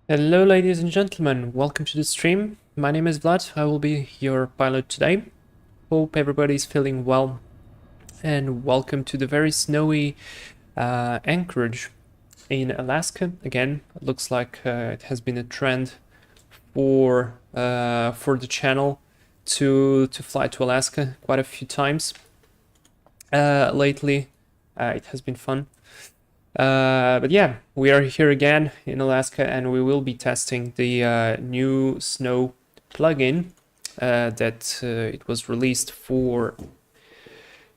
Hello ladies and gentlemen, welcome to the stream. My name is Vlad, I will be your pilot today. Hope everybody's feeling well and welcome to the very snowy Anchorage in Alaska. Again, it looks like it has been a trend for the channel to fly to Alaska quite a few times lately. It has been fun. But yeah, we are here again in Alaska and we will be testing the new snow plugin that it was released for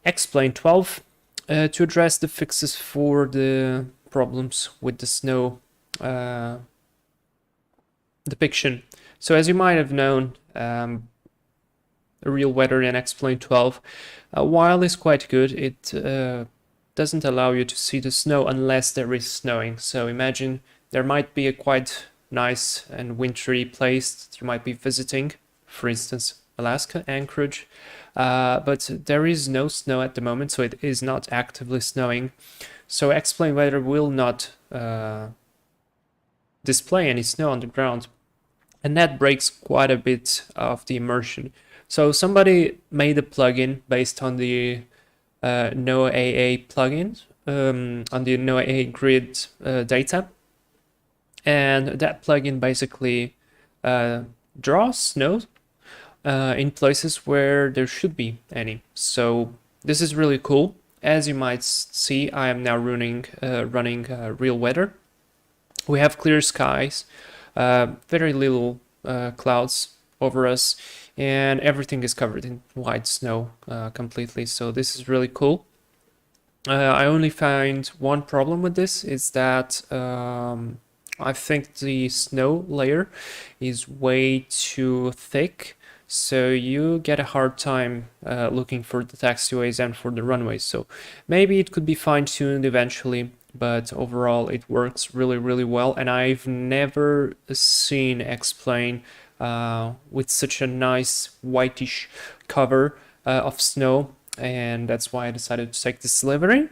X-Plane 12 to address the fixes for the problems with the snow depiction. So as you might have known, real weather in X-Plane 12, while it's quite good, it doesn't allow you to see the snow unless there is snowing. So imagine there might be a quite nice and wintry place that you might be visiting, for instance, Alaska, Anchorage, but there is no snow at the moment, so it is not actively snowing. So X-Plane weather will not display any snow on the ground, and that breaks quite a bit of the immersion. So somebody made a plugin based on the NOAA plugin, on the NOAA grid data, and that plugin basically draws snow in places where there should be any. So this is really cool. As you might see, I am now running real weather. We have clear skies, very little clouds over us, and everything is covered in white snow completely. So this is really cool. I only find one problem with this is that I think the snow layer is way too thick, so you get a hard time looking for the taxiways and for the runways. So maybe it could be fine-tuned eventually, but overall it works really well, and I've never seen X-Plane with such a nice whitish cover of snow, and that's why I decided to take this livery.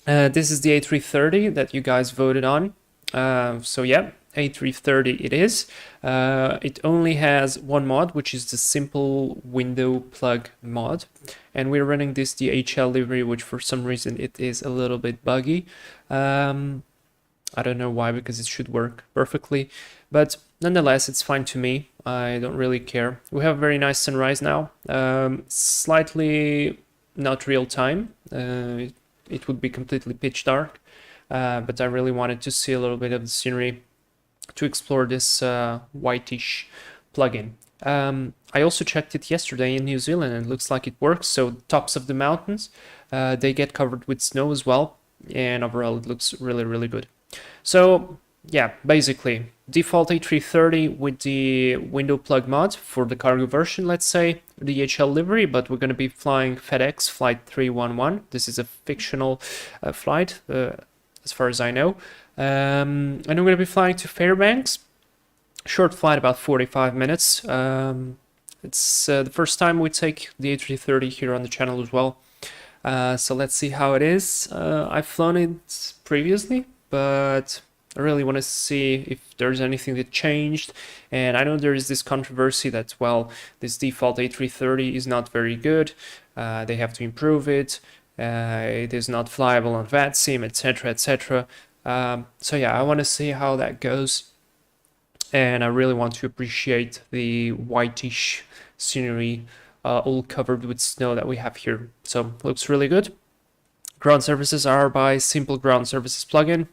This is the A330 that you guys voted on. So yeah, A330 it is. It only has one mod, which is the simple window plug mod, and we're running this DHL livery, which for some reason it is a little bit buggy. I don't know why, because it should work perfectly, but nonetheless it's fine to me. I don't really care. We have a very nice sunrise now, slightly not real time. It would be completely pitch dark, but I really wanted to see a little bit of the scenery to explore this whitish plugin. I also checked it yesterday in New Zealand and it looks like it works. So tops of the mountains, they get covered with snow as well, and overall it looks really good. So yeah, basically default A330 with the window plug mod for the cargo version, let's say, the DHL livery, but we're going to be flying FedEx flight 311. This is a fictional flight, as far as I know. And I'm going to be flying to Fairbanks. Short flight, about 45 minutes. It's the first time we take the A330 here on the channel as well. So let's see how it is. I've flown it previously, but I really want to see if there's anything that changed. And I know there is this controversy that, well, this default A330 is not very good. They have to improve it. It is not flyable on VATSIM, etc, etc. So yeah, I want to see how that goes. And I really want to appreciate the whitish scenery all covered with snow that we have here. So looks really good. Ground services are by Simple Ground Services plugin.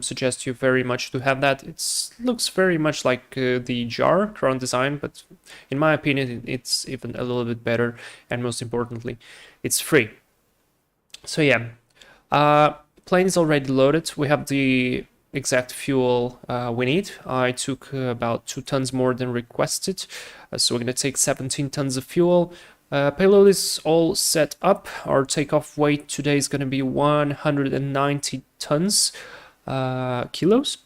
Suggest you very much to have that. It looks very much like the JAR ground design, but in my opinion, it's even a little bit better. And most importantly, it's free. So yeah, plane is already loaded. We have the exact fuel we need. I took about 2 tons more than requested. So we're going to take 17 tons of fuel. Payload is all set up. Our takeoff weight today is going to be 190 tons, kilos.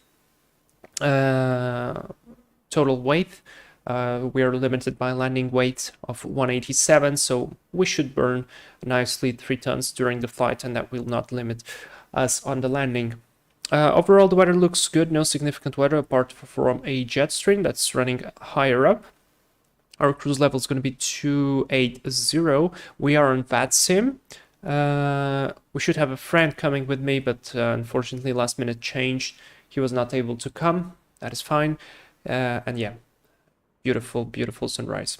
Total weight. We are limited by landing weight of 187, so we should burn nicely 3 tons during the flight, and that will not limit us on the landing. Overall, the weather looks good. No significant weather apart from a jet stream that's running higher up. Our cruise level is going to be 280. We are on VATSIM. We should have a friend coming with me, but unfortunately last minute changed. He was not able to come. That is fine. And yeah, beautiful, beautiful sunrise.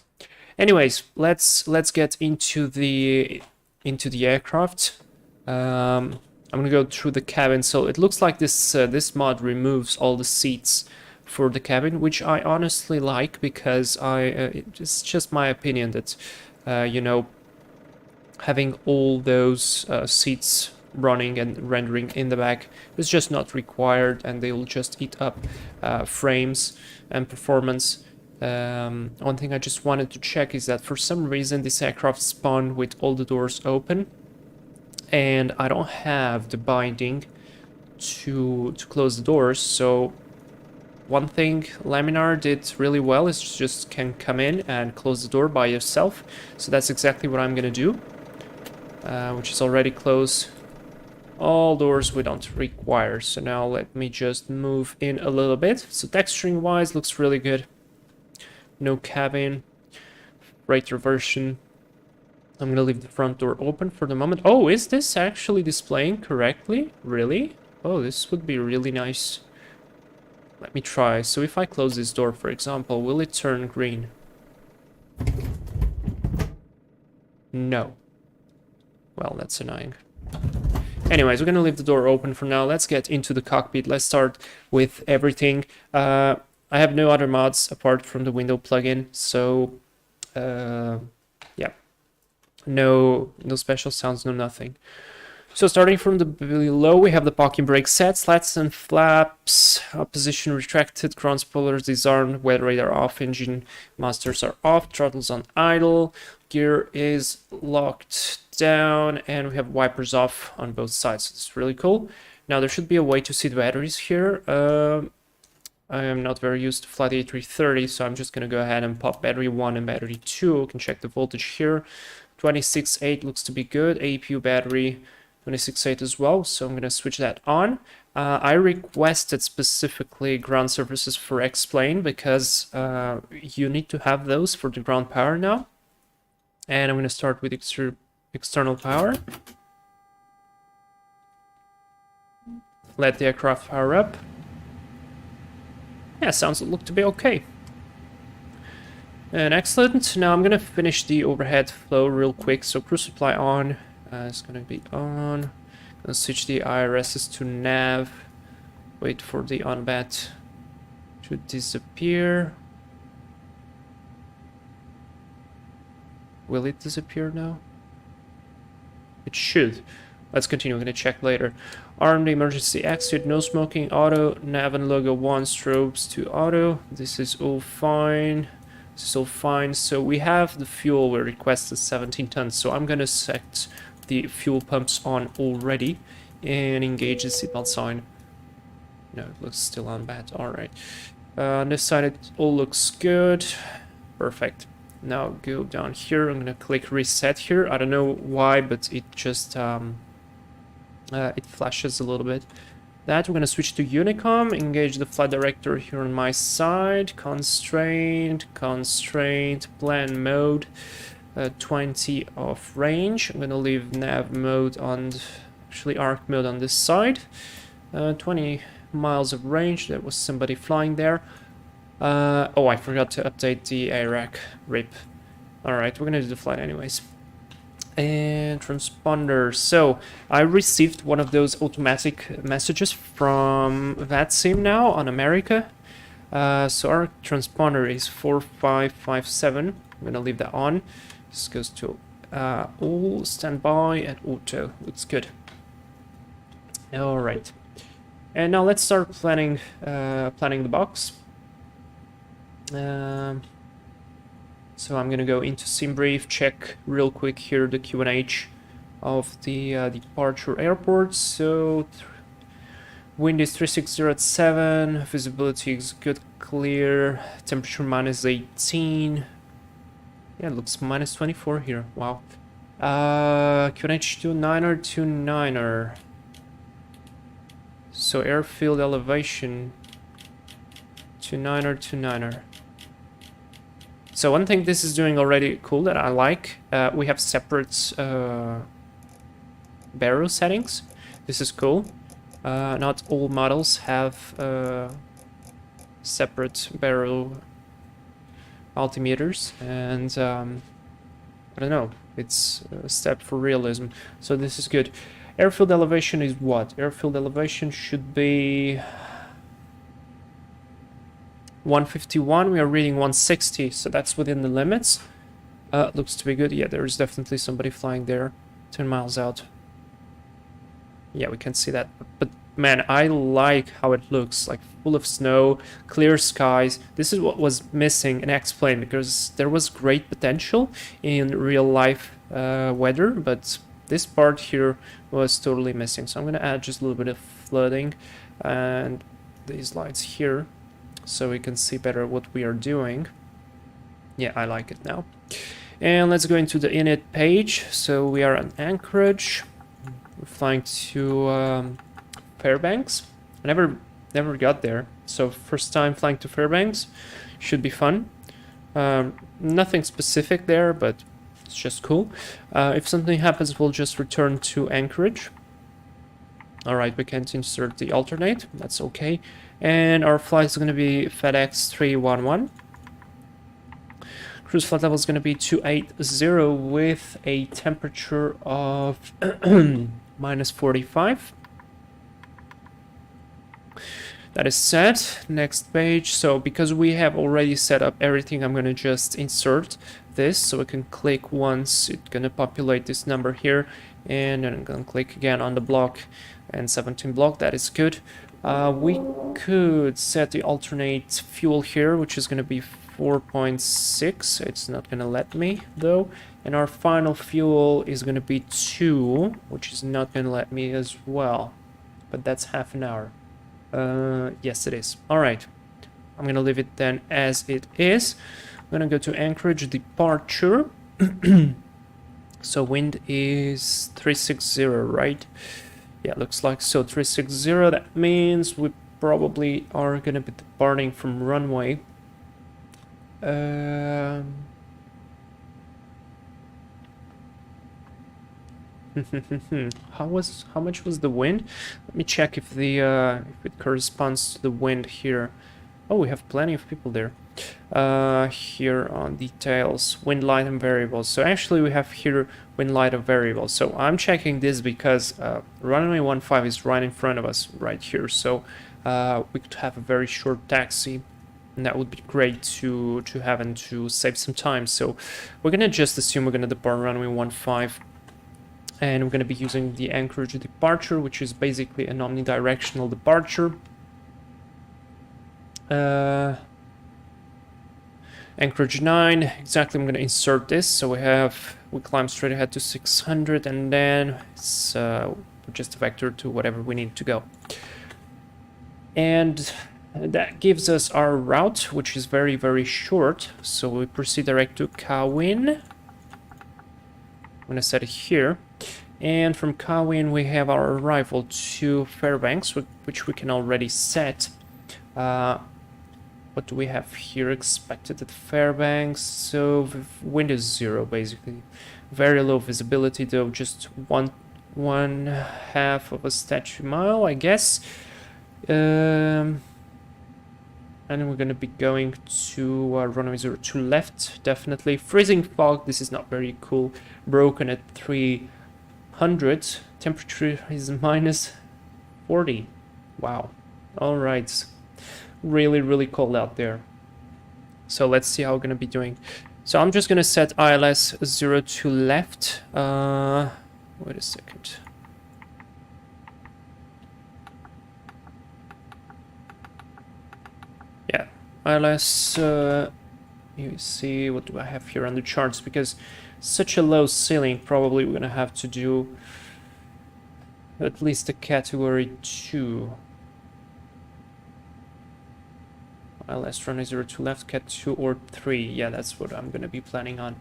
Anyways, let's get into the aircraft. I'm gonna go through the cabin. So it looks like this mod removes all the seats for the cabin, which I honestly like, because it's just my opinion that you know, having all those seats running and rendering in the back is just not required, and they will just eat up frames and performance. One thing I just wanted to check is that for some reason this aircraft spawned with all the doors open, and I don't have the binding to close the doors. So one thing Laminar did really well is just can come in and close the door by yourself. So that's exactly what I'm gonna do, which is already close all doors we don't require. So now let me just move in a little bit. So texturing wise looks really good. No cabin, freighter version. I'm gonna leave the front door open for the moment. Oh, is this actually displaying correctly? Really? Oh, this would be really nice. Let me try. So if I close this door, for example, will it turn green? No. Well, that's annoying. Anyways, we're gonna leave the door open for now. Let's get into the cockpit. Let's start with everything. I have no other mods apart from the window plugin, so yeah. No special sounds, no nothing. So starting from the below, we have the parking brake set, slats and flaps, position retracted, ground spoilers disarmed, weather radar off, engine masters are off, throttles on idle, gear is locked down, and we have wipers off on both sides. So it's really cool. Now there should be a way to see the batteries here. I am not very used to flight A330, so I'm just going to go ahead and pop battery 1 and battery 2. We can check the voltage here. 26.8 looks to be good. APU battery 26.8 as well, so I'm going to switch that on. I requested specifically ground surfaces for X-plane because you need to have those for the ground power now. And I'm going to start with external power. Let the aircraft power up. Yeah, sounds look to be okay. And excellent. Now I'm gonna finish the overhead flow real quick. So cruise supply on. It's gonna be on. Gonna switch the IRSs to nav. Wait for the on-bat to disappear. Will it disappear now? It should. Let's continue. I'm gonna check later. Armed emergency exit, no smoking, auto, nav and logo 1, strobes to auto. This is all fine. This is all fine. So we have the fuel we requested 17 tons. So I'm gonna set the fuel pumps on already and engage the seatbelt sign. No, it looks still on bad. All right. On this side, it all looks good. Perfect. Now go down here. I'm gonna click reset here. I don't know why, but it just it flashes a little bit. That we're gonna switch to Unicom, engage the flight director here on my side, constraint, plan mode, 20 off range. I'm gonna leave nav mode on, actually arc mode on this side. 20 miles of range. There was somebody flying there. Oh, I forgot to update the ARAC RIP. Alright, we're gonna do the flight anyways. And transponder. So I received one of those automatic messages from VATSIM now on America. So our transponder is 4557. I'm gonna leave that on. This goes to all standby and auto. Looks good. All right. And now let's start planning the box. So I'm gonna go into SimBrief, check real quick here the QNH of the departure airport. So wind is 360 at 7, visibility is good, clear, temperature minus 18. Yeah, it looks minus 24 here. Wow. QNH 29er. So airfield elevation 29er, 29er. So one thing this is doing already cool that I like, we have separate barrel settings. This is cool. Not all models have separate barrel altimeters, and I don't know, it's a step for realism. So this is good. Airfield elevation is what? Airfield elevation should be 151. We are reading 160, so that's within the limits. Looks to be good. Yeah, there is definitely somebody flying there 10 miles out. Yeah, we can see that. But man, I like how it looks, like full of snow, clear skies. This is what was missing in X-Plane, because there was great potential in real life weather, but this part here was totally missing. So I'm going to add just a little bit of flooding and these lights here, so we can see better what we are doing. Yeah, I like it now. And let's go into the init page. So we are on Anchorage. We're flying to Fairbanks. I never got there, so first time flying to Fairbanks. Should be fun. Nothing specific there, but it's just cool. If something happens, we'll just return to Anchorage. Alright, we can't insert the alternate. That's okay. And our flight is going to be FedEx 311. Cruise flight level is going to be 280 with a temperature of minus 45. That is set. Next page. So because we have already set up everything, I'm going to just insert this. So we can click once. It's going to populate this number here. And then I'm going to click again on the block and 17 block. That is good. We could set the alternate fuel here, which is going to be 4.6. It's not going to let me though. And our final fuel is going to be 2, which is not going to let me as well. But that's half an hour. Yes, it is. All right. I'm going to leave it then as it is. I'm going to go to Anchorage departure. So wind is 360, right? Yeah, looks like so. 360. That means we probably are going to be departing from runway. How much was the wind? Let me check if the if it corresponds to the wind here. Oh, we have plenty of people there. Here on details, wind light and variables. So actually we have here wind light and variables. So I'm checking this because runway 15 is right in front of us right here. So we could have a very short taxi. And that would be great to have and to save some time. So we're gonna just assume we're gonna depart runway 15. And we're going to be using the Anchorage departure, which is basically an omnidirectional departure. Anchorage 9, exactly, I'm going to insert this. So we climb straight ahead to 600, and then it's just a vector to whatever we need to go. And that gives us our route, which is very, very short. So we proceed direct to Kawin. I'm going to set it here. And from Kawin we have our arrival to Fairbanks, which we can already set. What do we have here expected at Fairbanks? So wind is 0 basically. Very low visibility though, just one half of a statute mile, I guess. And we're going to be going to runway 02 left, definitely. Freezing fog, this is not very cool. Broken at 300. Temperature is minus 40. Wow. All right. Really, really cold out there. So let's see how we're going to be doing. So I'm just going to set ILS 02 left. Wait a second. Yeah, ILS, you see, what do I have here on the charts? Because such a low ceiling, probably we're gonna have to do at least a category 2. ILS runway 02 left, cat 2 or 3. Yeah, that's what I'm gonna be planning on.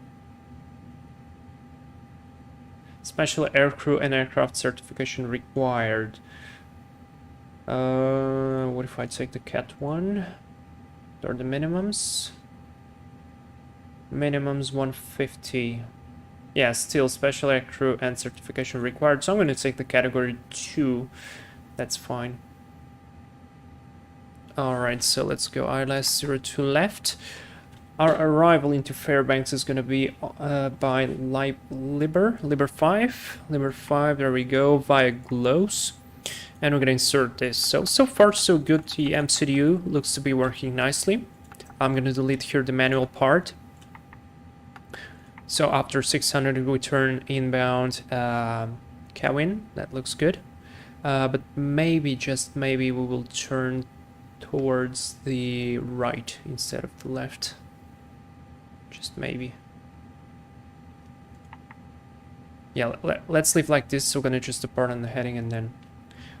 Special aircrew and aircraft certification required. What if I take the cat one? What are the minimums? Minimums 150. Yeah, still special air crew and certification required. So I'm going to take the category 2. That's fine. Alright, so let's go ILS 02 left. Our arrival into Fairbanks is going to be by Liber 5. Liber 5, there we go, via GLOWS. And we're going to insert this. So far so good. The MCDU looks to be working nicely. I'm going to delete here the manual part. So after 600 we turn inbound Kawin. That looks good. But maybe, just maybe, we will turn towards the right instead of the left. Just maybe. Yeah, let's leave like this. So we're gonna just depart on the heading and then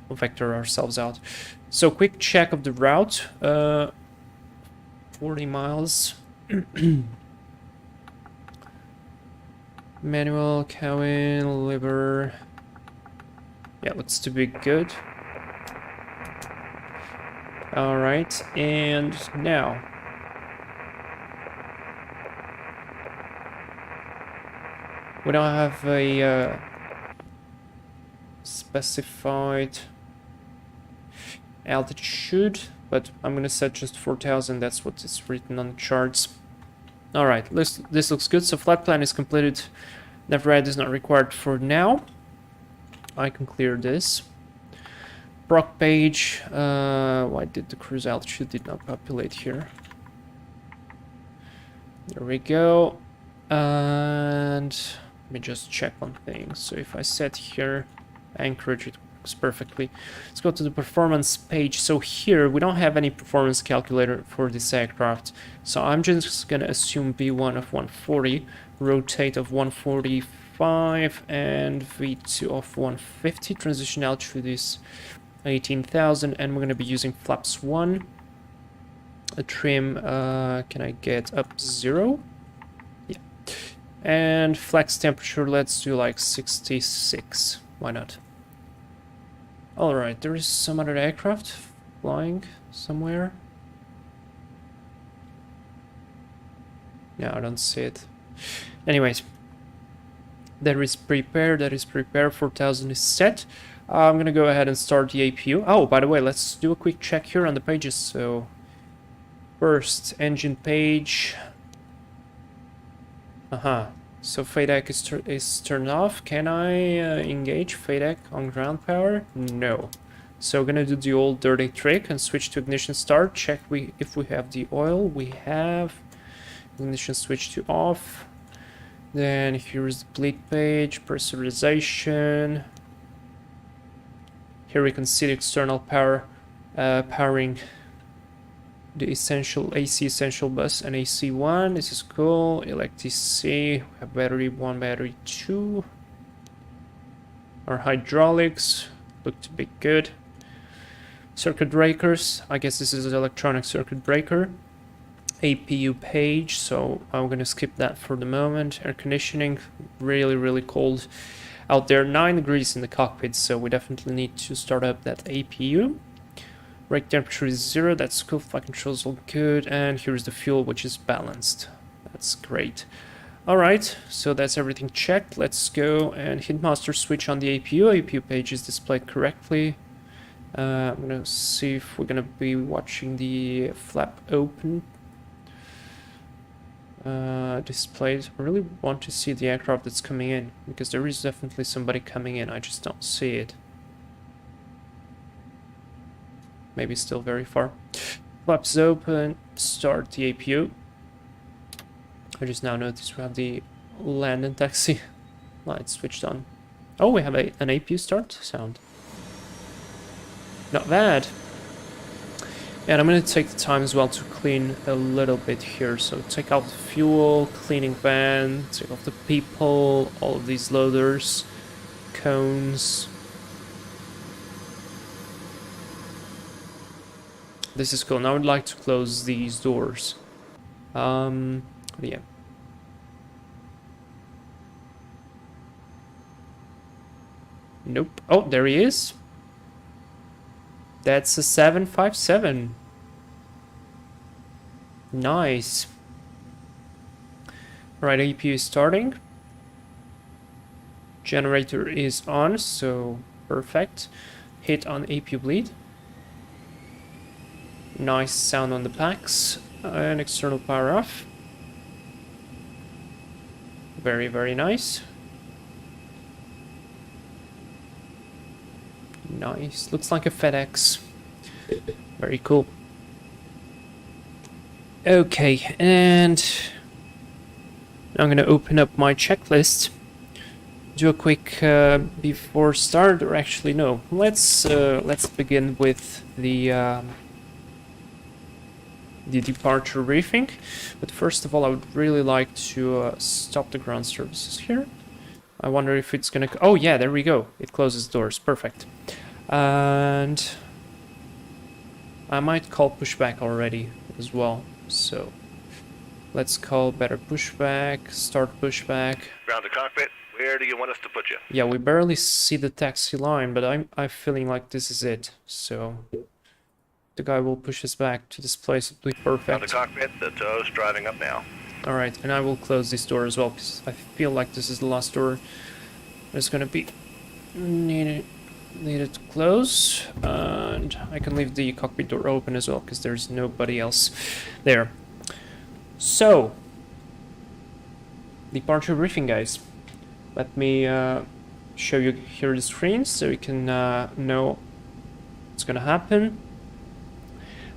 we'll vector ourselves out. So quick check of the route. 40 miles. Manual, Kawin, Liber. Yeah, looks to be good. Alright, and now we don't have a specified altitude, but I'm gonna set just 4,000. That's what is written on the charts. Alright, this looks good. So flight plan is completed. Neverhead is not required for now. I can clear this. Proc page. Why did the cruise altitude did not populate here? There we go. And let me just check one thing. So if I set here Anchorage, it works perfectly. Let's go to the performance page. So here we don't have any performance calculator for this aircraft. So I'm just gonna assume V1 of 140, rotate of 145, and V2 of 150. Transition altitude is 18,000, and we're gonna be using flaps 1. A trim, can I get up 0? Yeah. And flex temperature, let's do like 66. Why not? Alright, there is some other aircraft flying somewhere. No, I don't see it. Anyways, that is prepared, 4,000 is set. I'm gonna go ahead and start the APU. Oh, by the way, let's do a quick check here on the pages. So, first, engine page. So FADEC is turned off. Can I engage FADEC on ground power? No. So we're gonna do the old dirty trick and switch to ignition start. Check if we have the oil. We have. Ignition switch to off. Then here's the bleed page, pressurization. Here we can see the external power powering the essential AC essential bus and AC1. This is cool. Elect DC. We have battery 1, battery 2. Our hydraulics look to be good. Circuit breakers. I guess this is an electronic circuit breaker. APU page, so I'm gonna skip that for the moment. Air conditioning, really cold out there, 9 degrees in the cockpit, so we definitely need to start up that APU. Brake temperature is 0, that's cool. Flight controls all good, and here's the fuel, which is balanced. That's great. Alright, so that's everything checked. Let's go and hit master switch on the APU. APU page is displayed correctly. I'm gonna see if we're gonna be watching the flap open displayed. I really want to see the aircraft that's coming in, because there is definitely somebody coming in. I just don't see it. Maybe still very far. Flaps open, start the APU. I just now noticed we have the land and taxi lights switched on. Oh, we have an APU start sound. Not bad. And I'm going to take the time as well to clean a little bit here. So take out the fuel, cleaning van, take off the people, all of these loaders, cones. This is cool. Now I'd like to close these doors. Yeah. Nope. Oh, there he is. That's a 757. Nice. Right, APU is starting. Generator is on, so perfect. Hit on APU bleed. Nice sound on the packs. And external power off. Very, very nice. Nice. Looks like a FedEx. Very cool. Okay, and I'm gonna open up my checklist. Do a quick before start, or actually no. Let's begin with the departure briefing. But first of all, I would really like to stop the ground services here. I wonder if it's gonna. Oh yeah, there we go. It closes doors. Perfect. And I might call pushback already as well. So let's call better pushback. Start pushback. Ground to cockpit. Where do you want us to put you? Yeah, we barely see the taxi line, but I'm feeling like this is it. So the guy will push us back to this place. It'll be perfect. Ground to cockpit. The tow's driving up now. All right, and I will close this door as well because I feel like this is the last door that's gonna be needed to close, and I can leave the cockpit door open as well because there's nobody else there. So departure briefing, guys. Let me show you here the screen so you can know what's gonna happen.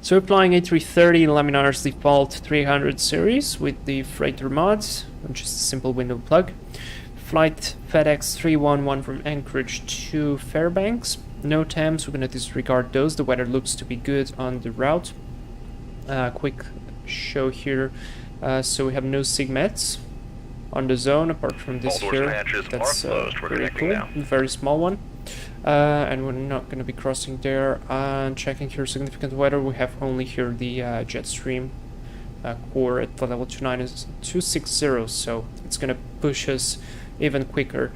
So we're flying A330 Laminar's default 300 series with the freighter mods, which is a simple window plug. Flight FedEx 311 from Anchorage to Fairbanks. No TAMs, we're gonna disregard those. The weather looks to be good on the route. Quick show here. So we have no SIGMETs on the zone apart from this here. That's very cool. Very small one. And we're not going to be crossing there. And checking here significant weather, we have only here the jet stream core at the level 260, so it's going to push us even quicker.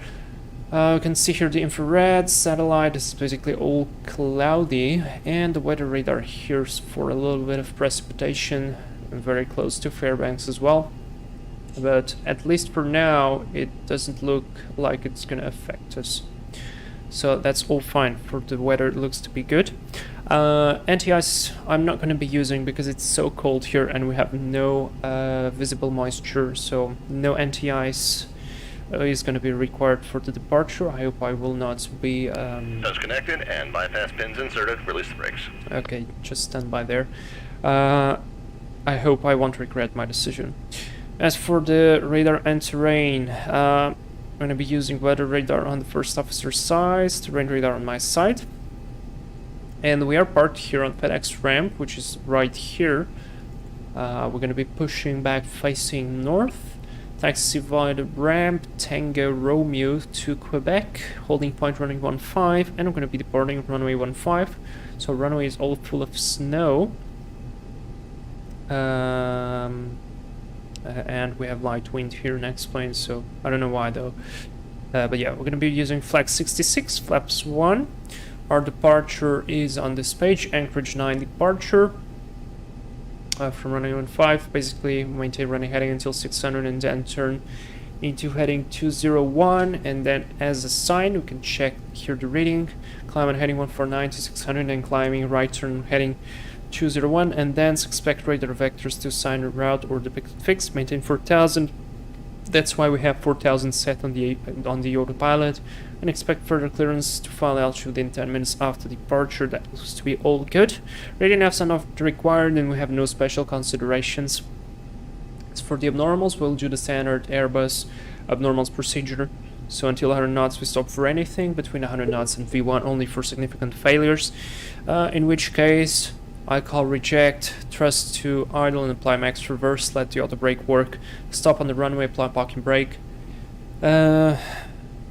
You can see here the infrared satellite. This is basically all cloudy, and the weather radar here's for a little bit of precipitation, very close to Fairbanks as well. But at least for now, it doesn't look like it's going to affect us. So that's all fine. For the weather, it looks to be good. Anti-ice I'm not going to be using because it's so cold here and we have no visible moisture. So no anti-ice is going to be required for the departure. I hope I will not be... Touch connected and bypass pins inserted. Release the brakes. Okay, just stand by there. I hope I won't regret my decision. As for the radar and terrain, I'm going to be using weather radar on the first officer's side, terrain radar on my side. And we are parked here on FedEx ramp, which is right here. We're going to be pushing back facing north. Taxi via the ramp, Tango Romeo to Quebec, holding point runway 15, and we're going to be departing runway 15. So runway is all full of snow. And we have light wind here next plane, so I don't know why though. But yeah, we're going to be using flag 66, flaps 1. Our departure is on this page, Anchorage 9 departure from runway 15. Basically, maintain running heading until 600 and then turn into heading 201. And then as a sign, we can check here the reading. Climb on heading 149 to 600 and climbing right turn heading 201, and then expect radar vectors to assign a route or depicted fix. Maintain 4000. That's why we have 4000 set on the autopilot, and expect further clearance to file altitude within 10 minutes after departure. That looks to be all good. Radio navs are not required, and we have no special considerations. As for the abnormals, we'll do the standard Airbus abnormals procedure. So until 100 knots, we stop for anything. Between 100 knots and V1, only for significant failures. In which case, I call reject, thrust to idle and apply max reverse, let the auto brake work, stop on the runway, apply parking brake, and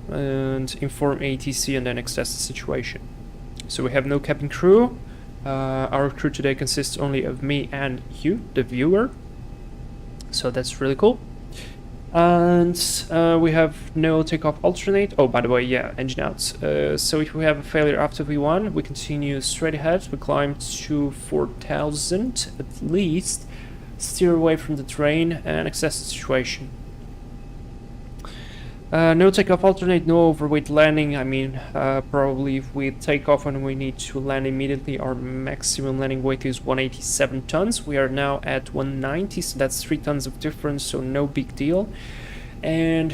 inform ATC and then assess the situation. So we have no cabin crew. Our crew today consists only of me and you, the viewer. So that's really cool. And we have no takeoff alternate. Oh, by the way, yeah, engine out. So if we have a failure after V1, we continue straight ahead. We climb to 4,000 at least, steer away from the terrain and assess the situation. No takeoff alternate, no overweight landing. I mean, probably if we take off and we need to land immediately, our maximum landing weight is 187 tons. We are now at 190, so that's 3 tons of difference, so no big deal. And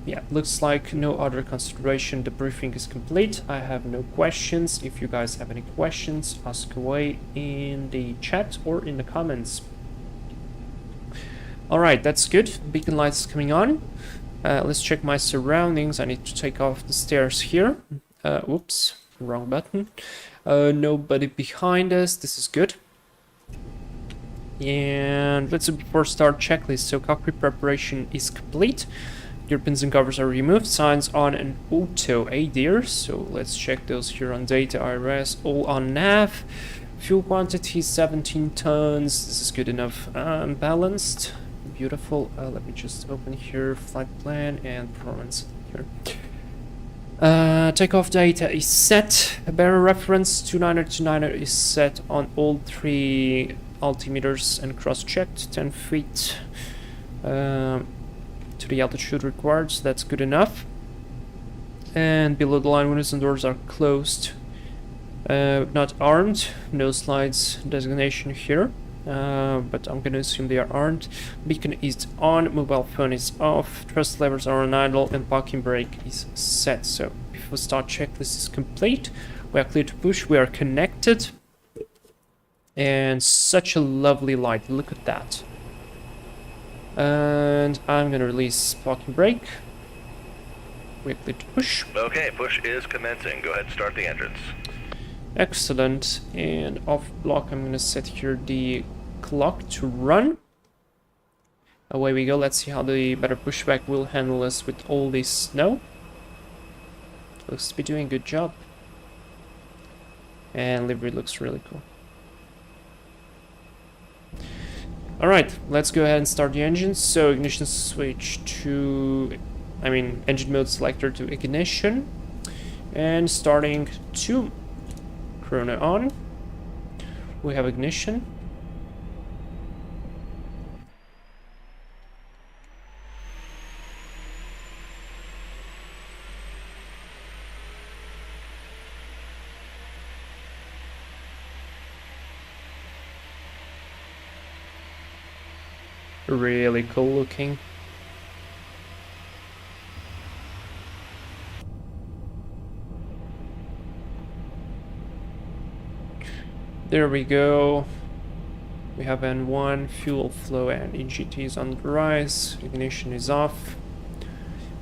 yeah, looks like no other consideration. The briefing is complete. I have no questions. If you guys have any questions, ask away in the chat or in the comments. Alright, that's good. Beacon lights coming on. Let's check my surroundings. I need to take off the stairs here. Whoops, wrong button. Nobody behind us. This is good. And let's do before start checklist. So cockpit preparation is complete. Your pins and covers are removed. Signs on and auto ADIR. So let's check those here on data IRS. All on nav. Fuel quantity 17 tons. This is good enough. Balanced. Beautiful. Let me just open here flight plan and performance here. Takeoff data is set. Bearer reference 29er is set on all 3 altimeters and cross-checked 10 feet to the altitude required, so that's good enough. And below the line, windows and doors are closed, not armed. No slides designation here. But I'm gonna assume they are armed. Beacon is on, mobile phone is off, thrust levers are on idle, and parking brake is set. So before start checklist is complete, we are clear to push, we are connected. And such a lovely light, look at that. And I'm gonna release parking brake. We're clear to push. Okay, push is commencing. Go ahead and start the engines. Excellent. And off block, I'm gonna set here the clock to run. Away we go. Let's see how the better pushback will handle us with all this snow. Looks to be doing a good job. And livery looks really cool. Alright, let's go ahead and start the engines. So ignition switch to, engine mode selector to ignition. And starting to chrono on. We have ignition. Really cool looking. There we go. We have N1, fuel flow and EGT is on the rise. Ignition is off.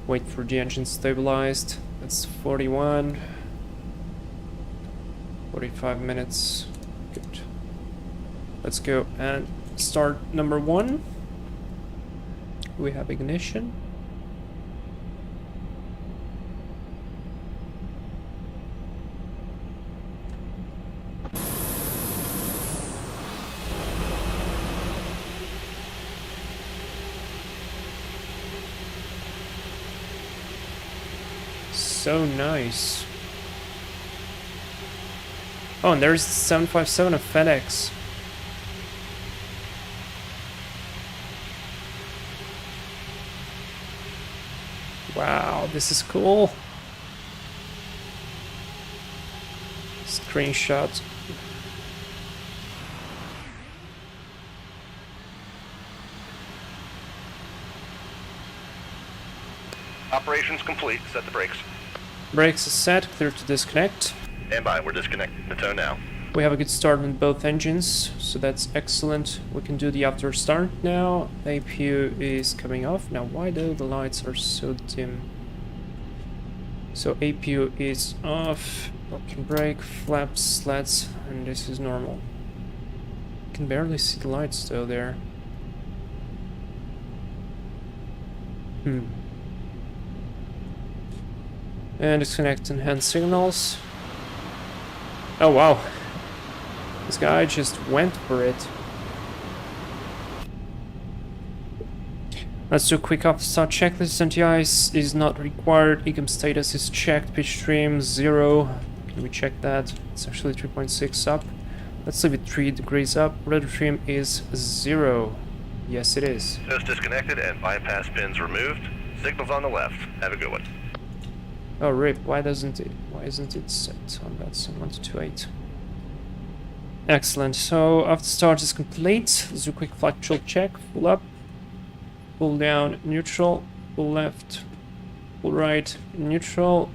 Wait for the engine stabilized. That's 41. 45 minutes. Good. Let's go and start number 1. We have ignition. So nice. Oh, and there's the 757 of FedEx. Wow, this is cool. Screenshot. Operations complete. Set the brakes. Brakes is set, clear to disconnect. Stand by, we're disconnecting the tow now. We have a good start on both engines, so that's excellent. We can do the after start now. APU is coming off. Now, why do the lights are so dim? So APU is off. Parking brake, flaps, slats, and this is normal. You can barely see the lights though there. And disconnect and hand signals. Oh wow. This guy just went for it. Let's do a quick after start checklist. Anti-ice is not required. Ecom status is checked. Pitch trim 0. Can we check that? It's actually 3.6 up. Let's leave it 3 degrees up. Rudder trim is 0. Yes, it is. Nose disconnected and bypass pins removed. Signals on the left. Have a good one. Oh, rip. Why isn't it set on that 128? Excellent. So after start is complete. Let's do a quick flight control check. Full up. Pull down, neutral, pull left, pull right, neutral,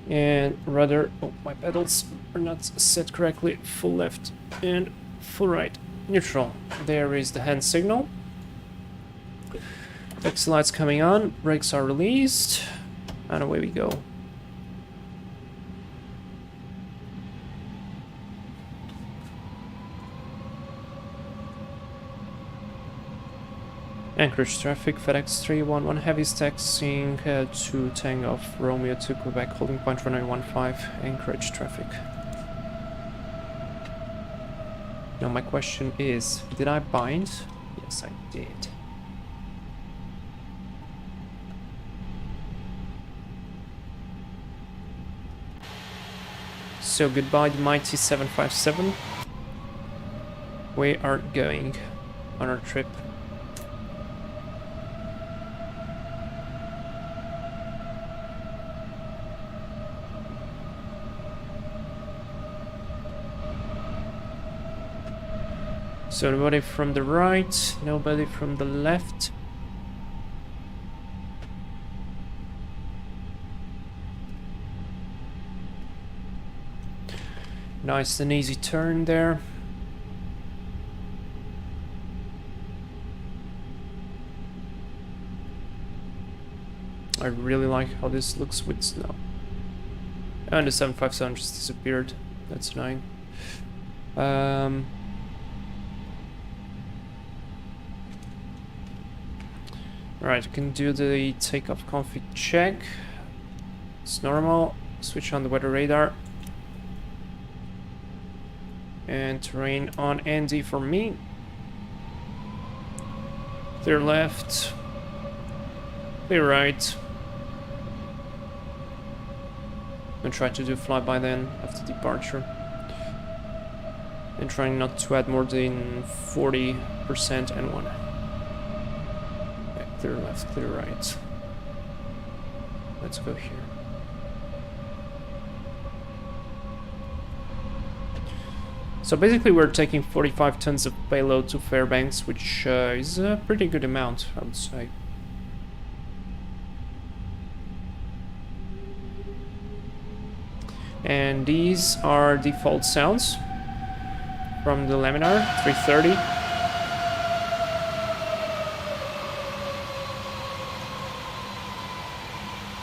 and rudder. Oh, my pedals are not set correctly. Full left and full right, neutral. There is the hand signal. Taxi lights coming on, brakes are released, and away we go. Anchorage traffic, FedEx 311 heavy is taxiing to Takeoff, Romeo to Quebec, holding point runway 15, Anchorage traffic. Now my question is, did I bind? Yes, I did. So goodbye, the mighty 757. We are going on our trip. So nobody from the right, nobody from the left. Nice and easy turn there. I really like how this looks with snow. And the 757 just disappeared. That's annoying. Alright, we can do the takeoff config check. It's normal. Switch on the weather radar. And terrain on ND for me. Clear left. Clear right. And try to do flyby then after departure. And trying not to add more than 40% N1. Clear left, clear right. Let's go here. So basically we're taking 45 tons of payload to Fairbanks, which is a pretty good amount, I would say. And these are default sounds from the Laminar 330.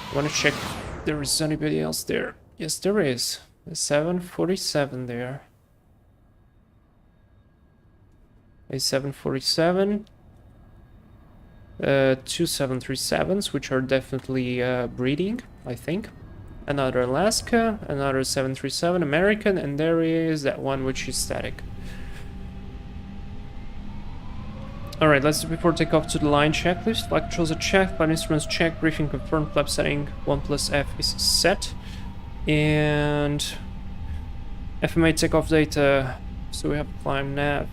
I want to check if there is anybody else there. Yes, there is. A 747 there. A 747. Two 737s, which are definitely breeding, I think. Another Alaska, another 737 American, and there is that one which is static. Alright, let's do before takeoff to the line checklist. Flight controls are checked, flight instruments checked, briefing confirmed, flap setting 1+F is set. And FMA takeoff data, so we have climb nav.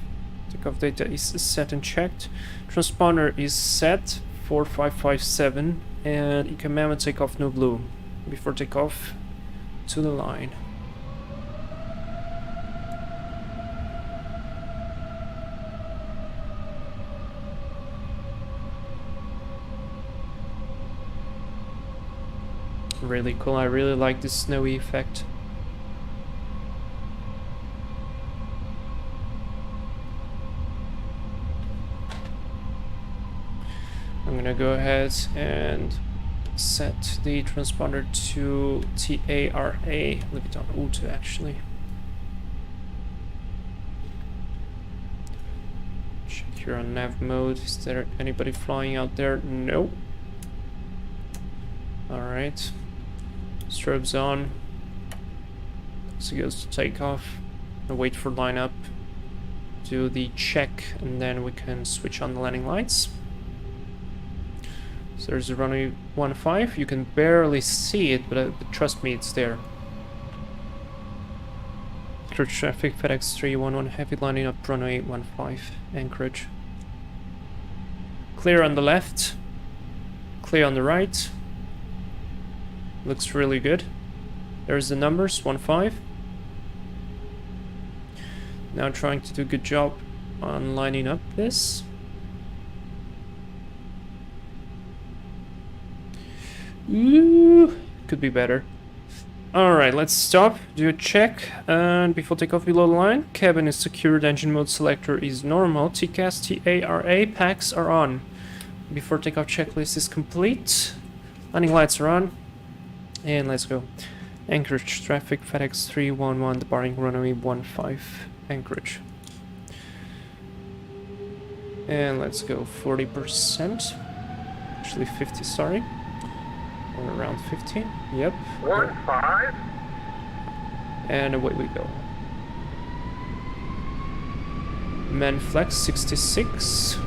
Takeoff data is set and checked. Transponder is set 4557, and Ecomama takeoff no blue. Before takeoff to the line. Really cool. I really like this snowy effect. I'm gonna go ahead and set the transponder to TARA. Leave it on auto actually. Check here on nav mode. Is there anybody flying out there? No. Alright. Strobes on. So it goes to takeoff. And wait for lineup. Do the check and then we can switch on the landing lights. So there's a runway 15. You can barely see it, but trust me, it's there. Anchorage traffic, FedEx 311, heavy lining up runway 15, Anchorage. Clear on the left, clear on the right. Looks really good. There's the numbers, 15. Now trying to do a good job on lining up this. Ooh, could be better. Alright, let's stop, do a check, and before takeoff below the line, cabin is secured, engine mode selector is normal, TCAS, TARA, packs are on. Before takeoff checklist is complete, landing lights are on, and let's go. Anchorage traffic, FedEx 311, departing runway 15, Anchorage. And let's go 40%, actually 50, sorry. Or around 15, yep. 15. And away we go. Man flex 66.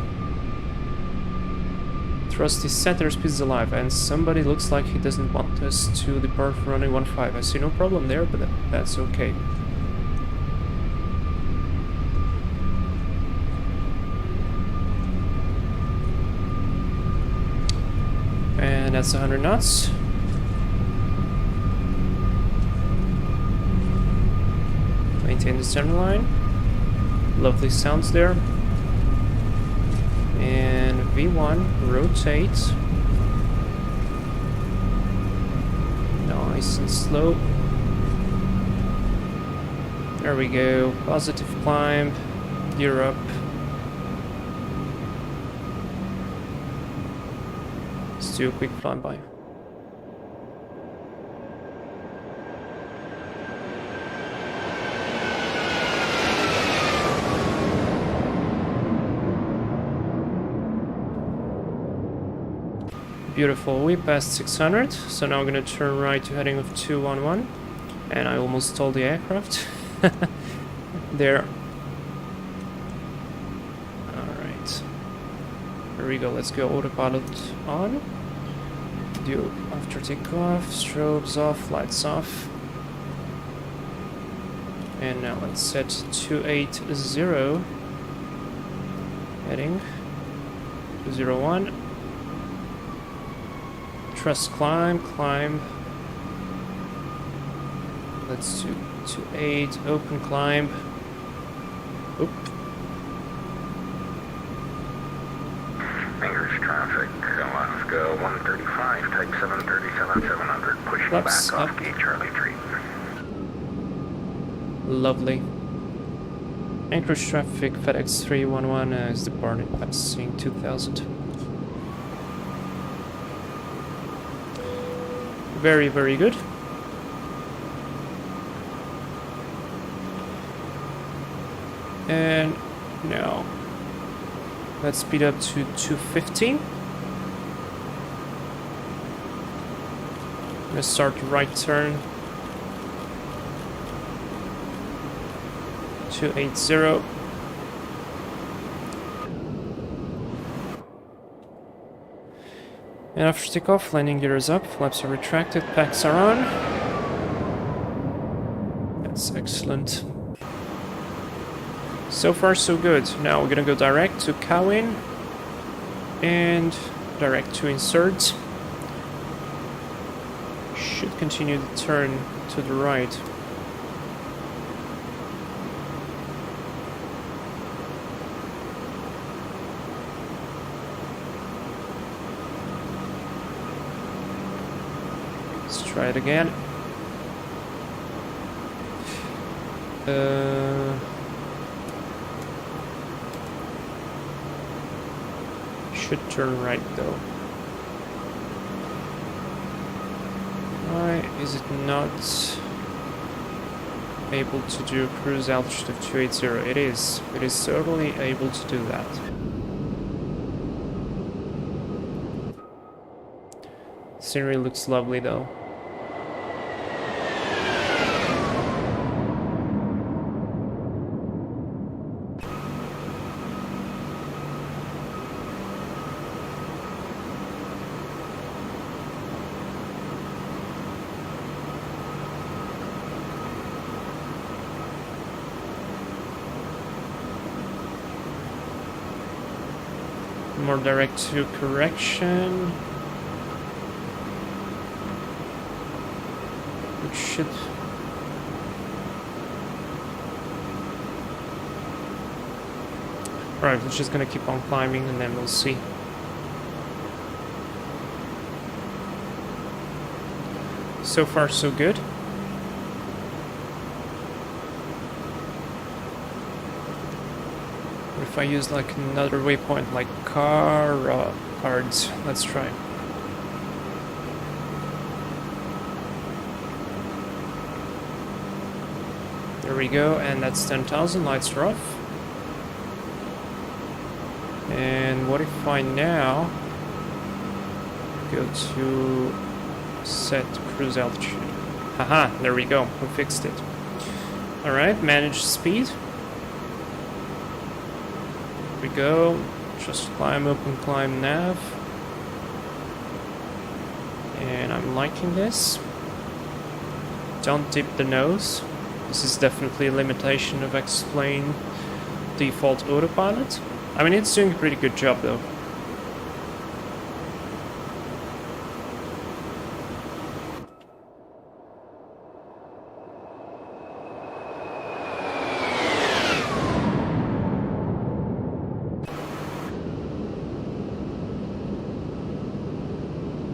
Thrust is set, airspeed is alive, and somebody looks like he doesn't want us to depart from runway 15. I see no problem there, but that's okay. And that's 100 knots. Maintain the center line. Lovely sounds there. And V1, rotate. Nice and slow. There we go. Positive climb. Gear up. Let's do a quick flyby. Beautiful, we passed 600, so now I'm gonna turn right to heading of 211, and I almost stole the aircraft. There. Alright. Here we go, let's go autopilot on. Do after takeoff, strobes off, lights off. And now let's set 280, heading 201. Thrust climb, climb. Let's do 28, open climb. Oop. Anchorage traffic, let's go 135, type 737-700, pushing Flaps back off up. gate Charlie 3. Lovely. Anchorage traffic, FedEx 311 is departing, passing 2000. Very, very good. And now let's speed up to 215. I'm gonna start right turn. 280. And after takeoff, landing gear is up, flaps are retracted, packs are on. That's excellent. So far so good. Now we're gonna go direct to cow in and direct to insert. Should continue the turn to the right. Let's try it again. Should turn right though. Why is it not able to do a cruise altitude of 280? It is. It is totally able to do that. Scenery looks lovely though. More direct to correction. Which should... Alright, we're just gonna keep on climbing and then we'll see. So far so good. If I use like another waypoint like cards, let's try. There we go, and that's 10,000, lights are off. And what if I now go to set cruise altitude? Haha, there we go, we fixed it. Alright, manage speed. We go, just climb up and climb nav. And I'm liking this. Don't dip the nose. This is definitely a limitation of X-Plane default autopilot. I mean, it's doing a pretty good job though.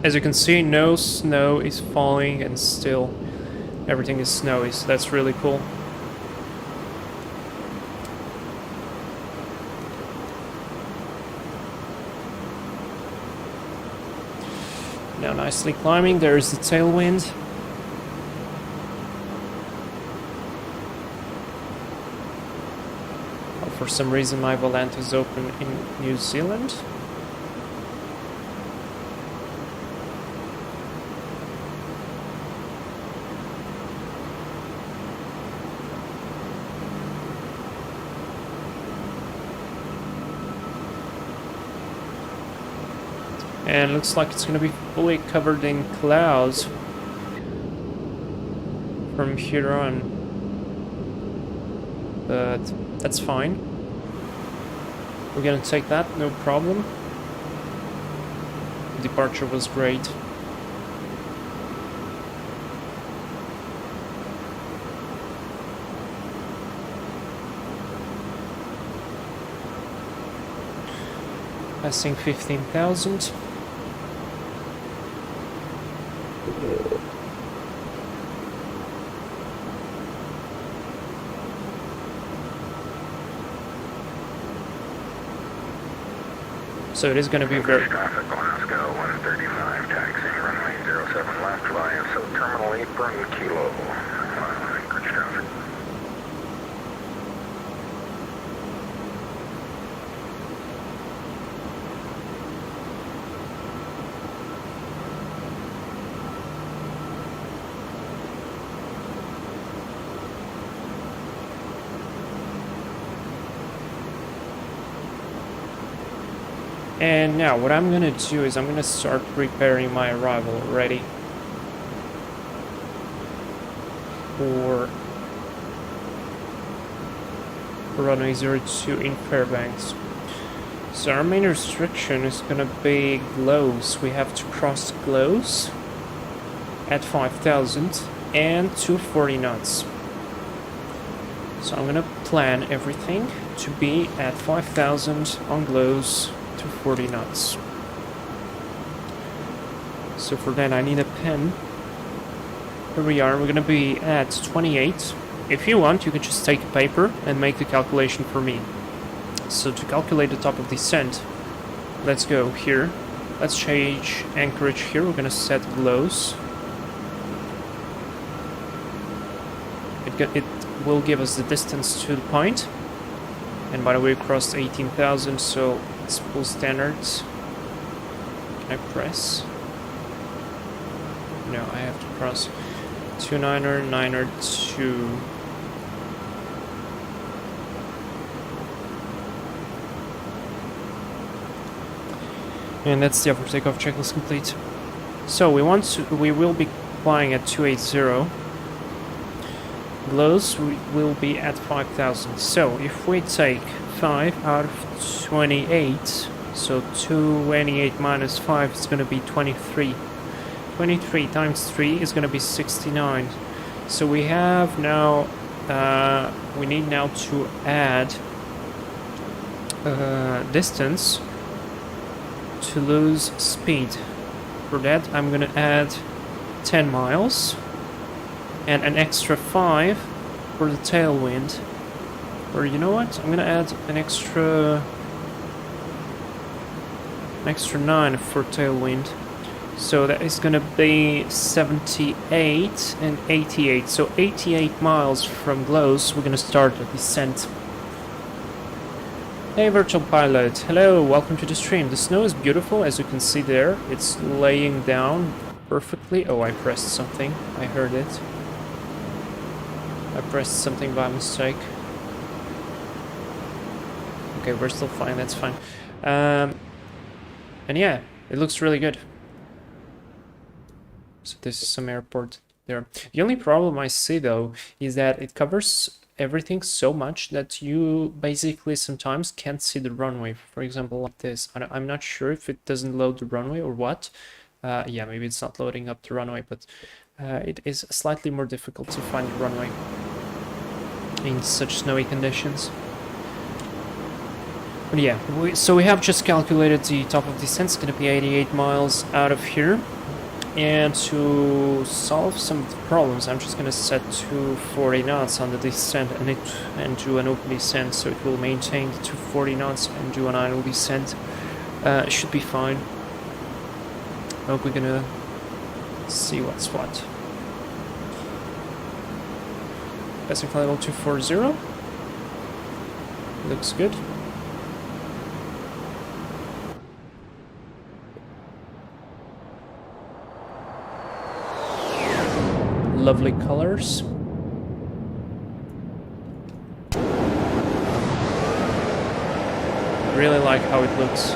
As you can see, no snow is falling and still everything is snowy, so that's really cool. Now nicely climbing, there is the tailwind. Oh, for some reason my volant is open in New Zealand. And looks like it's going to be fully covered in clouds from here on. But that's fine. We're going to take that, no problem. Departure was great. Passing 15,000. So it is going to be very... Traffic, Glasgow 135, taxiing runway 07 left via so terminal 8 burn kilo. Anchorage traffic. And now what I'm gonna do is I'm gonna start preparing my arrival already for runway 02 in Fairbanks. So our main restriction is gonna be glows. We have to cross glows at 5,000 and 240 knots. So I'm gonna plan everything to be at 5,000 on glows to 40 knots. So for that I need a pen. Here we are, we're gonna be at 28. If you want, you can just take a paper and make the calculation for me. So to calculate the top of descent, let's go here. Let's change Anchorage here, we're gonna set glows. It will give us the distance to the point. And by the way, we crossed 18,000, so it's full standards. Can I press? No, I have to cross 29er, 9er, 2. And that's the upper takeoff checklist complete. So we will be flying at 280. Glows will be at 5,000. So if we take 5 out of 28, So 28 minus 5 is going to be 23. 23 times 3 is going to be 69. So we have now, we need now to add distance to lose speed. For that, I'm going to add 10 miles and an extra 5 for the tailwind. Or you know what? I'm going to add an extra 9 for tailwind. So that is going to be 78 and 88. So 88 miles from Glows, we're going to start the descent. Hey virtual pilot, hello, welcome to the stream. The snow is beautiful, as you can see there. It's laying down perfectly. Oh, I pressed something. I heard it. I pressed something by mistake. Okay, we're still fine, that's fine. And yeah, it looks really good. So this is some airport there. The only problem I see though is that it covers everything so much that you basically sometimes can't see the runway. For example, like this. I'm not sure if it doesn't load the runway or what. Yeah, maybe it's not loading up the runway, but it is slightly more difficult to find the runway in such snowy conditions. But yeah, so we have just calculated the top of descent. It's going to be 88 miles out of here. And to solve some of the problems, I'm just going to set to 40 knots on the descent and do an open descent, so it will maintain the 240 knots and do an idle descent. It should be fine. I hope we're going to see what's what. Passing flight level 240. Looks good. Lovely colors. Really like how it looks.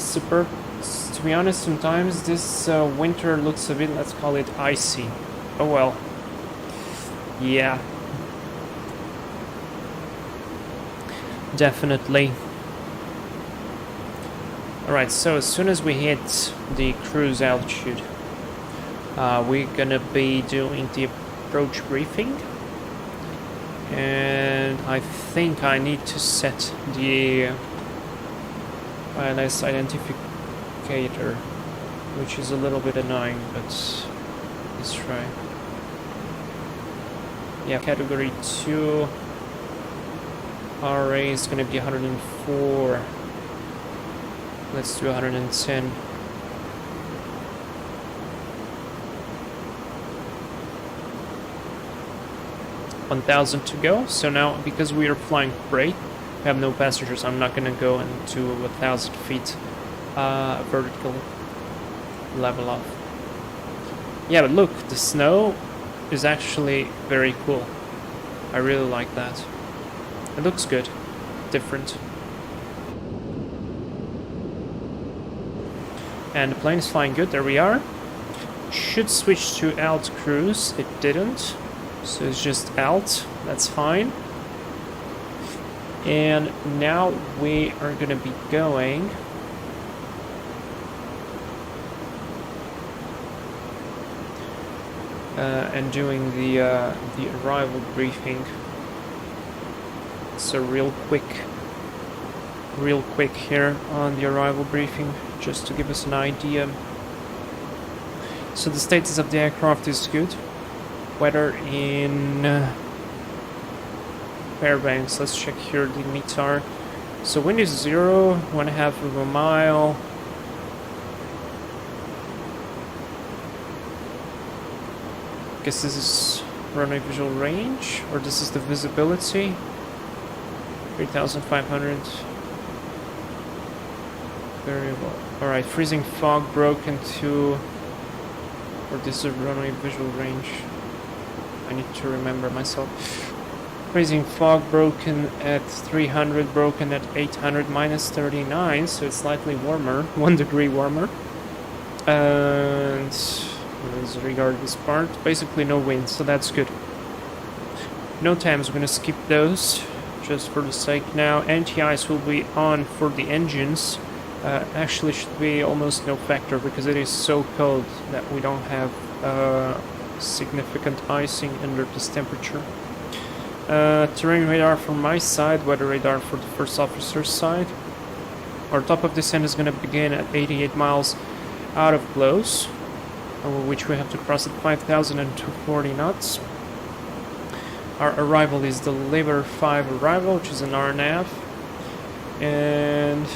Super. To be honest, sometimes this winter looks a bit, let's call it icy. Oh well. Yeah. Definitely. Alright, so as soon as we hit the cruise altitude, we're gonna be doing the approach briefing. And I think I need to set the ILS identificator, which is a little bit annoying, but let's try. Yeah, category 2. RA is going to be 104. Let's do 110. $1,000 to go. So now, because we are flying freight, we have no passengers. I'm not going to go into 1,000 feet vertical level off. Yeah, but look, the snow is actually very cool. I really like that. It looks good. Different. And the plane is flying good. There we are. Should switch to alt cruise. It didn't. So it's just alt. That's fine. And now we are going to be going and doing the arrival briefing. So real quick here on the arrival briefing, just to give us an idea. So the status of the aircraft is good. Weather in Fairbanks, let's check here the METAR. So wind is 0, 1/2 of a mile. Guess this is runway visual range, or this is the visibility. 3,500. Variable. Alright, freezing fog broken to... Or this is runway visual range. I need to remember myself. Freezing fog broken at 300, broken at 800, minus 39, so it's slightly warmer, 1 degree warmer. And Disregard this part. Basically no wind, so that's good. No times, we're gonna skip those just for the sake now. Anti-ice will be on for the engines. Actually should be almost no factor because it is so cold that we don't have significant icing under this temperature. Terrain radar from my side, weather radar for the first officer's side. Our top of descent is going to begin at 88 miles out of close, which we have to cross at 5,240 knots. Our arrival is the Liver 5 arrival, which is an RNAV. And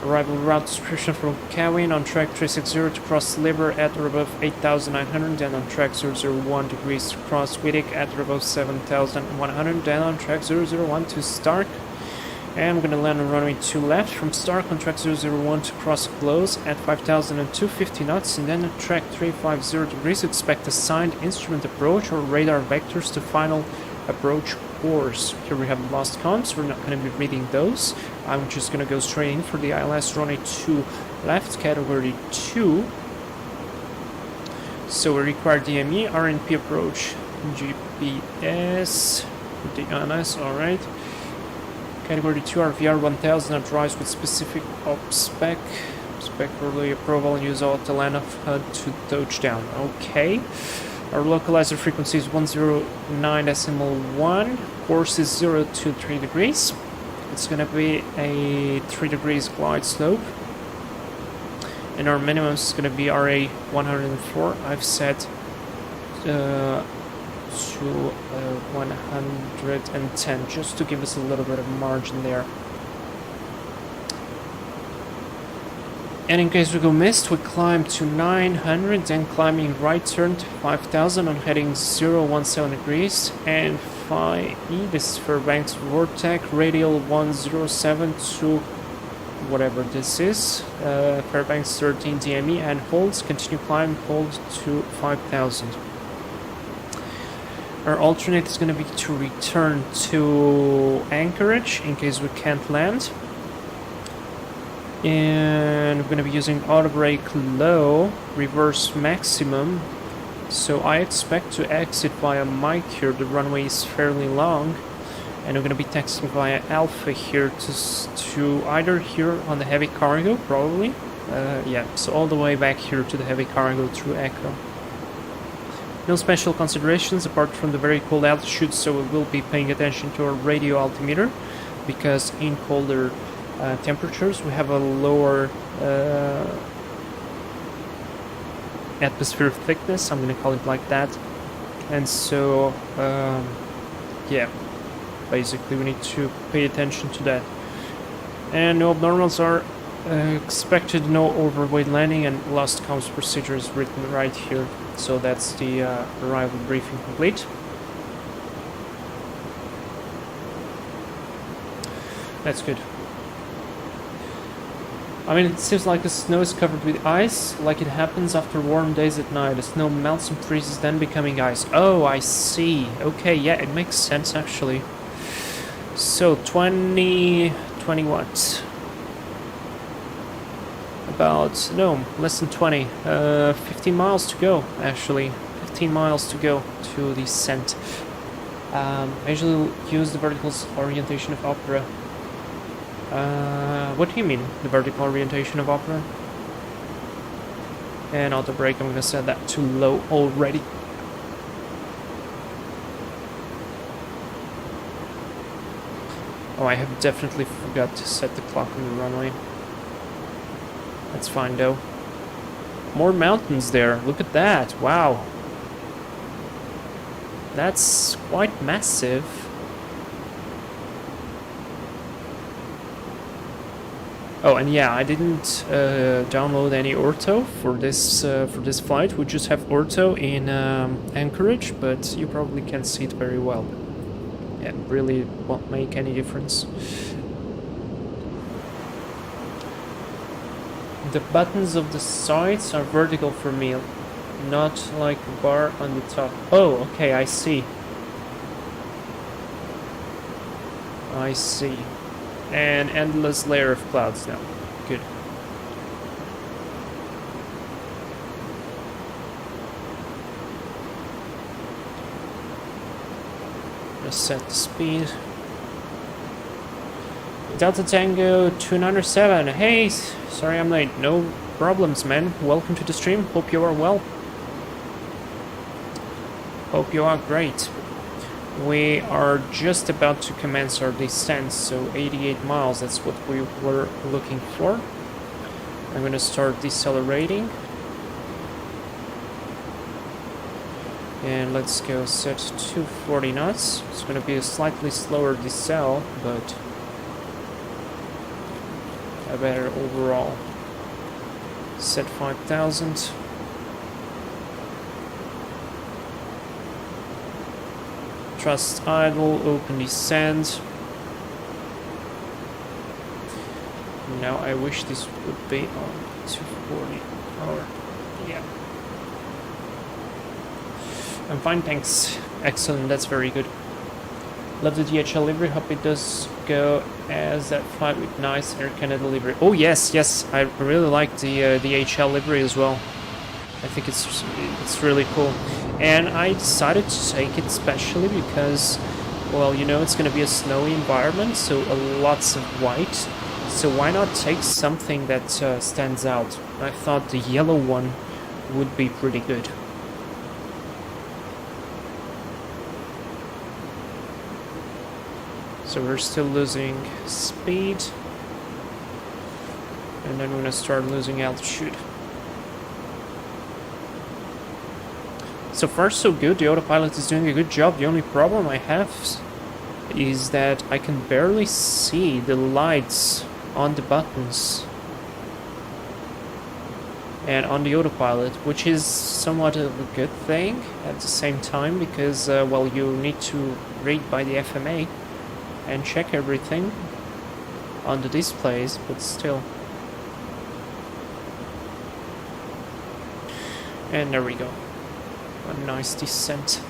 arrival route description from Kawin on track 360 to cross Liver at or above 8,900, then on track 001 degrees to cross Wittig at or above 7,100, then on track 001 to Stark. And we're going to land on runway 2 left from Stark on track 001 to cross Close at 5,250 knots, and then on track 350 degrees expect a signed instrument approach or radar vectors to final approach course. Here we have lost comms, we're not going to be reading those. I'm just going to go straight in for the ILS runway 2 left, category 2. So we require DME, RNP approach, GPS, the ILS, alright. Category 2 RVR 1000 advice with specific op spec early approval and use auto land off HUD to touchdown. Okay. Our localizer frequency is 109.1. Course is 0 to 3 degrees. It's going to be a 3 degrees glide slope. And our minimum is going to be RA 104. I've set to 110 just to give us a little bit of margin there. And in case we go missed, we climb to 900, then climbing right turn to 5000 on heading 017 degrees and 5E. This is Fairbanks Vortex, radial 107 to whatever this is, Fairbanks 13 DME, and holds, continue climb, hold to 5000. Our alternate is going to be to return to Anchorage in case we can't land. And we're going to be using auto brake low, reverse maximum. So I expect to exit via Mike here. The runway is fairly long. And we're going to be taxiing via Alpha here to either here on the heavy cargo, probably. Yeah, so all the way back here to the heavy cargo through Echo. No special considerations apart from the very cold altitude, so we will be paying attention to our radio altimeter, because in colder temperatures we have a lower atmosphere thickness, I'm going to call it like that. And so, yeah, basically we need to pay attention to that. And no abnormals are expected, no overweight landing, and lost comms procedure is written right here. So that's the arrival briefing complete. That's good. I mean, it seems like the snow is covered with ice, like it happens after warm days at night. The snow melts and freezes, then becoming ice. Oh, I see. Okay, yeah, it makes sense actually. So 20 what? About, no, less than 20. 15 miles to go, actually. 15 miles to go to the descent. I usually use the vertical orientation of Opera. What do you mean, the vertical orientation of Opera? And auto brake, I'm gonna set that to low already. Oh, I have definitely forgot to set the clock on the runway. That's fine though. More mountains there, look at that, wow. That's quite massive. Oh, and yeah, I didn't download any ortho for this flight. We just have ortho in Anchorage, but you probably can't see it very well. It really won't make any difference. The buttons of the sides are vertical for me, not like a bar on the top. Oh, okay, I see. I see. An endless layer of clouds now. Good. gonna set the speed. Delta Tango 297. Hey, sorry I'm late. No problems, man. Welcome to the stream. Hope you are well. Hope you are great. We are just about to commence our descent, so 88 miles, that's what we were looking for. I'm gonna start decelerating. And let's go set 240 knots. It's gonna be a slightly slower decel, but a better overall. Set 5,000. Trust idle, open descent. Now I wish this would be on 240 or yeah. I'm fine, thanks. Excellent, that's very good. Love the DHL livery, hope it does go as that flight with nice Air Canada livery. Oh yes, yes, I really like the DHL livery as well. I think it's really cool. And I decided to take it especially because, well, you know, it's going to be a snowy environment, so lots of white. So why not take something that stands out? I thought the yellow one would be pretty good. So we're still losing speed. And then we're going to start losing altitude. So far so good, the autopilot is doing a good job. The only problem I have is that I can barely see the lights on the buttons and on the autopilot, which is somewhat of a good thing at the same time because, well, you need to read by the FMA and check everything on the displays, but still. And there we go. A nice descent.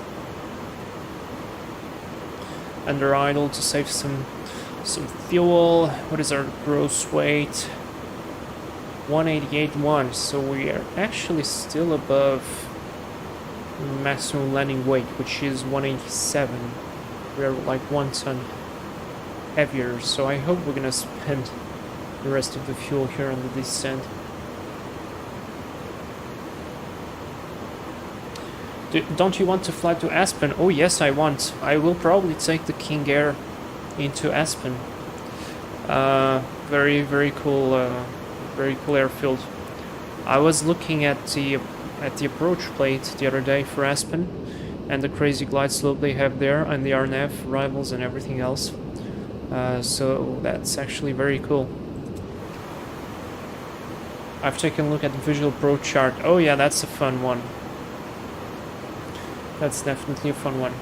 Under idle to save some fuel. What is our gross weight? 188.1. So we are actually still above maximum landing weight, which is 187. We are like 1 ton heavier. So I hope we're gonna spend the rest of the fuel here on the descent. Don't you want to fly to Aspen? Oh yes, I want. I will probably take the King Air into Aspen. Very cool airfield. I was looking at the approach plate the other day for Aspen, and the crazy glide slope they have there, and the RNAV arrivals and everything else. So that's actually very cool. I've taken a look at the visual approach chart. Oh yeah, that's a fun one. That's definitely a fun one.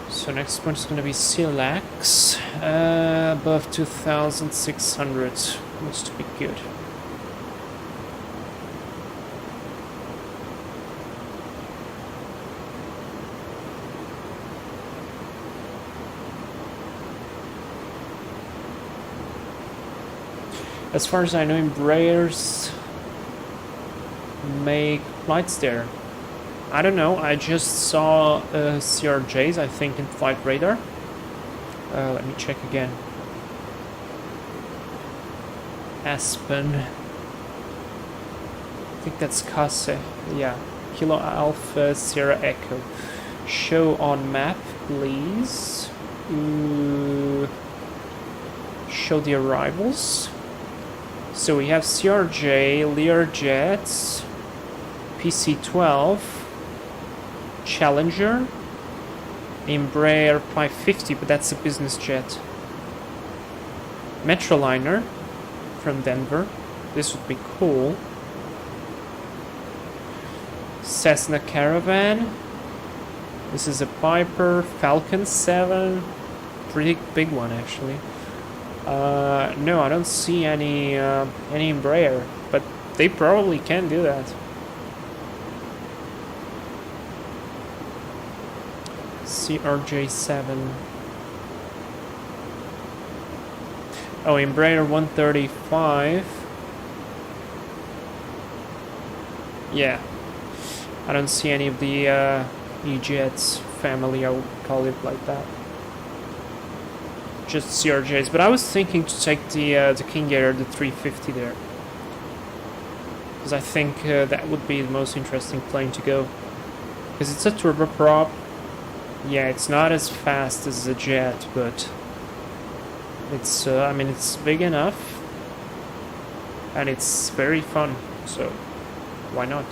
So next one is going to be CLX, above 2,600. Looks to be good. As far as I know, Embraers make flights there. I don't know, I just saw CRJs, I think, in flight radar. Let me check again. Aspen. I think that's Kase. Yeah. Kilo Alpha Sierra Echo. Show on map, please. Show the arrivals. So we have CRJ, Learjets, PC-12, Challenger, Embraer 550, but that's a business jet. Metroliner from Denver. This would be cool. Cessna Caravan. This is a Piper Falcon 7. Pretty big one, actually. No, I don't see any Embraer, but they probably can do that. CRJ7. Oh, Embraer 135. Yeah. I don't see any of the E-Jets family, I would call it like that. Just CRJs, but I was thinking to take the King Air, the 350 there. Because I think that would be the most interesting plane to go. Because it's a turboprop. Yeah, it's not as fast as a jet, but it's, I mean, it's big enough. And it's very fun, so why not?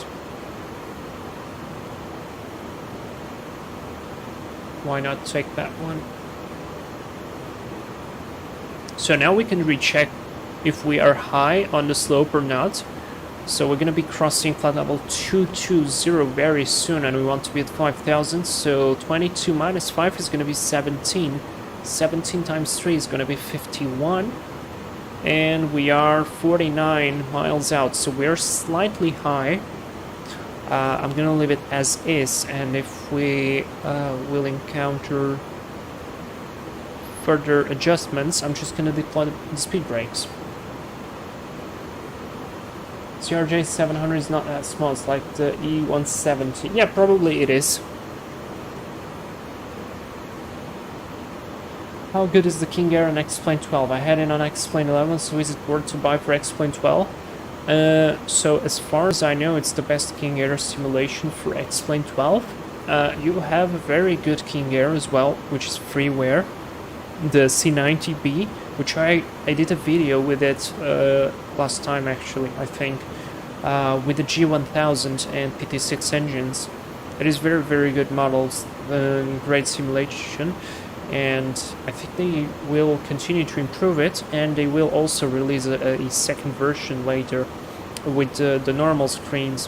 Why not take that one? So now we can recheck if we are high on the slope or not. So we're going to be crossing flight level 220 very soon, and we want to be at 5,000. So 22 minus 5 is going to be 17. 17 times 3 is going to be 51. And we are 49 miles out, so we're slightly high. I'm going to leave it as is, and if we will encounter further adjustments, I'm just going to deploy the speed brakes. CRJ 700 is not that small, it's like the E170. Yeah, probably it is. How good is the King Air on X-Plane 12? I had it on X-Plane 11, so is it worth to buy for X-Plane 12? So as far as I know, it's the best King Air simulation for X-Plane 12. You have a very good King Air as well, which is freeware. The C90B, which I did a video with it last time actually, I think, with the G1000 and PT6 engines. It is very, very good models, great simulation, and I think they will continue to improve it, and they will also release a second version later with the normal screens.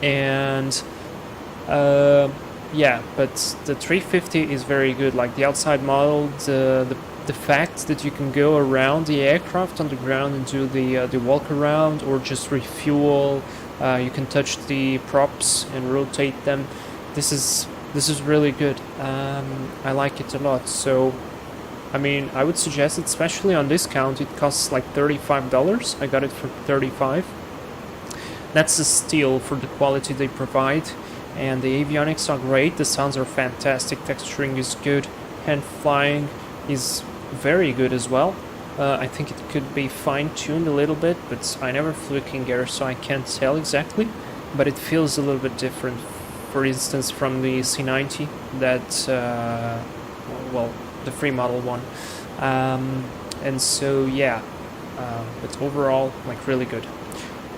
And yeah, but the 350 is very good, like the outside model, the fact that you can go around the aircraft on the ground and do the walk around or just refuel. You can touch the props and rotate them. This is really good. I like it a lot. So, I mean, I would suggest it, especially on discount. It costs like $35. I got it for $35. That's a steal for the quality they provide. And the avionics are great. The sounds are fantastic. Texturing is good. Hand flying is very good as well. I think it could be fine-tuned a little bit, but I never flew King Air, so I can't tell exactly. But it feels a little bit different, for instance, from the C90, that, well, the free model one. And so, yeah, but overall, like, really good.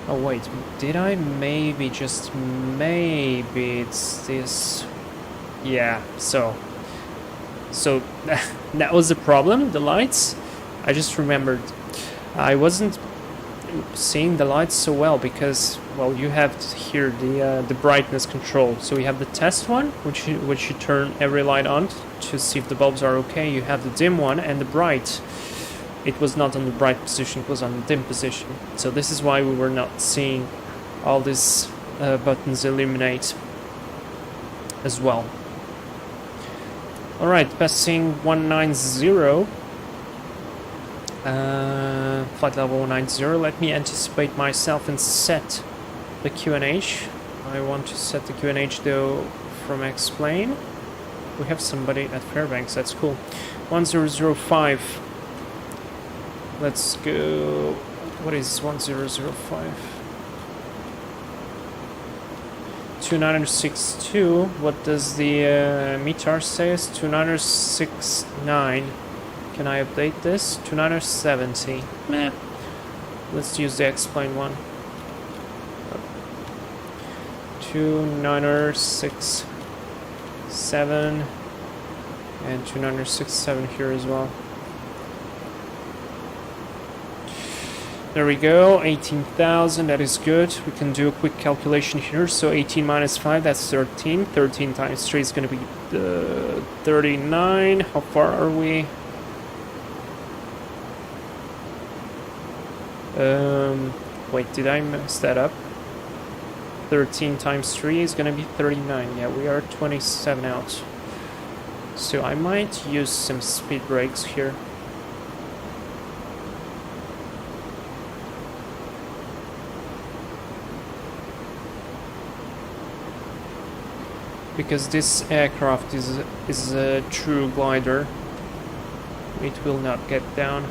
Oh, wait, did I maybe, just maybe, it's this... Yeah, so that was the problem, the lights. I just remembered I wasn't seeing the lights so well because, well, you have here the brightness control. So we have the test one, which you turn every light on to see if the bulbs are okay. You have the dim one and the bright. It was not on the bright position, it was on the dim position. So this is why we were not seeing all these buttons illuminate as well. Alright, passing 190, flight level 190. Let me anticipate myself and set the QNH. I want to set the QNH though from X-Plane. We have somebody at Fairbanks, that's cool. 1005. Let's go. What is 1005? 2962. What does the METAR say? 2969. Can I update this? 2970. Meh. Let's use the X-Plane one. 2967 and 2967 here as well. There we go, 18,000, that is good. We can do a quick calculation here. So 18 minus 5, that's 13. 13 times 3 is going to be 39. How far are we? Wait, did I mess that up? 13 times 3 is going to be 39. Yeah, we are 27 out. So I might use some speed brakes here. because this aircraft is a true glider. It will not get down.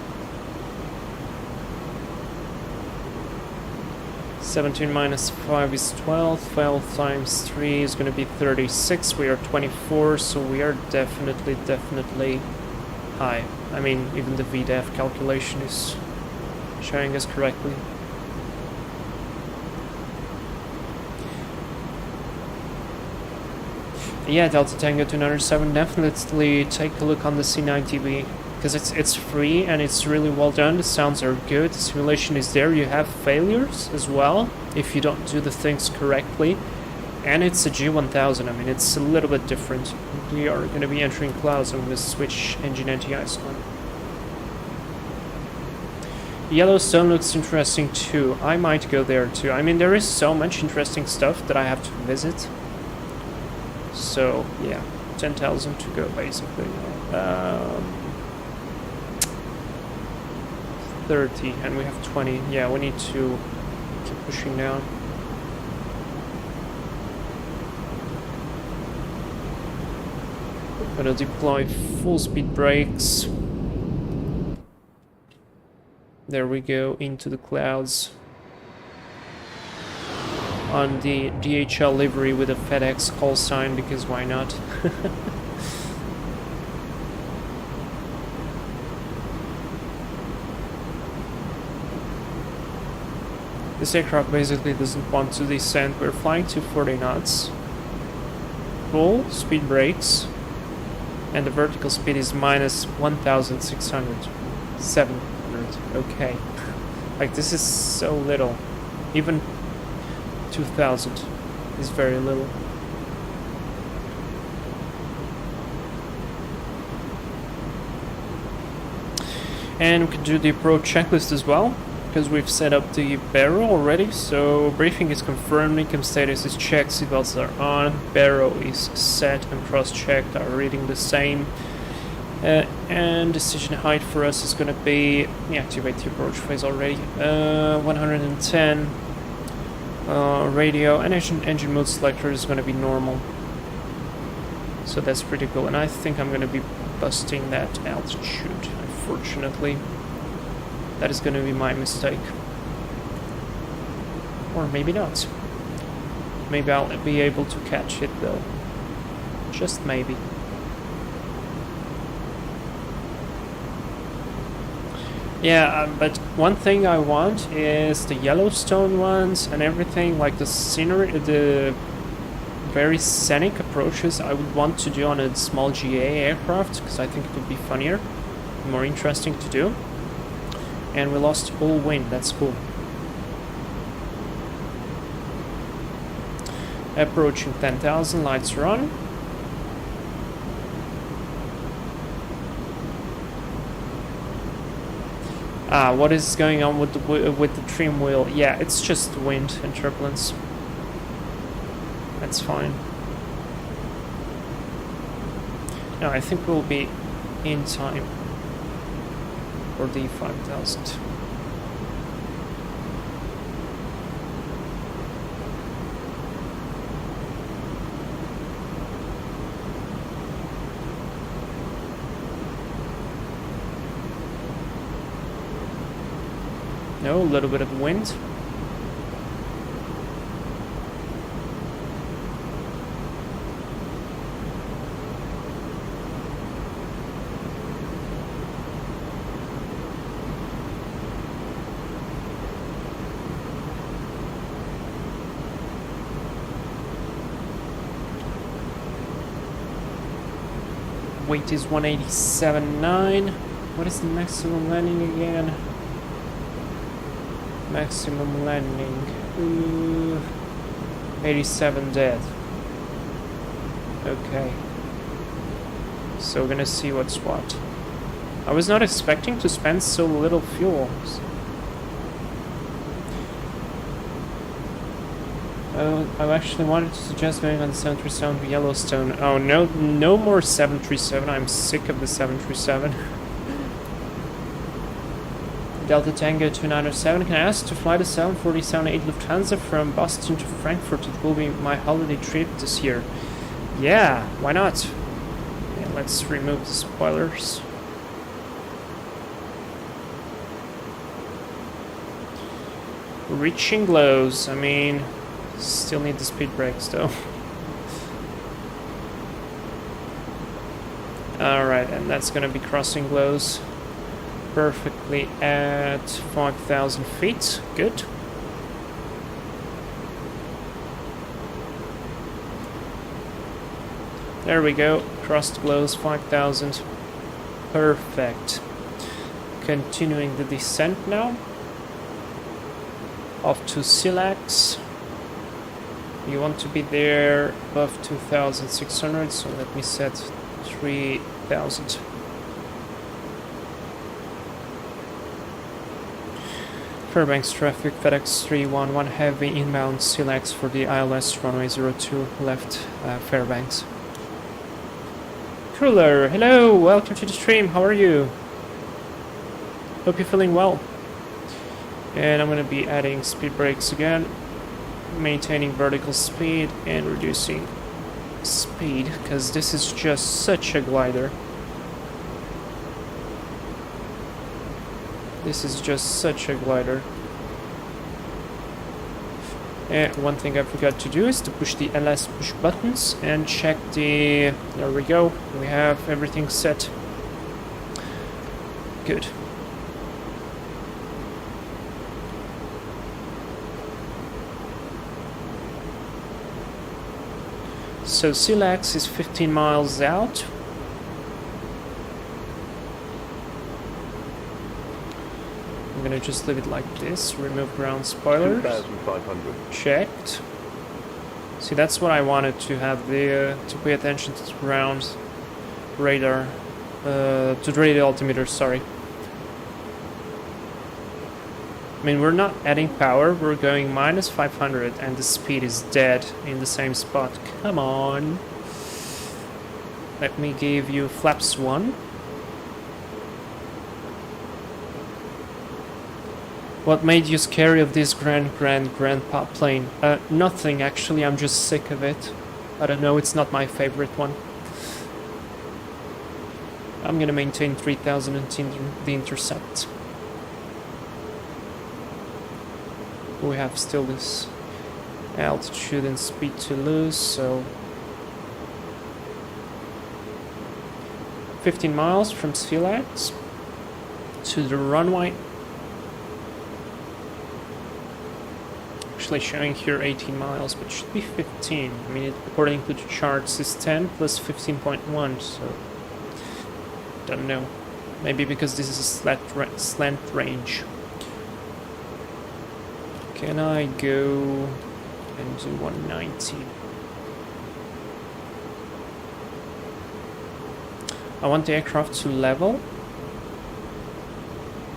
17 minus 5 is 12. 12 times 3 is going to be 36. We are 24, so we are definitely high. I mean, even the VDEF calculation is showing us correctly. Yeah, Delta Tango 207, definitely take a look on the C9TB, because it's free and it's really well done. The sounds are good, the simulation is there. You have failures as well if you don't do the things correctly, and it's a G1000. I mean, it's a little bit different. We are going to be entering clouds. I'm going to switch engine anti-ice on. Yellowstone looks interesting too. I might go there too. I mean, there is so much interesting stuff that I have to visit. So yeah, 10,000 to go basically. 30 and we have 20. Yeah, we need to keep pushing down. I'm gonna deploy full speed brakes. There we go, into the clouds. On the DHL livery with a FedEx call sign, because why not? This aircraft basically doesn't want to descend. We're flying to 40 knots. Full speed brakes. And the vertical speed is minus 1,600. 700. Okay. Like, this is so little. Even 2,000 is very little. And we can do the approach checklist as well, because we've set up the barrel already. So briefing is confirmed, income status is checked, seatbelts are on, barrel is set and cross-checked, are reading the same. And decision height for us is going to be, activate the approach phase already, 110. Radio and engine mode selector is going to be normal, so that's pretty cool. And I think I'm going to be busting that altitude, unfortunately. That is going to be my mistake, or maybe not. Maybe I'll be able to catch it though, just maybe. Yeah, but one thing I want is the Yellowstone ones and everything, like the scenery, the very scenic approaches I would want to do on a small GA aircraft, because I think it would be funnier, more interesting to do. And we lost all wind, that's cool. Approaching 10,000, lights are on. What is going on with the trim wheel? Yeah, it's just wind and turbulence. That's fine. No, I think we'll be in time for the 5,000. No, a little bit of wind. Weight is 187.9. What is the maximum landing again? Maximum landing, 87 dead. Okay, so we're gonna see what's what. I was not expecting to spend so little fuel. I actually wanted to suggest going on the 737 to Yellowstone. Oh no, no more 737. I'm sick of the 737. Delta Tango 2907, can I ask to fly the 747-8 Lufthansa from Boston to Frankfurt? It will be my holiday trip this year. Yeah, why not? Yeah, let's remove the spoilers. Reaching lows, I mean, still need the speed brakes though. Alright, and that's gonna be crossing lows perfectly at 5,000 feet. Good. There we go. Crossed lows 5,000. Perfect. Continuing the descent now. Off to Silax. You want to be there above 2,600, so let me set 3,000. Fairbanks traffic, FedEx 311 heavy inbound Silax for the ILS runway 02 left Fairbanks. Cruller, hello, welcome to the stream, how are you? Hope you're feeling well. And I'm going to be adding speed brakes again, maintaining vertical speed and reducing speed, because this is just such a glider. This is just such a glider. And one thing I forgot to do is to push the LS push buttons and check the... There we go, we have everything set. Good. So Silax is 15 miles out. I'm gonna just leave it like this. Remove ground spoilers. 2,500. Checked. See, that's what I wanted to have there, to pay attention to the ground radar, to the radio altimeter, sorry. I mean, we're not adding power, we're going minus 500 and the speed is dead in the same spot. Come on. Let me give you flaps 1. What made you scary of this grandpa plane? Nothing actually, I'm just sick of it. I don't know, it's not my favorite one. I'm gonna maintain 3,000 until the intercept. We have still this altitude and speed to lose, so 15 miles from Silax to the runway. Actually showing here 18 miles, but it should be 15. I mean, according to the charts, is 10 plus 15.1, so don't know. Maybe because this is a slant range. Can I go and do 190? I want the aircraft to level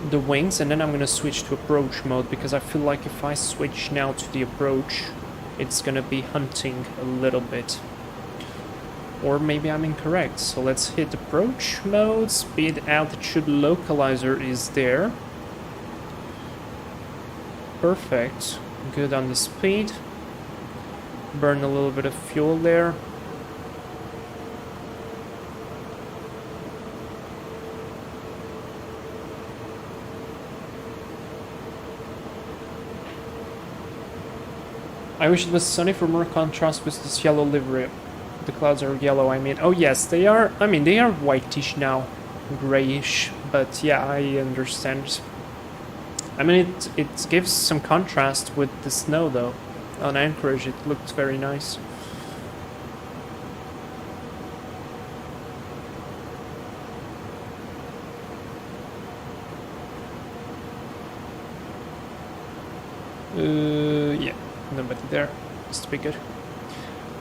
the wings, and then I'm gonna switch to approach mode, because I feel like if I switch now to the approach, it's gonna be hunting a little bit. Or maybe I'm incorrect, so let's hit approach mode. Speed altitude localizer is there. Perfect. Good on the speed. Burn a little bit of fuel there. I wish it was sunny for more contrast with this yellow livery. The clouds are yellow, I mean. Oh yes, they are. I mean, they are whitish now. Grayish. But yeah, I understand. I mean, it gives some contrast with the snow, though. On Anchorage, it looked very nice. Yeah, nobody there. Must be good.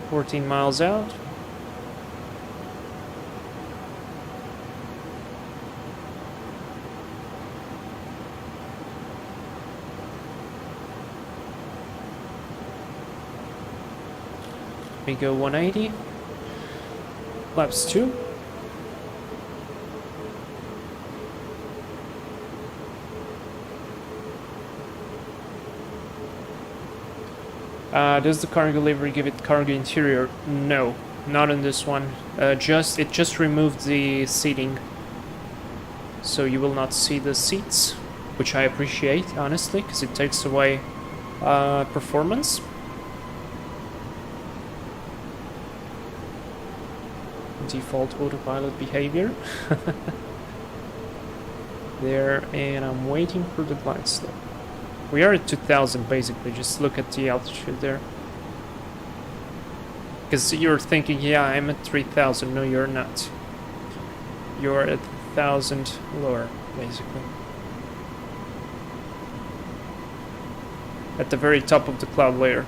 14 miles out. We go 180. Flaps 2. Does the cargo livery give it cargo interior? No. not in this one. It just removed the seating, so you will not see the seats, which I appreciate honestly, because it takes away performance. Default autopilot behavior. There, and I'm waiting for the glide slope. We are at 2000 basically, just look at the altitude there. Because you're thinking, yeah, I'm at 3000. No, you're not. You're at 1000 lower, basically. At the very top of the cloud layer.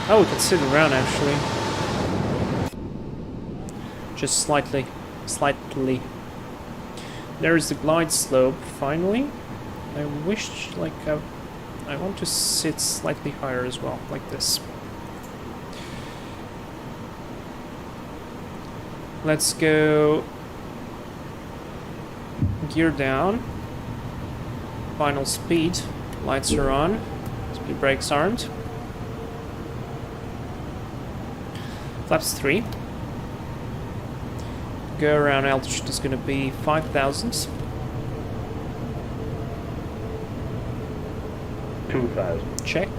Oh, we can sit around actually. Just slightly. There's the glide slope, finally. I wish, like, I want to sit slightly higher as well, like this. Let's go gear down. Final speed. Lights are on. Speed brakes aren't. Flaps 3. Go around altitude is going to be 5,000. 2,000. Check.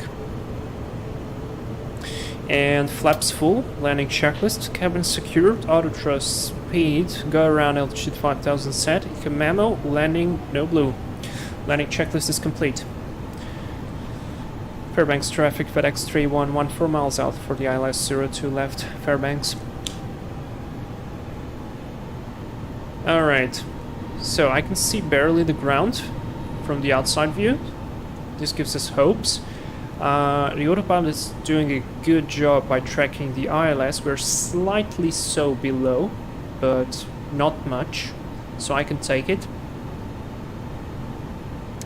And flaps full. Landing checklist. Cabin secured. Auto thrust speed. Go around altitude 5,000 set. Eco memo. Landing no blue. Landing checklist is complete. Fairbanks traffic. FedEx 3114 4 miles out for the ILS 02 left. Fairbanks. Alright. So I can see barely the ground from the outside view. This gives us hopes. The autopilot is doing a good job by tracking the ILS. We're slightly so below, but not much, so I can take it.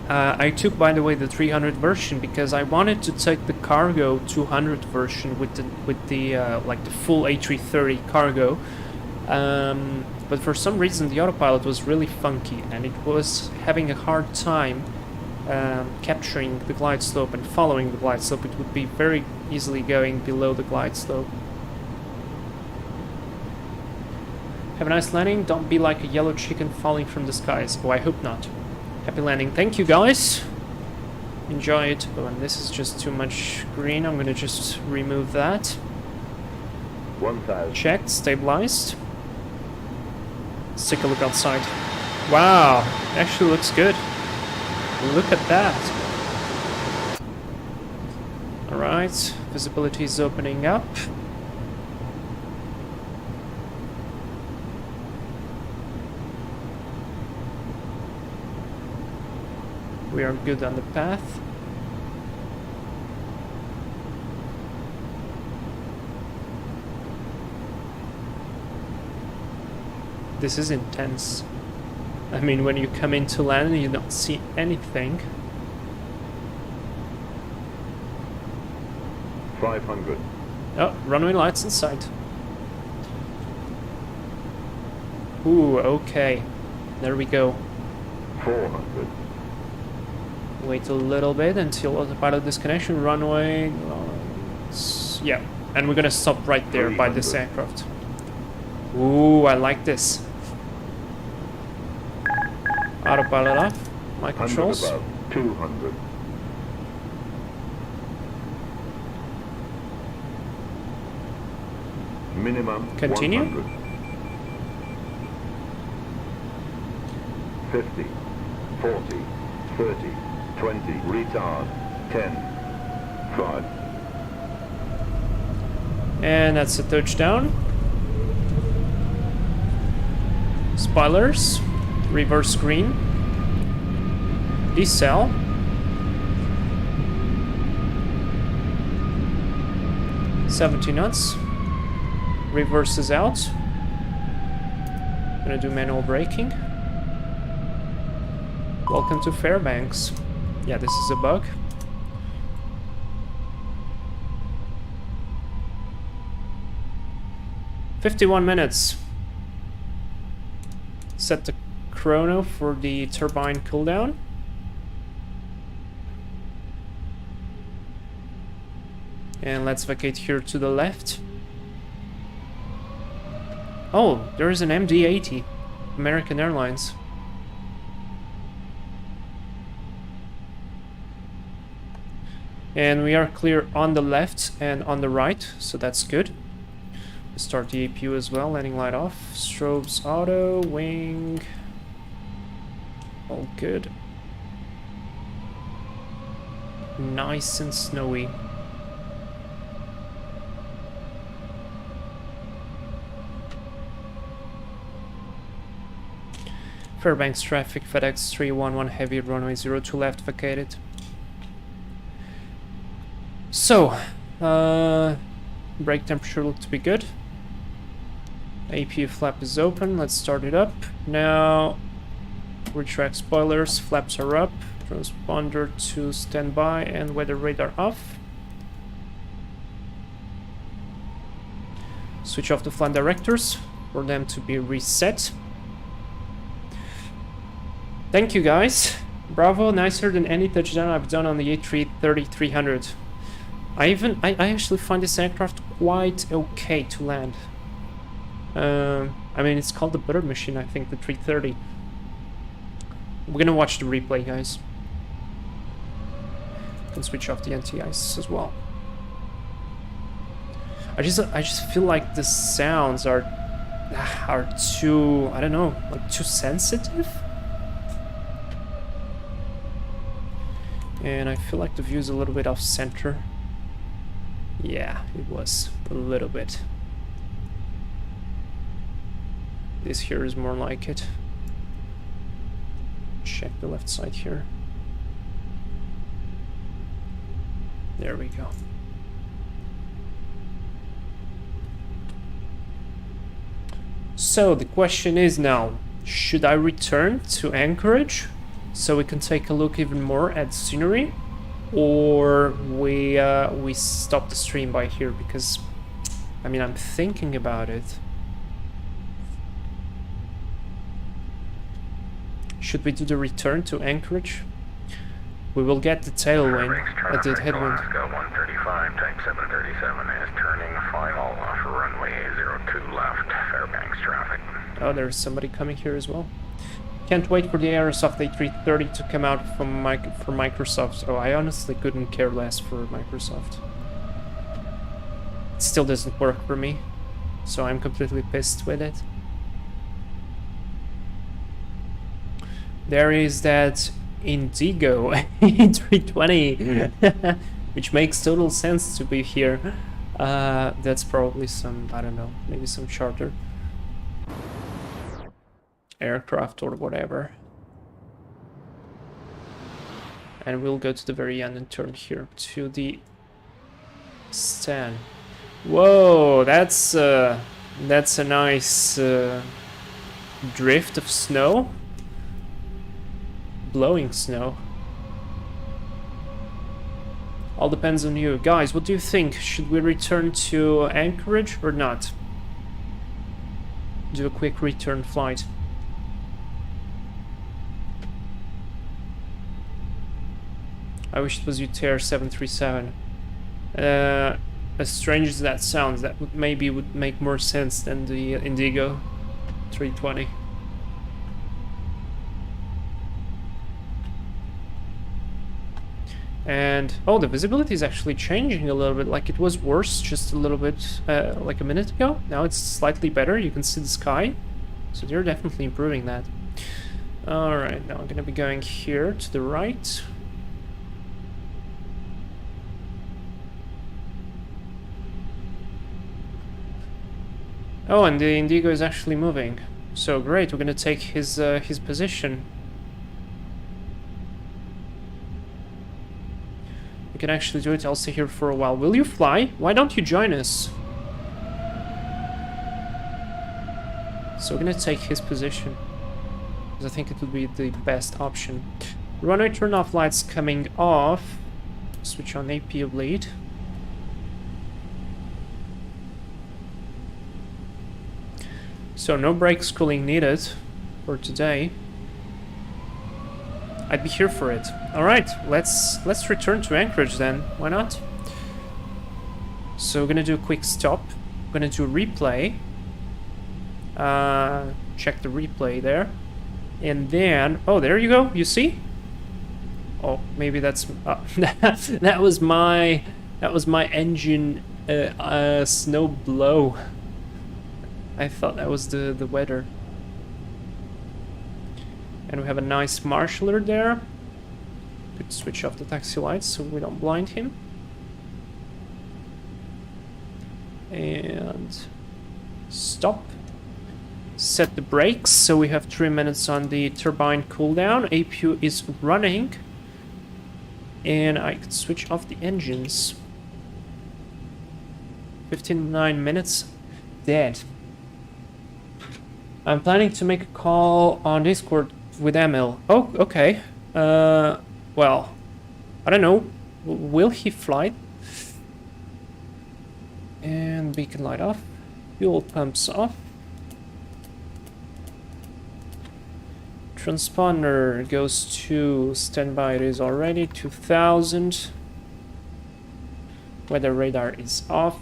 I took, by the way, the 300 version because I wanted to take the cargo 200 version with the like the full A330 cargo. But for some reason the autopilot was really funky and it was having a hard time capturing the glide slope and following the glide slope. It would be very easily going below the glide slope. Have a nice landing. Don't be like a yellow chicken falling from the skies. Oh, I hope not. Happy landing. Thank you, guys. Enjoy it. Oh, and this is just too much green. I'm gonna just remove that. 1,000. Checked. Stabilized. Let's take a look outside. Wow. Actually looks good. Look at that. Alright. Visibility is opening up. We are good on the path. This is intense. I mean, when you come into land and you don't see anything. 500. Oh, runway lights in sight. Ooh, okay. There we go. 400. Wait a little bit until autopilot disconnection. Runway. Yeah, and we're gonna stop right there by this aircraft. Ooh, I like this. Autopilot off. My controls. 100 above. 200. Minimum. Continue. 100. 50. 40. 30. 20. Retard. 10. 5. And that's a touchdown. Spoilers. Reverse green. Decel. $70 knots. Reverse is out. Gonna do manual braking. Welcome to Fairbanks. Yeah, this is a bug. "51 minutes. Set the chrono for the turbine cooldown. And let's vacate here to the left. Oh, there is an MD-80, American Airlines. And we are clear on the left and on the right, so that's good. Start the APU as well, landing light off. Strobes auto, wing. All good. Nice and snowy. Fairbanks traffic, FedEx 311 heavy, runway 02 left vacated. So, brake temperature looked to be good. APU flap is open, let's start it up. Now, retract spoilers, flaps are up, transponder to standby and weather radar off. Switch off the flight directors for them to be reset. Thank you guys. Bravo, nicer than any touchdown I've done on the A330-300. I actually find this aircraft quite okay to land. I mean, it's called the butter machine, I think, the 330. We're gonna watch the replay, guys. Can switch off the anti-ice as well. I just feel like the sounds are too, I don't know, like too sensitive. And I feel like the view is a little bit off center. Yeah, it was a little bit. This here is more like it. Check the left side here. There we go. So the question is now, should I return to Anchorage so we can take a look even more at scenery, or we stop the stream by here? Because I mean, I'm thinking about it. Should we do the return to Anchorage? We will get the tailwind at the headwind. Alaska 135, type 737 is turning final for runway 02 left, Fairbanks traffic. Oh, there's somebody coming here as well. Can't wait for the Aerosoft A330 to come out from for Microsoft. Oh, I honestly couldn't care less for Microsoft. It still doesn't work for me, so I'm completely pissed with it. There is that Indigo A320, which makes total sense to be here. That's probably some, I don't know, maybe some charter aircraft or whatever. And we'll go to the very end and turn here to the stand. Whoa, that's a nice drift of snow. Blowing snow. All depends on you. Guys, what do you think? Should we return to Anchorage or not? Do a quick return flight. I wish it was UTR 737. As strange as that sounds, that would make more sense than the Indigo 320. And oh, the visibility is actually changing a little bit. Like, it was worse just a little bit like a minute ago. Now it's slightly better. You can see the sky, so they're definitely improving that. All right, now I'm gonna be going here to the right. Oh, and the Indigo is actually moving. So great, we're gonna take his position. We can actually do it. I'll stay here for a while. Will you fly? Why don't you join us? So we're gonna take his position, because I think it would be the best option. Runway turn-off lights coming off. Switch on APU bleed. So no brake schooling needed for today. I'd be here for it. All right, let's return to Anchorage then. Why not? So we're gonna do a quick stop. We're gonna do a replay. Check the replay there. And then, oh, there you go. You see? Oh, maybe that's that was my engine snow blow. I thought that was the weather. And we have a nice marshaller there. Could switch off the taxi lights so we don't blind him. And stop. Set the brakes, so we have 3 minutes on the turbine cooldown. APU is running. And I could switch off the engines. 59 minutes. Dead. I'm planning to make a call on Discord with ML. Oh, okay. Well, I don't know. Will he fly? And beacon light off. Fuel pumps off. Transponder goes to standby. It is already 2000. Weather radar is off.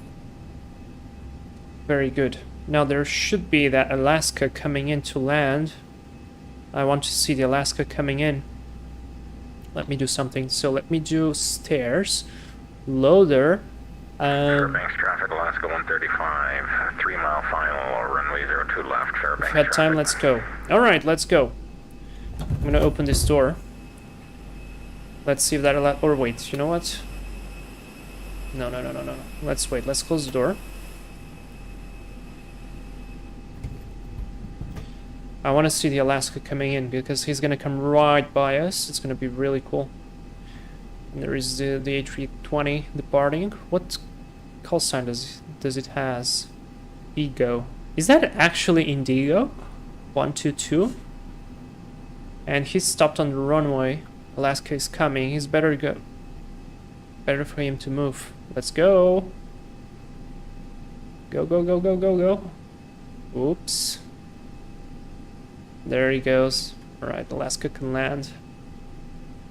Very good. Now there should be that Alaska coming in to land. I want to see the Alaska coming in. Let me do something. So let me do stairs. Loader. Fairbanks traffic, Alaska 135, 3 mile final, runway 02 left, Fairbanks. If we had time, let's go. Alright, let's go. I'm gonna open this door. Let's see if that allows. Or wait, you know what? No. Let's wait. Let's close the door. I want to see the Alaska coming in because he's gonna come right by us. It's gonna be really cool. And there is the A320 departing. What call sign does it has? Ego. Is that actually Indigo? 122. And he stopped on the runway. Alaska is coming. He's better go. Better for him to move. Let's go. Go. Oops. There he goes. Alright, Alaska can land.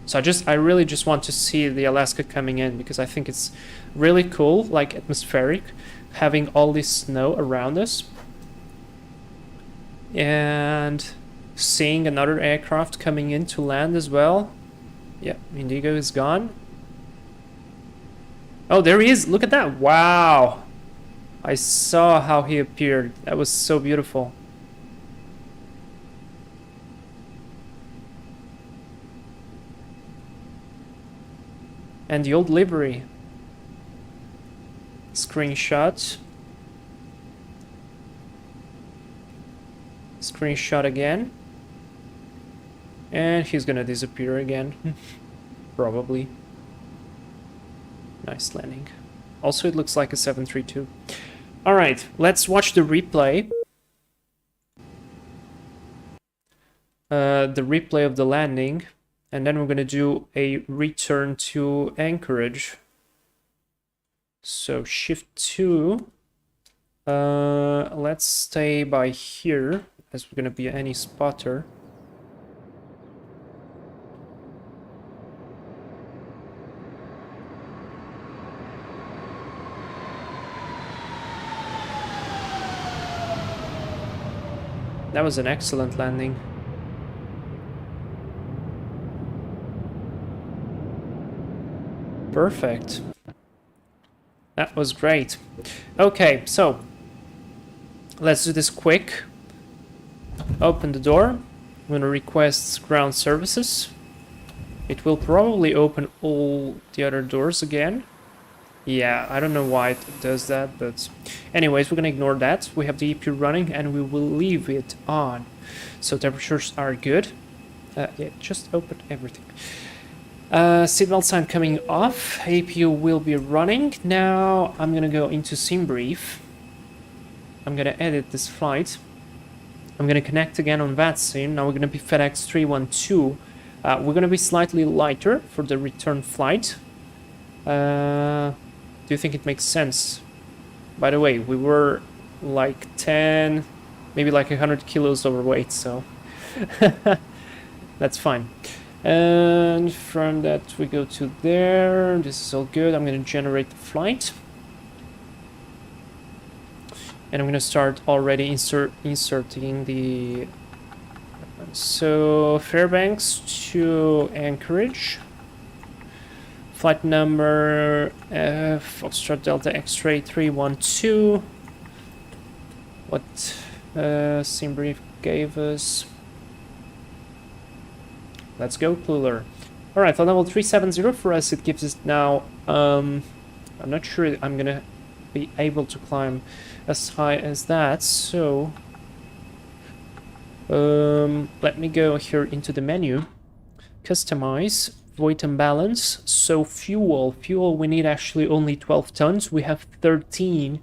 So I really just want to see the Alaska coming in because I think it's really cool, like atmospheric, having all this snow around us. And seeing another aircraft coming in to land as well. Yeah, Indigo is gone. Oh, there he is. Look at that. Wow. I saw how he appeared. That was so beautiful. And the old livery. Screenshot. Screenshot again. And he's gonna disappear again. Probably. Nice landing. Also, it looks like a 732. Alright, let's watch the replay. The replay of the landing. And then we're gonna do a return to Anchorage. So shift 2. Let's stay by here, as we're gonna be any spotter. That was an excellent landing. Perfect. That was great. Okay, so let's do this quick. Open the door. I'm going to request ground services. It will probably open all the other doors again. Yeah, I don't know why it does that, but anyways, we're going to ignore that. We have the EP running and we will leave it on. So temperatures are good. Yeah, just open everything. Seatbelt sign coming off. APU will be running. Now I'm gonna go into sim brief. I'm gonna edit this flight. I'm gonna connect again on VATSIM. Now we're gonna be FedEx 312. We're gonna be slightly lighter for the return flight. Do you think it makes sense? By the way, we were like 10, maybe like 100 kilos overweight, so that's fine. And from that we go to there. This is all good. I'm going to generate the flight. And I'm gonna start already inserting the... So, Fairbanks to Anchorage. Flight number Foxtrot Delta X-ray 312. What sim brief gave us? Let's go, Pluler. Alright, flight level 370 for us, it gives us now... I'm not sure I'm gonna be able to climb as high as that, so... let me go here into the menu. Customize. Weight and balance. So fuel, we need actually only 12 tons. We have 13,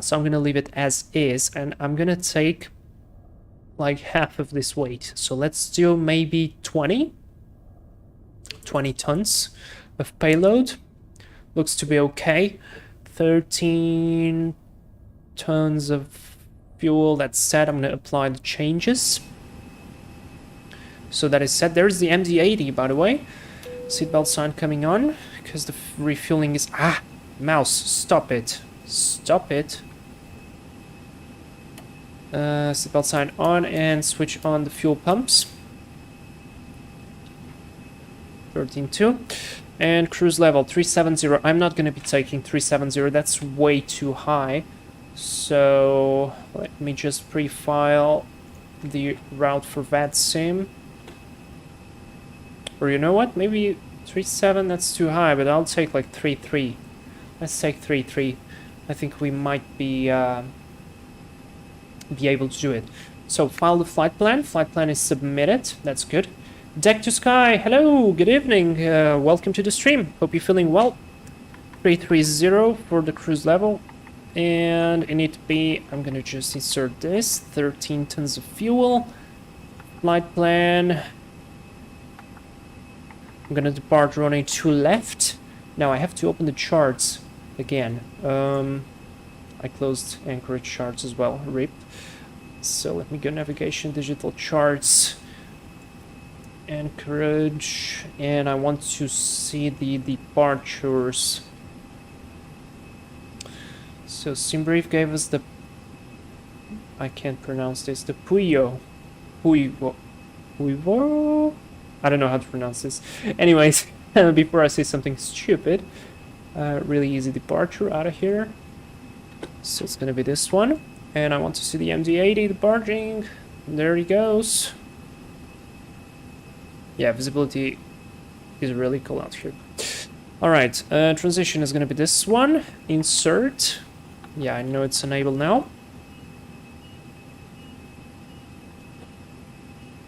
so I'm gonna leave it as is, and I'm gonna take like half of this weight. So let's do maybe 20 tons of payload. Looks to be okay. 13 tons of fuel. That's set. I'm gonna apply the changes. So that is set. There's the MD-80, by the way. Seatbelt sign coming on, because the refueling is... Ah! Mouse, stop it. Stop it. Seatbelt sign on, and switch on the fuel pumps. 13.2. And cruise level, 370. I'm not going to be taking 370, that's way too high. So, let me just pre-file the route for VADSIM. Or you know what, maybe 3.7, that's too high, but I'll take like 3.3. Let's take 3.3. I think we might be able to do it. So file the flight plan. Flight plan is submitted. That's good. Deck to sky. Hello, good evening. Welcome to the stream. Hope you're feeling well. 330 for the cruise level. And in it be, I'm gonna just insert this. 13 tons of fuel. Flight plan. I'm gonna depart runway 2 left. Now I have to open the charts again. I closed Anchorage charts as well, RIP. So let me go navigation, digital charts, Anchorage, and I want to see the departures. So SimBrief gave us the... I can't pronounce this. The Puyo. I don't know how to pronounce this. Anyways, before I say something stupid, really easy departure out of here. So it's gonna be this one. And I want to see the MD-80 departing. There he goes. Yeah, visibility is really cool out here. Alright, transition is gonna be this one. Insert. Yeah, I know it's enabled now.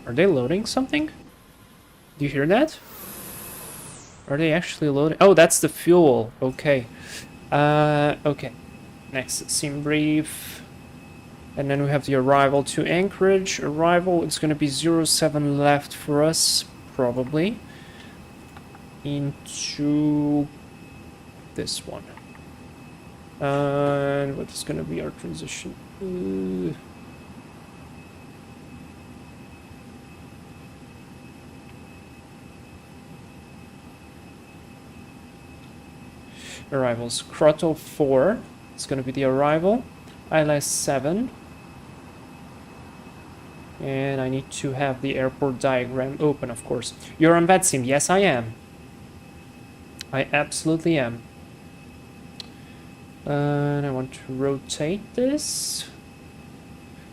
Are they loading something? Do you hear that? Are they actually loading? Oh, that's the fuel. Okay. Okay. Next, sim brief. And then we have the arrival to Anchorage. Arrival, it's going to be 07 left for us, probably. Into this one. And what is going to be our transition? Arrivals. Crotto 4. It's going to be the arrival. ILS 7. And I need to have the airport diagram open, of course. You're on VADSIM. Yes, I am. I absolutely am. And I want to rotate this.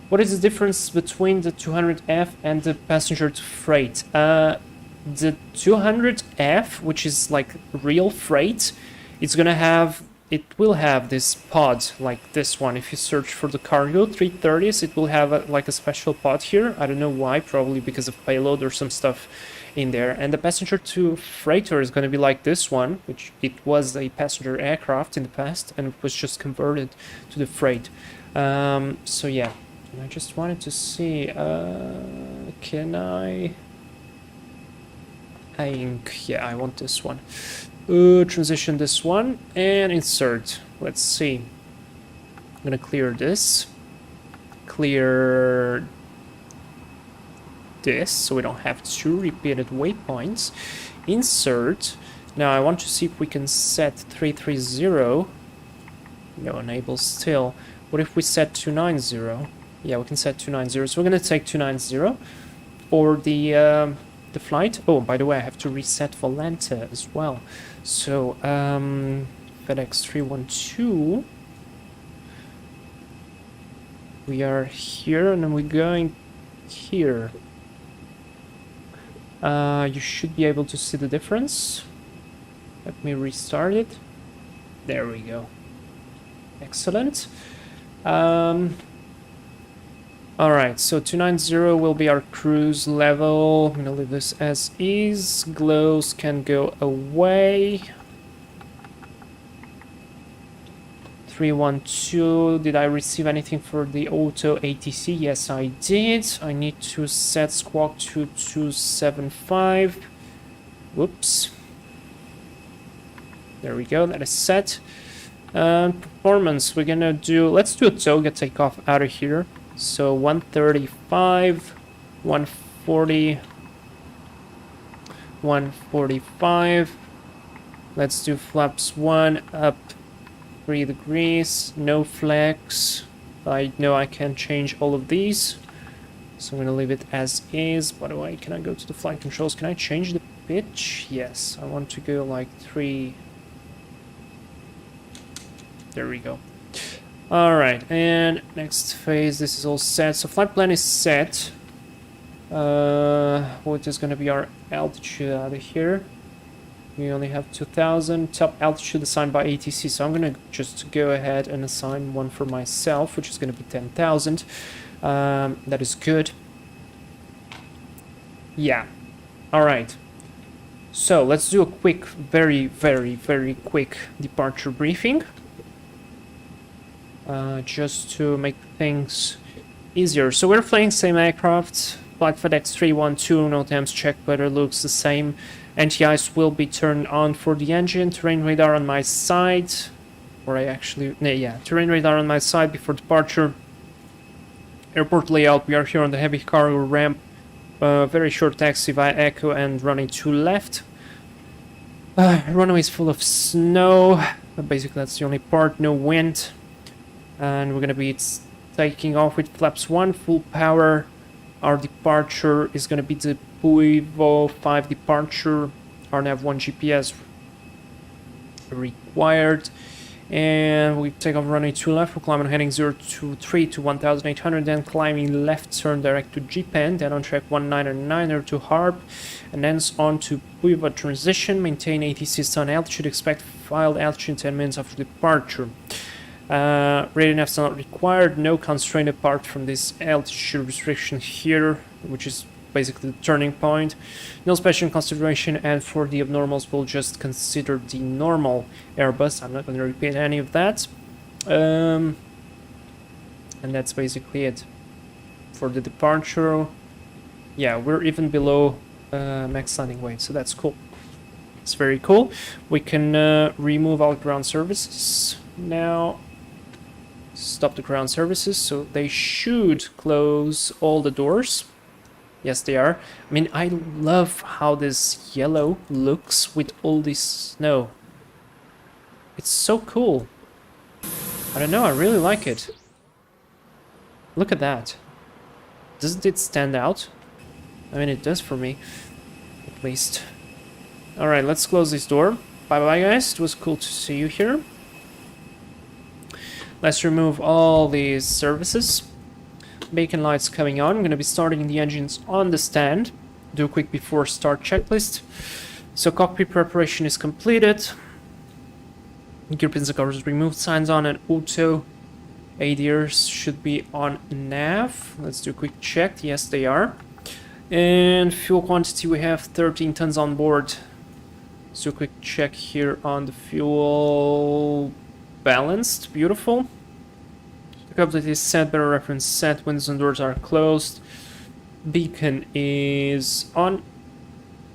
What is the difference between the 200F and the passenger to freight? The 200F, which is like real freight, it will have this pod like this one. If you search for the cargo 330s, it will have like a special pod here. I don't know why, probably because of payload or some stuff in there. And the passenger to freighter is going to be like this one, which it was a passenger aircraft in the past and it was just converted to the freight. So yeah, and I just wanted to see, can I yeah, I want this one. Transition this one and insert. Let's see. I'm gonna clear this. Clear this so we don't have two repeated waypoints. Insert. Now I want to see if we can set 330. No, enable still. What if we set 290? Yeah, we can set 290. So we're gonna take 290 for the flight. Oh, by the way, I have to reset Volanta as well. So FedEx 312. We are here, and then we're going here. You should be able to see the difference. Let me restart it. There we go. Excellent. Alright, so 290 will be our cruise level. I'm gonna leave this as is. Glows can go away. 312, did I receive anything for the auto ATC? Yes, I did. I need to set squawk to 275. Whoops. There we go, that is set. Performance, we're gonna do, let's do a toga takeoff out of here. So 135, 140, 145. Let's do flaps 1 up 3 degrees, no flex. I know I can change all of these, so I'm gonna leave it as is. By the way, can I go to the flight controls? Can I change the pitch? Yes, I want to go like 3. There we go. Alright, and next phase, this is all set. So flight plan is set. What is gonna be our altitude out of here? We only have 2,000. Top altitude assigned by ATC, so I'm gonna just go ahead and assign one for myself, which is gonna be 10,000. That is good. Yeah. Alright. So let's do a quick, very quick departure briefing. Just to make things easier. So we're flying same aircraft. Flight FedEx 312, no temps check weather looks the same. Anti-ice will be turned on for the engine. Terrain radar on my side. Or I actually... yeah, terrain radar on my side before departure. Airport layout, we are here on the heavy cargo ramp. Very short taxi via Echo and running to left. Runway is full of snow. But basically that's the only part, no wind. And we're going to be taking off with flaps 1, full power. Our departure is going to be the Puivo 5 departure. RNAV 1 GPS required. And we take off runway 2 left. We'll climb on heading 023 to 1800. Then climbing left turn direct to Japan. Then on track 199 to Harp. And then on to Puivo transition. Maintain ATC sun altitude. Expect filed altitude 10 minutes after departure. Radio navs are not required, no constraint apart from this altitude restriction here, which is basically the turning point. No special consideration, and for the abnormals we'll just consider the normal Airbus. I'm not going to repeat any of that. And that's basically it. For the departure, yeah, we're even below max landing weight, so that's cool. It's very cool. We can remove all ground services now. Stop the ground services, so they should close all the doors. Yes, they are. I mean, I love how this yellow looks with all this snow. It's so cool. I don't know, I really like it. Look at that. Doesn't it stand out? I mean, it does for me, at least. Alright, let's close this door. Bye-bye, guys. It was cool to see you here. Let's remove all these services. Beacon lights coming on. I'm going to be starting the engines on the stand. Do a quick before start checklist. So cockpit preparation is completed. Gear pins and covers removed. Signs on and auto. ADRs should be on nav. Let's do a quick check. Yes, they are. And fuel quantity, we have 13 tons on board. So a quick check here on the fuel. Balanced, beautiful. The cockpit is set, better reference set, windows and doors are closed. Beacon is on,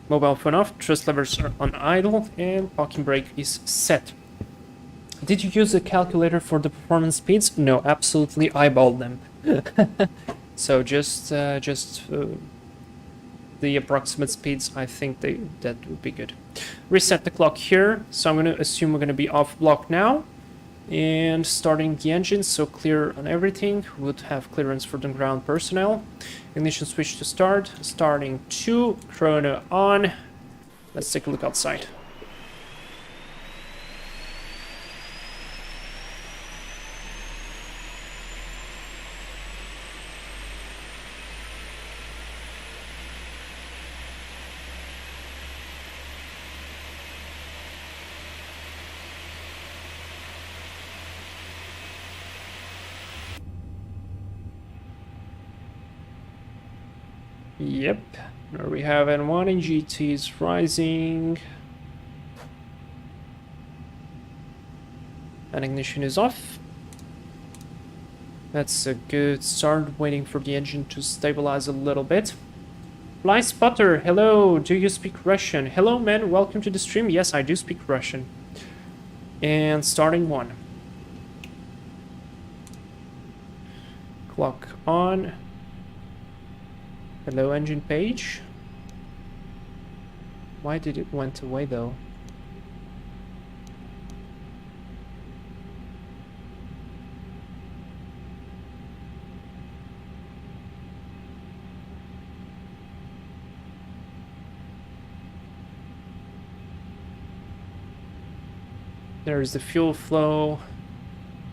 mobile phone off, thrust levers are on idle, and parking brake is set. Did you use a calculator for the performance speeds? No, absolutely eyeballed them. So just the approximate speeds, I think that would be good. Reset the clock here, so I'm going to assume we're going to be off block now. And starting the engine, so clear on everything. Would have clearance for the ground personnel. Ignition switch to start. Starting 2, chrono on. Let's take a look outside. Yep, there we have N1 and GTs rising. And ignition is off. That's a good start, waiting for the engine to stabilize a little bit. Fly Spotter, hello, do you speak Russian? Hello man, welcome to the stream. Yes, I do speak Russian. And starting 1. Clock on. Hello engine page. Why did it went away though? There's the fuel flow.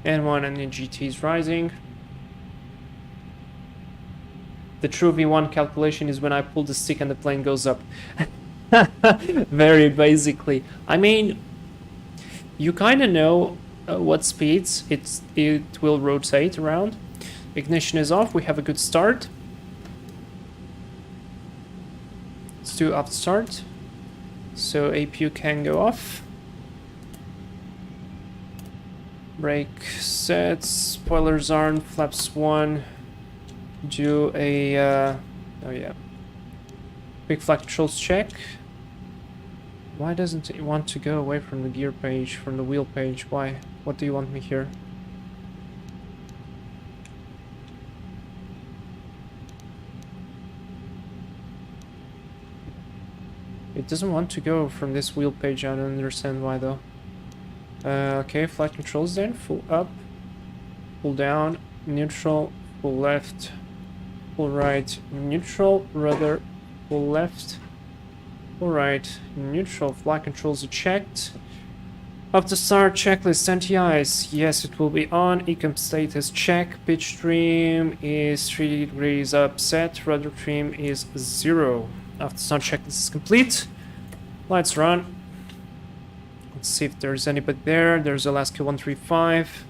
N1 and the GT is rising. The true V1 calculation is when I pull the stick and the plane goes up. Very basically. I mean, you kind of know what speeds it will rotate around. Ignition is off. We have a good start. Let's do up start. So APU can go off. Brake set. Spoilers on. Flaps 1. Do a oh yeah, big flight controls check. Why doesn't it want to go away from the gear page, from the wheel page? Why? What do you want me here? It doesn't want to go from this wheel page. I don't understand why though. Okay, flight controls then. Full up, full down, neutral, full left, full right, neutral, rudder, full left, full right, neutral. Flight controls are checked. After start, checklist, anti-ice. Yes, it will be on. Ecom status check. Pitch trim is 3 degrees up set. Rudder trim is 0. After start, checklist is complete. Lights run. Let's see if there's anybody there. There's Alaska 135.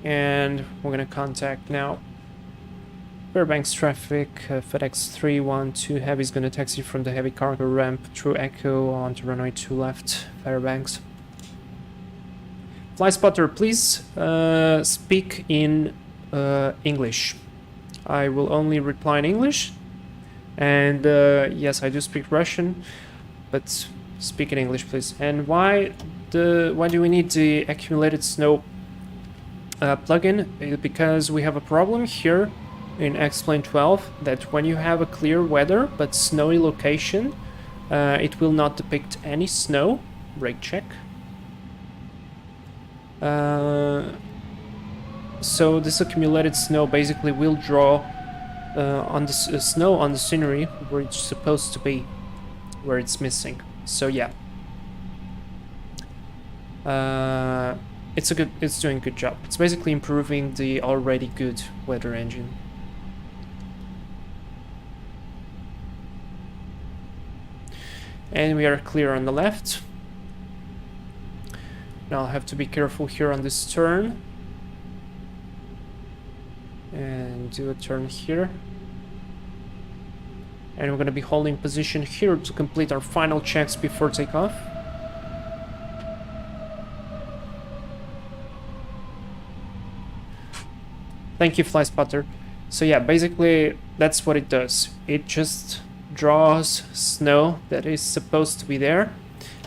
And we're gonna contact now Fairbanks traffic. FedEx 312 Heavy is gonna taxi from the heavy cargo ramp through Echo onto runway 2 left, Fairbanks. Fly spotter, please speak in English. I will only reply in English. And yes, I do speak Russian, but speak in English, please. And why do we need the accumulated snow plugin? Because we have a problem here in X-Plane 12 that when you have a clear weather but snowy location, it will not depict any snow. Brake check. So this accumulated snow basically will draw on the snow on the scenery where it's supposed to be, where it's missing. So yeah, it's doing a good job. It's basically improving the already good weather engine. And we are clear on the left. Now I'll have to be careful here on this turn. And do a turn here. And we're going to be holding position here to complete our final checks before takeoff. Thank you, Fly Spotter. So yeah, basically that's what it does. It just draws snow that is supposed to be there,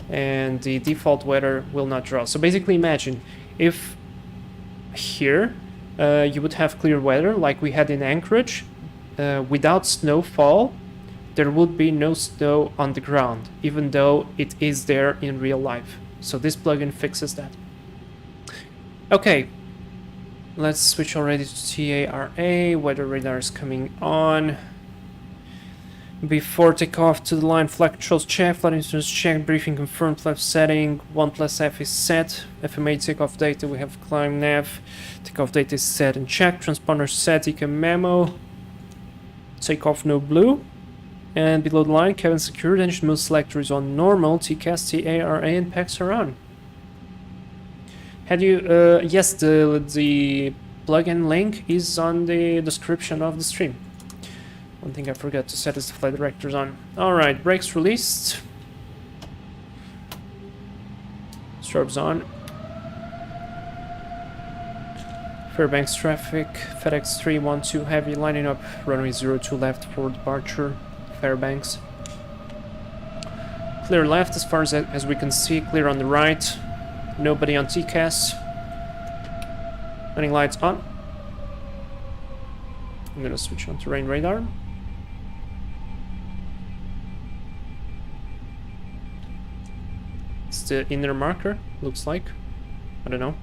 and the default weather will not draw. So basically imagine if here you would have clear weather like we had in Anchorage, without snowfall, there would be no snow on the ground, even though it is there in real life. So this plugin fixes that. Okay, let's switch already to TARA. Weather radar is coming on. Before takeoff to the line, flight controls check, flight instruments check, briefing confirmed, flight setting, 1+F is set, FMA takeoff data, we have climb nav, takeoff data is set and checked, transponder set, ECA memo, takeoff no blue, and below the line, cabin secured, engine mode selector is on normal, TCAS, TARA, and PACs are on. Had you, yes, the plugin link is on the description of the stream. One thing I forgot to set is the flight directors on. Alright, brakes released. Strobes on. Fairbanks traffic, FedEx 312 heavy lining up, runway 02 left for departure, Fairbanks. Clear left as far as we can see, clear on the right. Nobody on TCAS. Running lights on. I'm gonna switch on terrain radar. It's the inner marker, looks like. I don't know.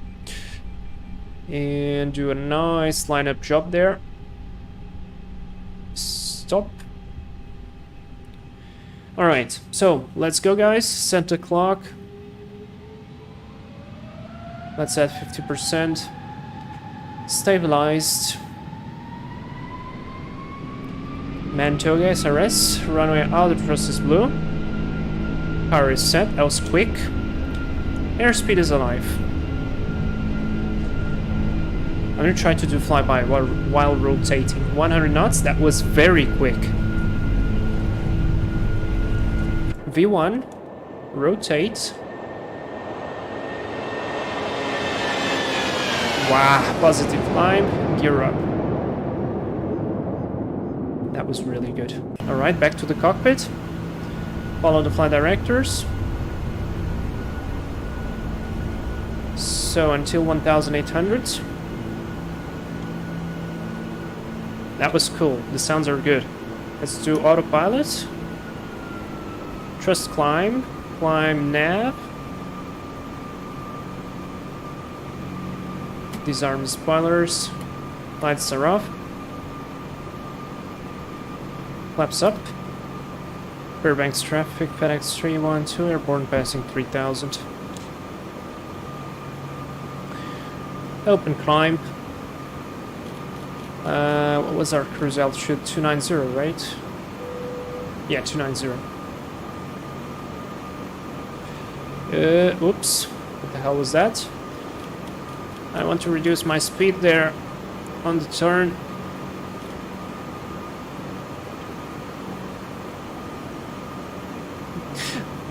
And do a nice lineup job there. Stop. Alright, so let's go, guys. Set the clock. Let's add 50%. Stabilized. Manitoga SRS. Runway out, adress is blue. Power is set, that was quick. Airspeed is alive. I'm gonna try to do flyby while rotating. 100 knots, that was very quick. V1, rotate. Wow, positive climb, gear up. That was really good. Alright, back to the cockpit. Follow the flight directors. So until 1800. That was cool. The sounds are good. Let's do autopilot. Trust climb. Climb nav. Disarm the spoilers. Lights are off. Flaps up. Fairbanks traffic, FedEx 312, airborne passing 3000. Open climb. What was our cruise altitude? 290, right? Yeah, 290. Oops. What the hell was that? I want to reduce my speed there on the turn.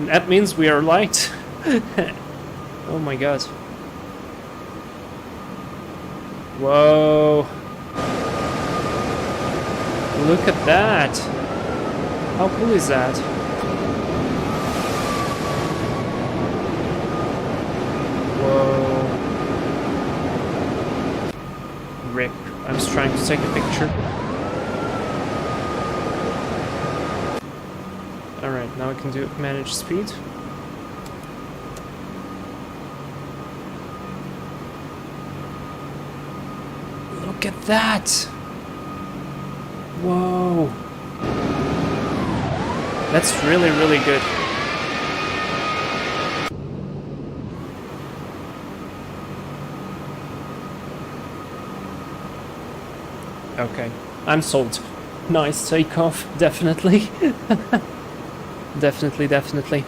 That means we are light. Oh my god. Whoa. Look at that. How cool is that? Whoa. Rip. I was trying to take a picture. Alright, now we can do manage speed. Look at that! Whoa! That's really, really good. Okay, I'm sold. Nice takeoff, definitely. Definitely.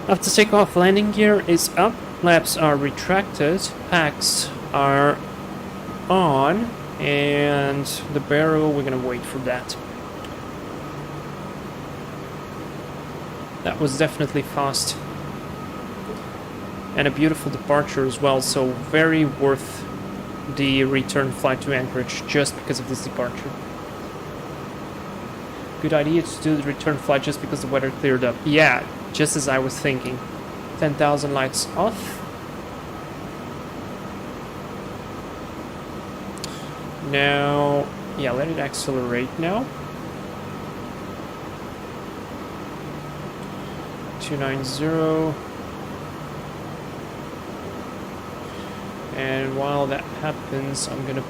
After takeoff, landing gear is up, flaps are retracted, PACs are on, and the barrel, we're gonna wait for that. That was definitely fast. And a beautiful departure as well, so very worth the return flight to Anchorage just because of this departure. Good idea to do the return flight just because the weather cleared up. Yeah, just as I was thinking. 10,000 lights off. Now, yeah, let it accelerate now. 290. And while that happens, I'm gonna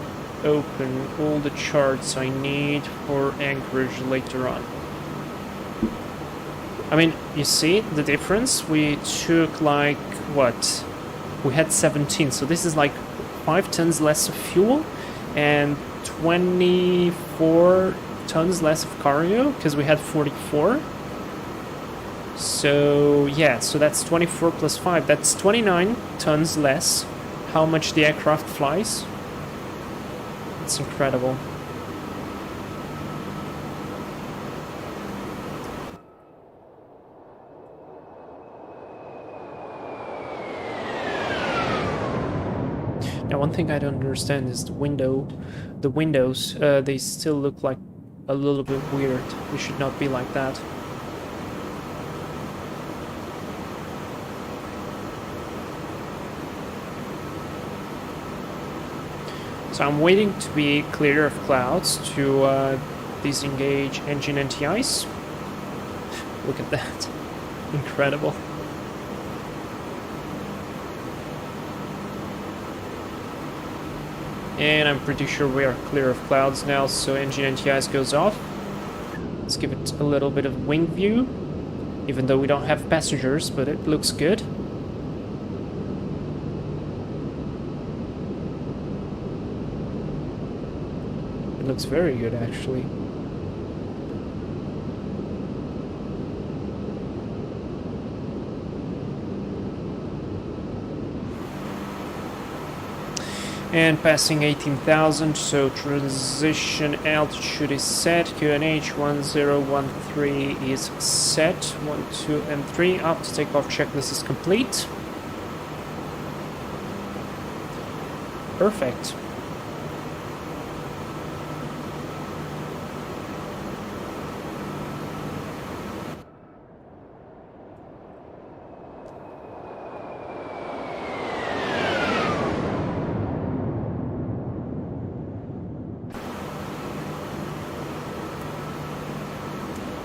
open all the charts I need for Anchorage later on. I mean, you see the difference? We took like, what? We had 17, so this is like 5 tons less of fuel and 24 tons less of cargo, because we had 44. So yeah, so that's 24 plus 5, that's 29 tons less how much the aircraft flies. It's incredible. Now, one thing I don't understand is the windows, they still look like a little bit weird. They should not be like that. So I'm waiting to be clear of clouds to disengage engine anti-ice. Look at that. Incredible. And I'm pretty sure we are clear of clouds now, so engine anti-ice goes off. Let's give it a little bit of wing view, even though we don't have passengers, but it looks good. It looks very good, actually. And passing 18,000, so transition altitude is set. QNH 1013 is set. 1, 2, and 3. After takeoff checklist is complete. Perfect.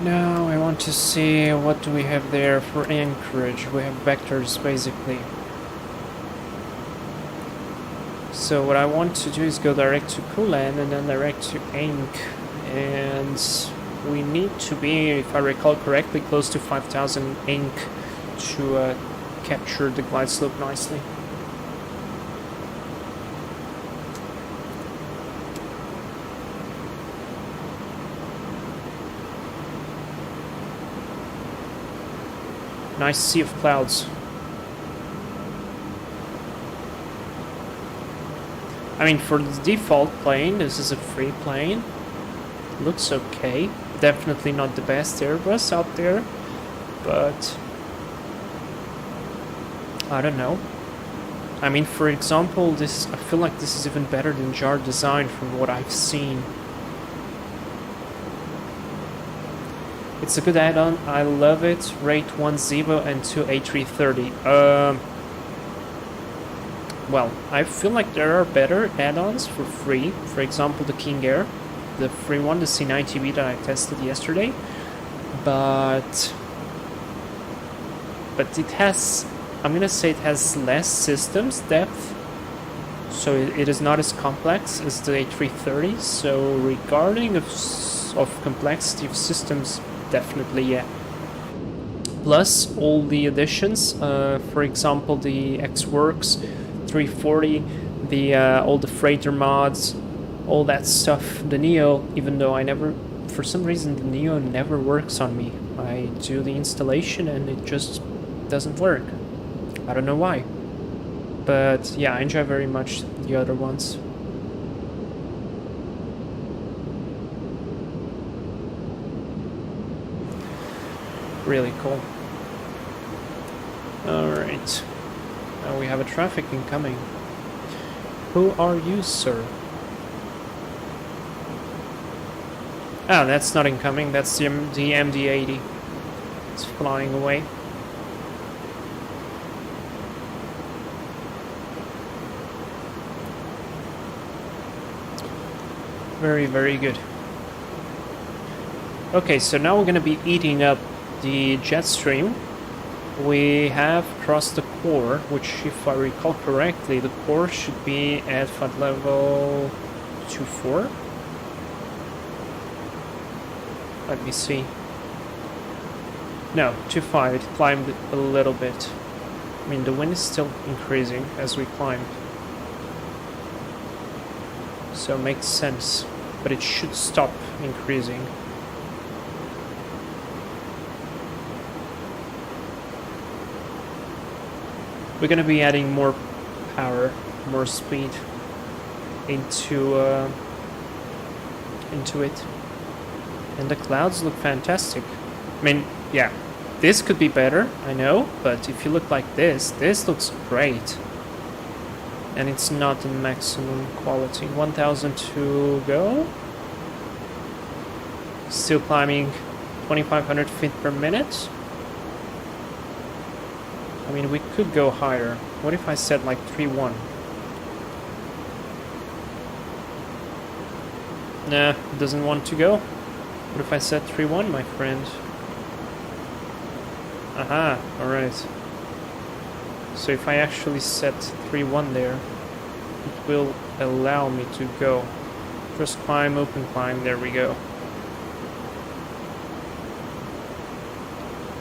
Now I want to see what do we have there for Anchorage. We have vectors basically. So what I want to do is go direct to Coolan and then direct to Anch. And we need to be, if I recall correctly, close to 5,000 Anch to capture the glide slope nicely. Nice sea of clouds. I mean, for the default plane, this is a free plane. Looks okay. Definitely not the best Airbus out there, but I don't know. I mean, for example, this, I feel like this is even better than JAR design from what I've seen. It's a good add-on, I love it. Rate 1 Zibo and 2 A330. Well, I feel like there are better add-ons for free. For example, the King Air, the free one, the C90B that I tested yesterday. But it has, I'm gonna say it has less systems depth. So it is not as complex as the A330. So regarding of complexity of systems, definitely, yeah. Plus all the additions, for example, the X-Works 340, the all the freighter mods, all that stuff. The Neo, even though I never, for some reason, the Neo never works on me. I do the installation and it just doesn't work. I don't know why. But yeah, I enjoy very much the other ones. Really cool. Alright. Now we have a traffic incoming. Who are you, sir? Ah, that's not incoming, that's the MD-80. It's flying away. Very, very good. Okay, so now we're gonna be eating up the jet stream we have crossed the core, which, if I recall correctly, the core should be at flight level 24. Let me see. No, 25. It climbed a little bit. I mean, the wind is still increasing as we climb. So it makes sense. But it should stop increasing. We're gonna be adding more power, more speed into it. And the clouds look fantastic. I mean, yeah, this could be better, I know, but if you look like this looks great. And it's not in maximum quality. 1000 to go. Still climbing 2500 feet per minute. I mean, we could go higher. What if I said like 3-1? Nah, it doesn't want to go. What if I said 3-1, my friend? Aha, alright. So if I actually set 3-1 there, it will allow me to go. First climb, open climb, there we go.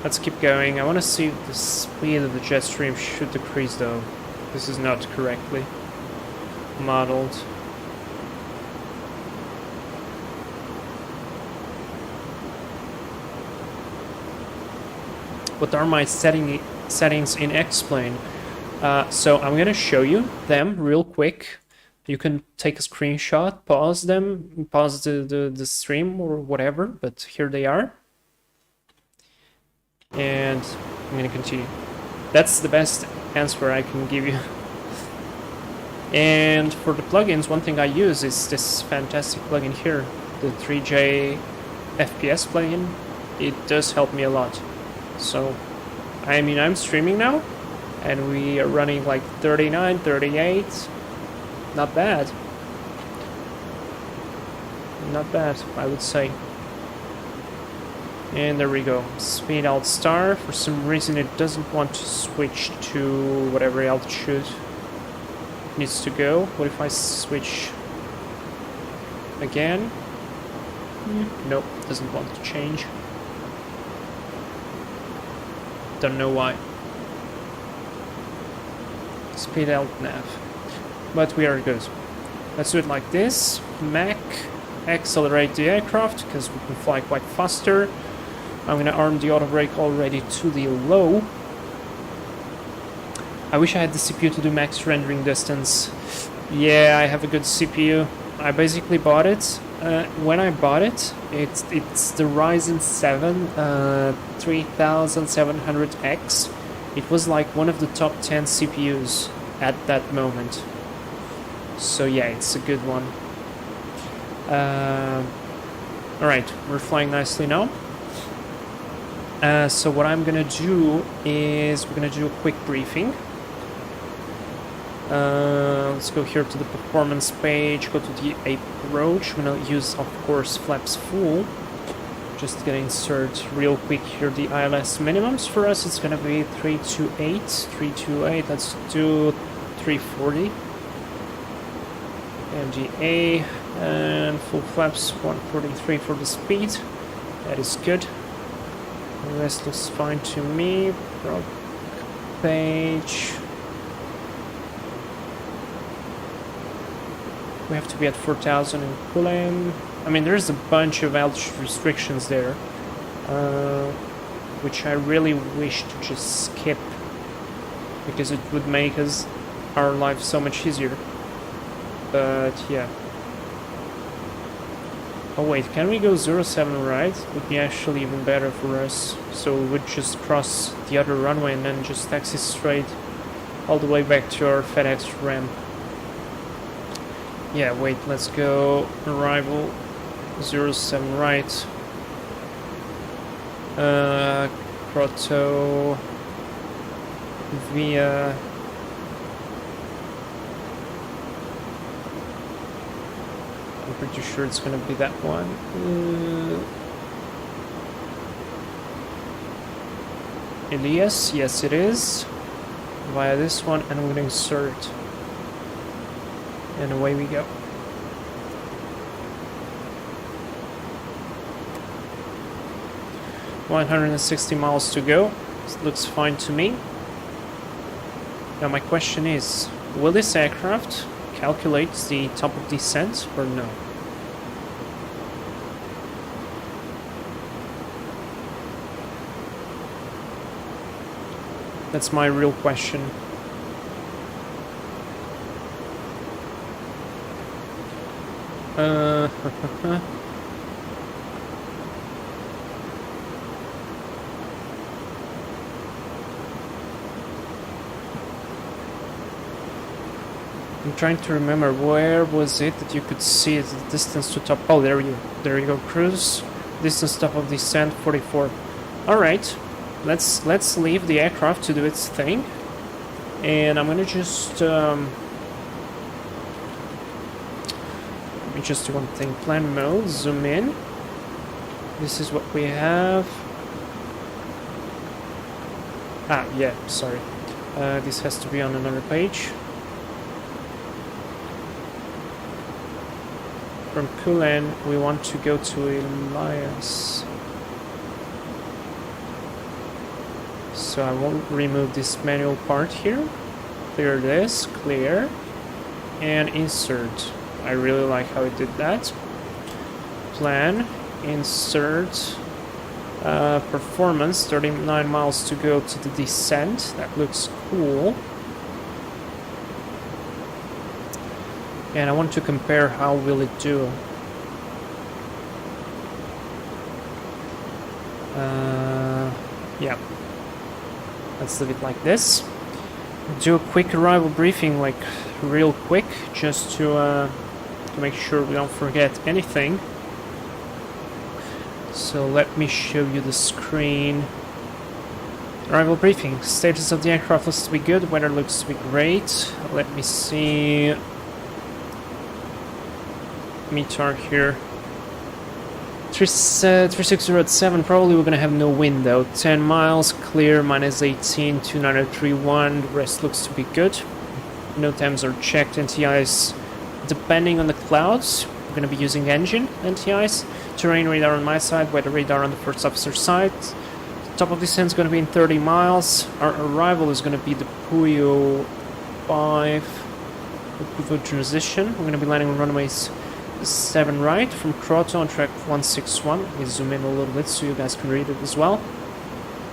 Let's keep going. I want to see if the speed of the jet stream should decrease though. This is not correctly modeled. What are my settings in X-Plane? So I'm gonna show you them real quick. You can take a screenshot, pause them, pause the stream or whatever, but here they are. And I'm gonna continue. That's the best answer I can give you. And for the plugins, one thing I use is this fantastic plugin here, the 3J FPS plugin. It does help me a lot. So, I mean, I'm streaming now, and we are running like 39, 38. Not bad. Not bad, I would say. And there we go. Speed alt star. For some reason it doesn't want to switch to whatever altitude it needs to go. What if I switch again? Nope, doesn't want to change. Don't know why. Speed alt nav. But we are good. Let's do it like this. Mach. Accelerate the aircraft because we can fly quite faster. I'm gonna arm the auto brake already to the low. I wish I had the CPU to do max rendering distance. Yeah, I have a good CPU. I basically bought it. When I bought it, it's the Ryzen 7 3700X. It was like one of the top 10 CPUs at that moment. So yeah, it's a good one. Alright, we're flying nicely now. So what I'm gonna do is we're gonna do a quick briefing. Let's go here to the performance page, go to the approach. I'm gonna use, of course, flaps full. Just gonna insert real quick here the ILS minimums. For us, it's gonna be 328. Let's do 340. MGA and full flaps 143 for the speed. That is good. The rest looks fine to me. Prop page. We have to be at 4,000 in cooling. I mean, there's a bunch of altitude restrictions there, which I really wish to just skip because it would make our life so much easier. But yeah. Oh wait, can we go 07 right? Would be actually even better for us. So we would just cross the other runway and then just taxi straight all the way back to our FedEx ramp. Yeah, wait, let's go arrival 07 right. Proto via I'm pretty sure it's gonna be that one. Elias, yes it is. Via this one, and we're gonna insert. And away we go. $160 miles to go. This looks fine to me. Now my question is, will this aircraft calculate the top of descent or no? That's my real question. I'm trying to remember, where was it that you could see the distance to top? Oh, there you go. Cruise distance top of descent 44. All right, let's leave the aircraft to do its thing, and I'm gonna just let me just do one thing. Plan mode, zoom in. This is what we have. Ah, yeah, sorry. This has to be on another page. From Kulan, we want to go to Elias. So I won't remove this manual part here. Clear this, clear, and insert. I really like how it did that. Plan, insert, performance, 39 miles to go to the descent. That looks cool. And I want to compare how will it do. Yeah. Let's leave it like this. Do a quick arrival briefing, like real quick, just to make sure we don't forget anything. So let me show you the screen. Arrival briefing. Status of the aircraft looks to be good. Weather looks to be great. Let me see. METAR here. 360 probably we're gonna have no wind though. 10 miles, clear, minus 18, 2931. The rest looks to be good. No temps are checked. NTIs, depending on the clouds, we're gonna be using engine NTIs. Terrain radar on my side, weather radar on the first officer's side. Top of descent is gonna be in 30 miles. Our arrival is gonna be the Puyo 5, the Puyo transition. We're gonna be landing on runways 7 right from Kroto on track 161. We zoom in a little bit so you guys can read it as well.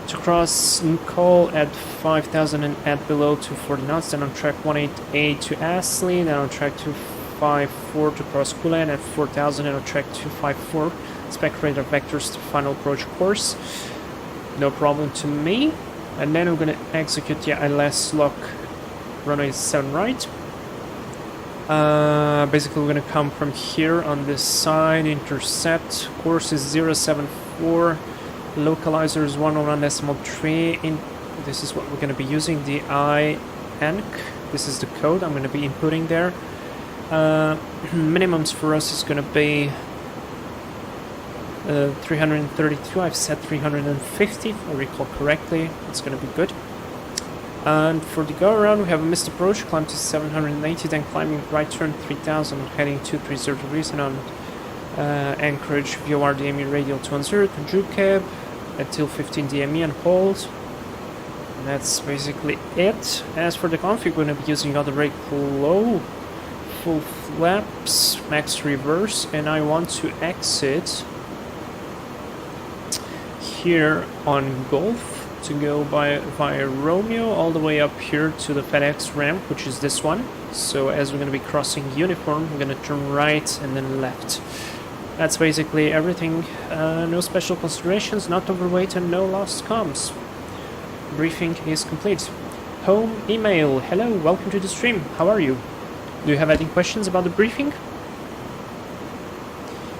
To cross Nicole at 5,000 and at below 240 knots, then on track 18A to Astley, then on track 254 to cross Kulan at 4,000 and on track 254. Spec radar vectors to final approach course. No problem to me. And then we're going to execute the ILS lock runway 7 right. Basically we're gonna come from here on this side, intercept, course is 074, localizer is 101.3, this is what we're gonna be using, the INC, this is the code I'm gonna be inputting there. Minimums for us is gonna be 332, I've set 350 if I recall correctly, it's gonna be good. And for the go around, we have a missed approach, climb to 780, then climbing right turn 3000, heading 230 degrees, and on Anchorage, VOR DME radial 210, control cab, until 15 DME and hold. And that's basically it. As for the config, we're going to be using auto brake low, full flaps, max reverse, and I want to exit here on Golf to go via Romeo all the way up here to the FedEx ramp, which is this one. So as we're going to be crossing Uniform, we're going to turn right and then left. That's basically everything. No special considerations, not overweight, and no lost comms. Briefing is complete. Home email. Hello, welcome to the stream. How are you? Do you have any questions about the briefing?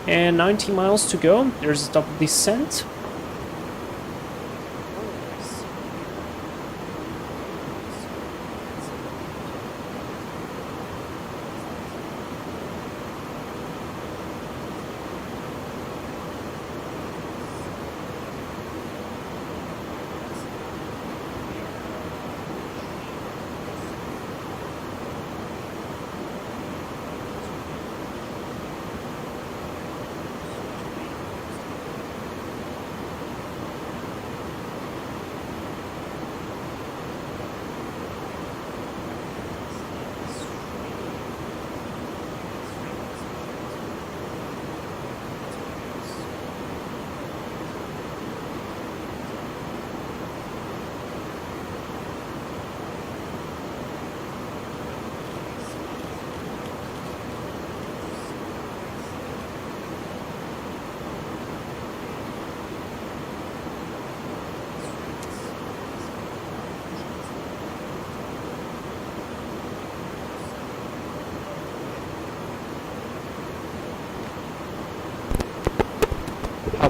And 90 miles to go. There's a top descent.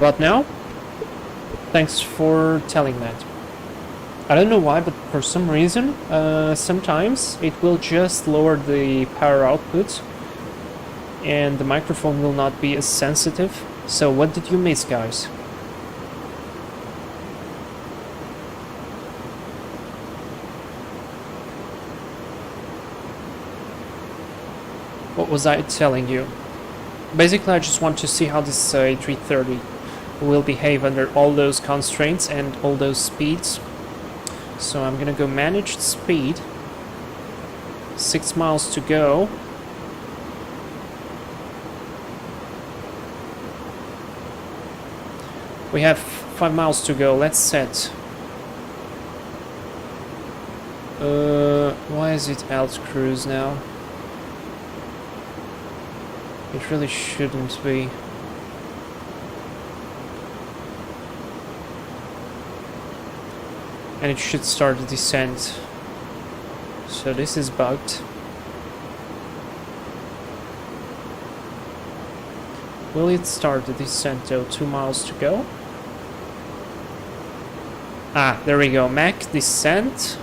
about now? Thanks for telling that. I don't know why, but for some reason, sometimes it will just lower the power output and the microphone will not be as sensitive. So what did you miss, guys? What was I telling you? Basically, I just want to see how this A330 will behave under all those constraints and all those speeds. So I'm gonna go manage the speed. 6 miles to go. We have 5 miles to go. Let's set. Why is it alt cruise now? It really shouldn't be. And it should start the descent. So this is bugged. Will it start the descent though? 2 miles to go. Ah, there we go. Mach descent.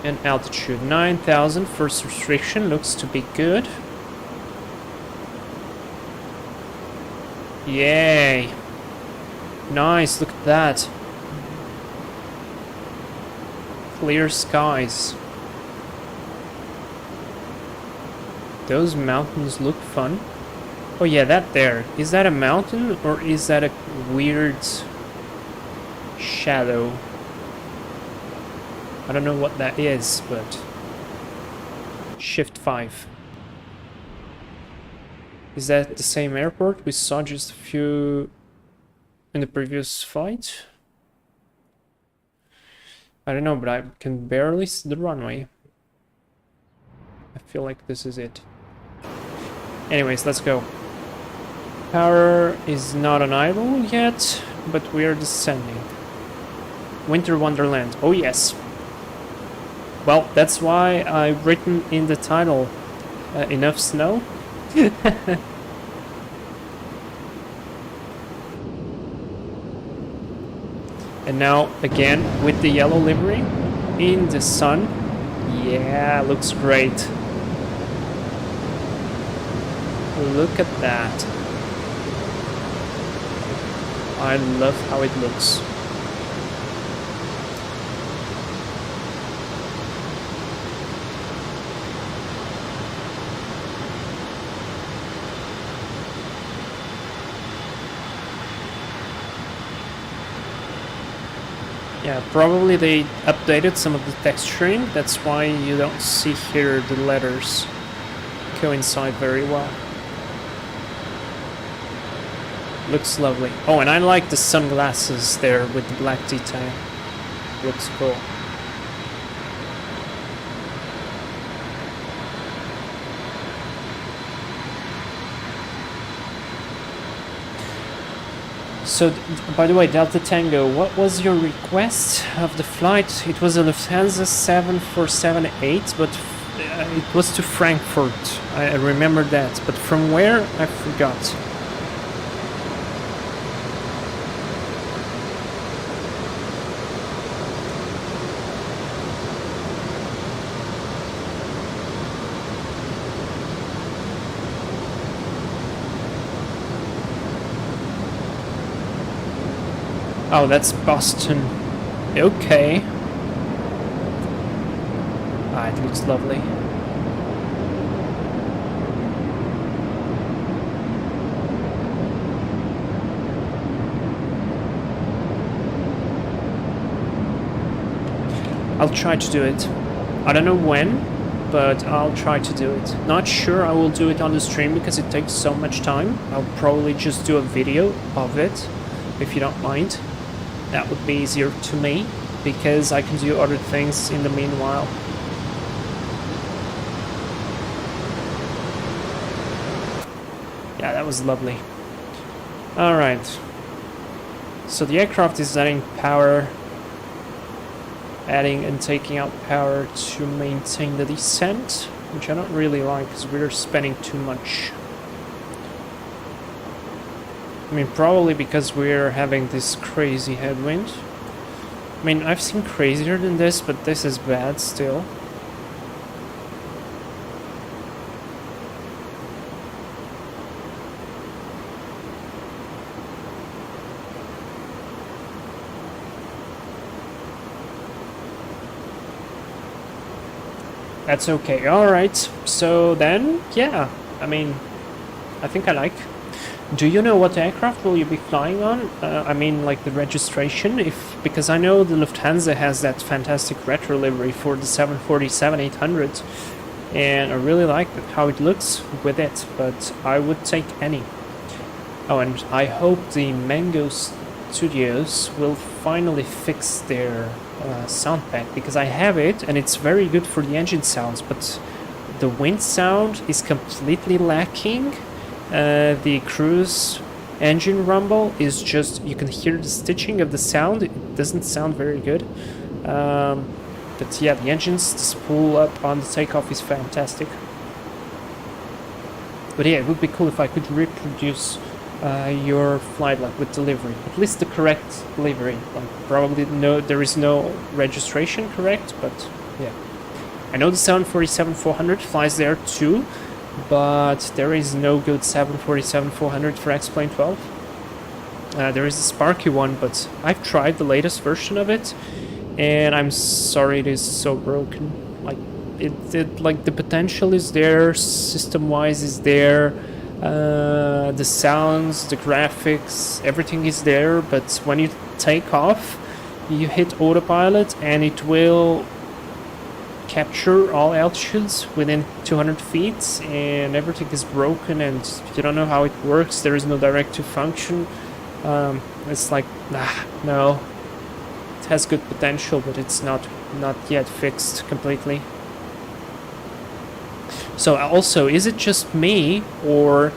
And altitude 9,000. First restriction looks to be good. Yay. Nice, look at that. Clear skies. Those mountains look fun. Oh yeah, that there. Is that a mountain or is that a weird shadow? I don't know what that is, but... Shift 5. Is that the same airport we saw just a few... in the previous flight? I don't know, but I can barely see the runway. I feel like this is it. Anyways, let's go. Power is not on idle yet, but we are descending. Winter Wonderland. Oh yes. Well, that's why I've written in the title, enough snow. And now, again, with the yellow livery, in the sun. Yeah, looks great. Look at that. I love how it looks. Yeah, probably they updated some of the texturing, that's why you don't see here the letters coincide very well. Looks lovely. Oh, and I like the sunglasses there with the black detail. Looks cool. So, by the way, Delta Tango, what was your request of the flight? It was a Lufthansa 7478, but it was to Frankfurt. I remember that, but from where? I forgot. Oh, that's Boston. Okay. Ah, it looks lovely. I'll try to do it. I don't know when, but I'll try to do it. Not sure I will do it on the stream because it takes so much time. I'll probably just do a video of it, if you don't mind. That would be easier to me, because I can do other things in the meanwhile. Yeah, that was lovely. Alright. So the aircraft is adding power, adding and taking out power to maintain the descent, which I don't really like, because we're spending too much. I mean, probably because we're having this crazy headwind. I mean, I've seen crazier than this, but this is bad still. That's okay. Alright, so then, yeah, I mean, I think I like. Do you know what aircraft will you be flying on? I mean, like the registration, because I know the Lufthansa has that fantastic retro livery for the 747-800, and I really like how it looks with it, but I would take any. Oh, and I hope the Mango Studios will finally fix their sound pack, because I have it and it's very good for the engine sounds, but the wind sound is completely lacking. The cruise engine rumble is just, you can hear the stitching of the sound, it doesn't sound very good. But yeah, the engines, the spool up on the takeoff is fantastic. But yeah, it would be cool if I could reproduce your flight like with delivery, at least the correct livery. Like probably there is no registration correct, but yeah. I know the 747-400 flies there too, but there is no good 747-400 for X-Plane 12. There is a Sparky one, but I've tried the latest version of it, and I'm sorry, it is so broken. Like it like the potential is there, system-wise is there. The sounds, the graphics, everything is there, but when you take off, you hit autopilot and it will capture all altitudes within 200 feet, and everything is broken and you don't know how it works. There is no directive function. It's like, no. It has good potential, but it's not yet fixed completely. So also, is it just me, or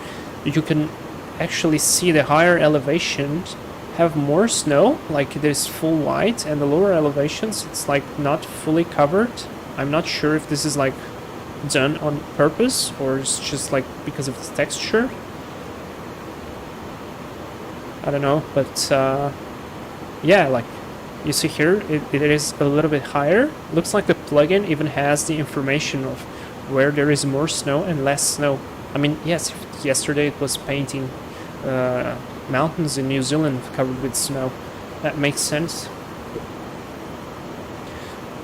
you can actually see the higher elevations have more snow, like it is full white, and the lower elevations it's like not fully covered? I'm not sure if this is like done on purpose or it's just like because of the texture. I don't know, but yeah, like you see here, it is a little bit higher. Looks like the plugin even has the information of where there is more snow and less snow. I mean, yes, yesterday it was painting mountains in New Zealand covered with snow. That makes sense.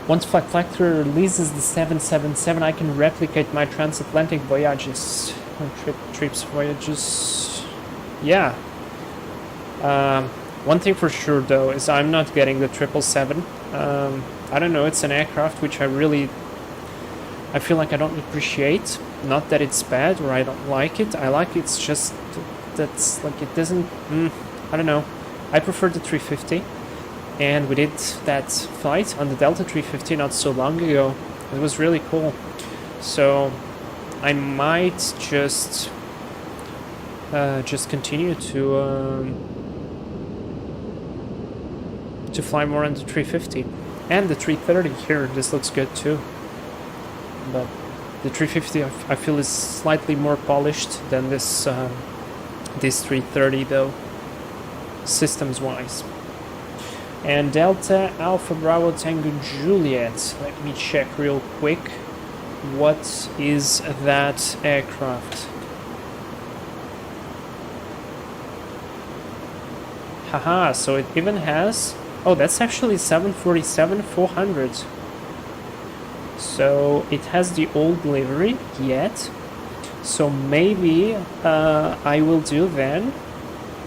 Once Flight Factory releases the 777, I can replicate my transatlantic voyages. Voyages. Yeah. One thing for sure, though, is I'm not getting the 777. I don't know, it's an aircraft which I feel like I don't appreciate. Not that it's bad or I don't like it. I like it, it's just that's like it doesn't. I don't know. I prefer the 350, and we did that flight on the Delta 350 not so long ago. It was really cool. So I might just continue to fly more on the 350 and the 330 here. This looks good too. But the 350 I feel is slightly more polished than this 330 though, systems wise. And Delta Alpha Bravo Tango Juliet, let me check real quick, what is that aircraft? Haha, so it even has, oh, that's actually 747-400. So it has the old livery yet. So maybe I will do then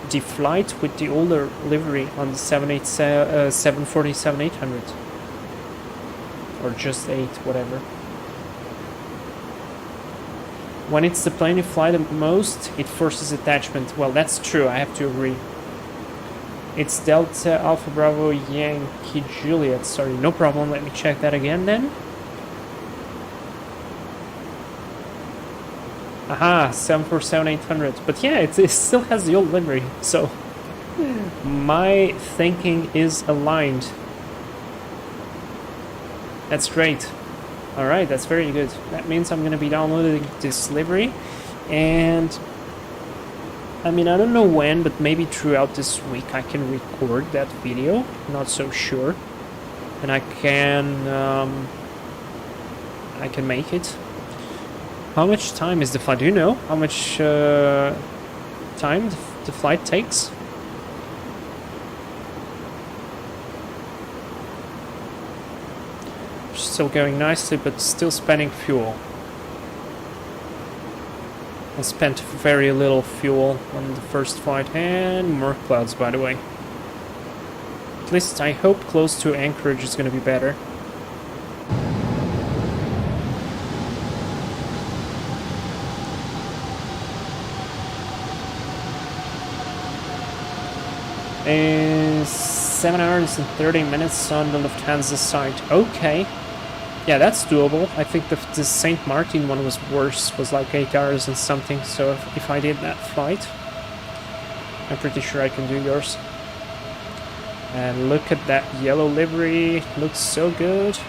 the flight with the older livery on the 747-800. Or just 8, whatever. When it's the plane you fly the most, it forces attachment. Well, that's true, I have to agree. It's Delta Alpha Bravo Yankee Juliet. Sorry, no problem, let me check that again then. Aha, 747-800. But yeah, it still has the old livery, so my thinking is aligned. That's great. Alright, that's very good. That means I'm going to be downloading this livery, and I mean, I don't know when, but maybe throughout this week I can record that video. Not so sure. And I can make it. How much time is the flight? Do you know how much time the flight takes? Still going nicely, but still spending fuel. I spent very little fuel on the first flight, and more clouds, by the way. At least I hope close to Anchorage is going to be better. Is 7 hours and 30 minutes on the Lufthansa side. Okay. Yeah, that's doable. I think the St. Martin one was worse, was like 8 hours and something, so if I did that flight, I'm pretty sure I can do yours. And look at that yellow livery, looks so good.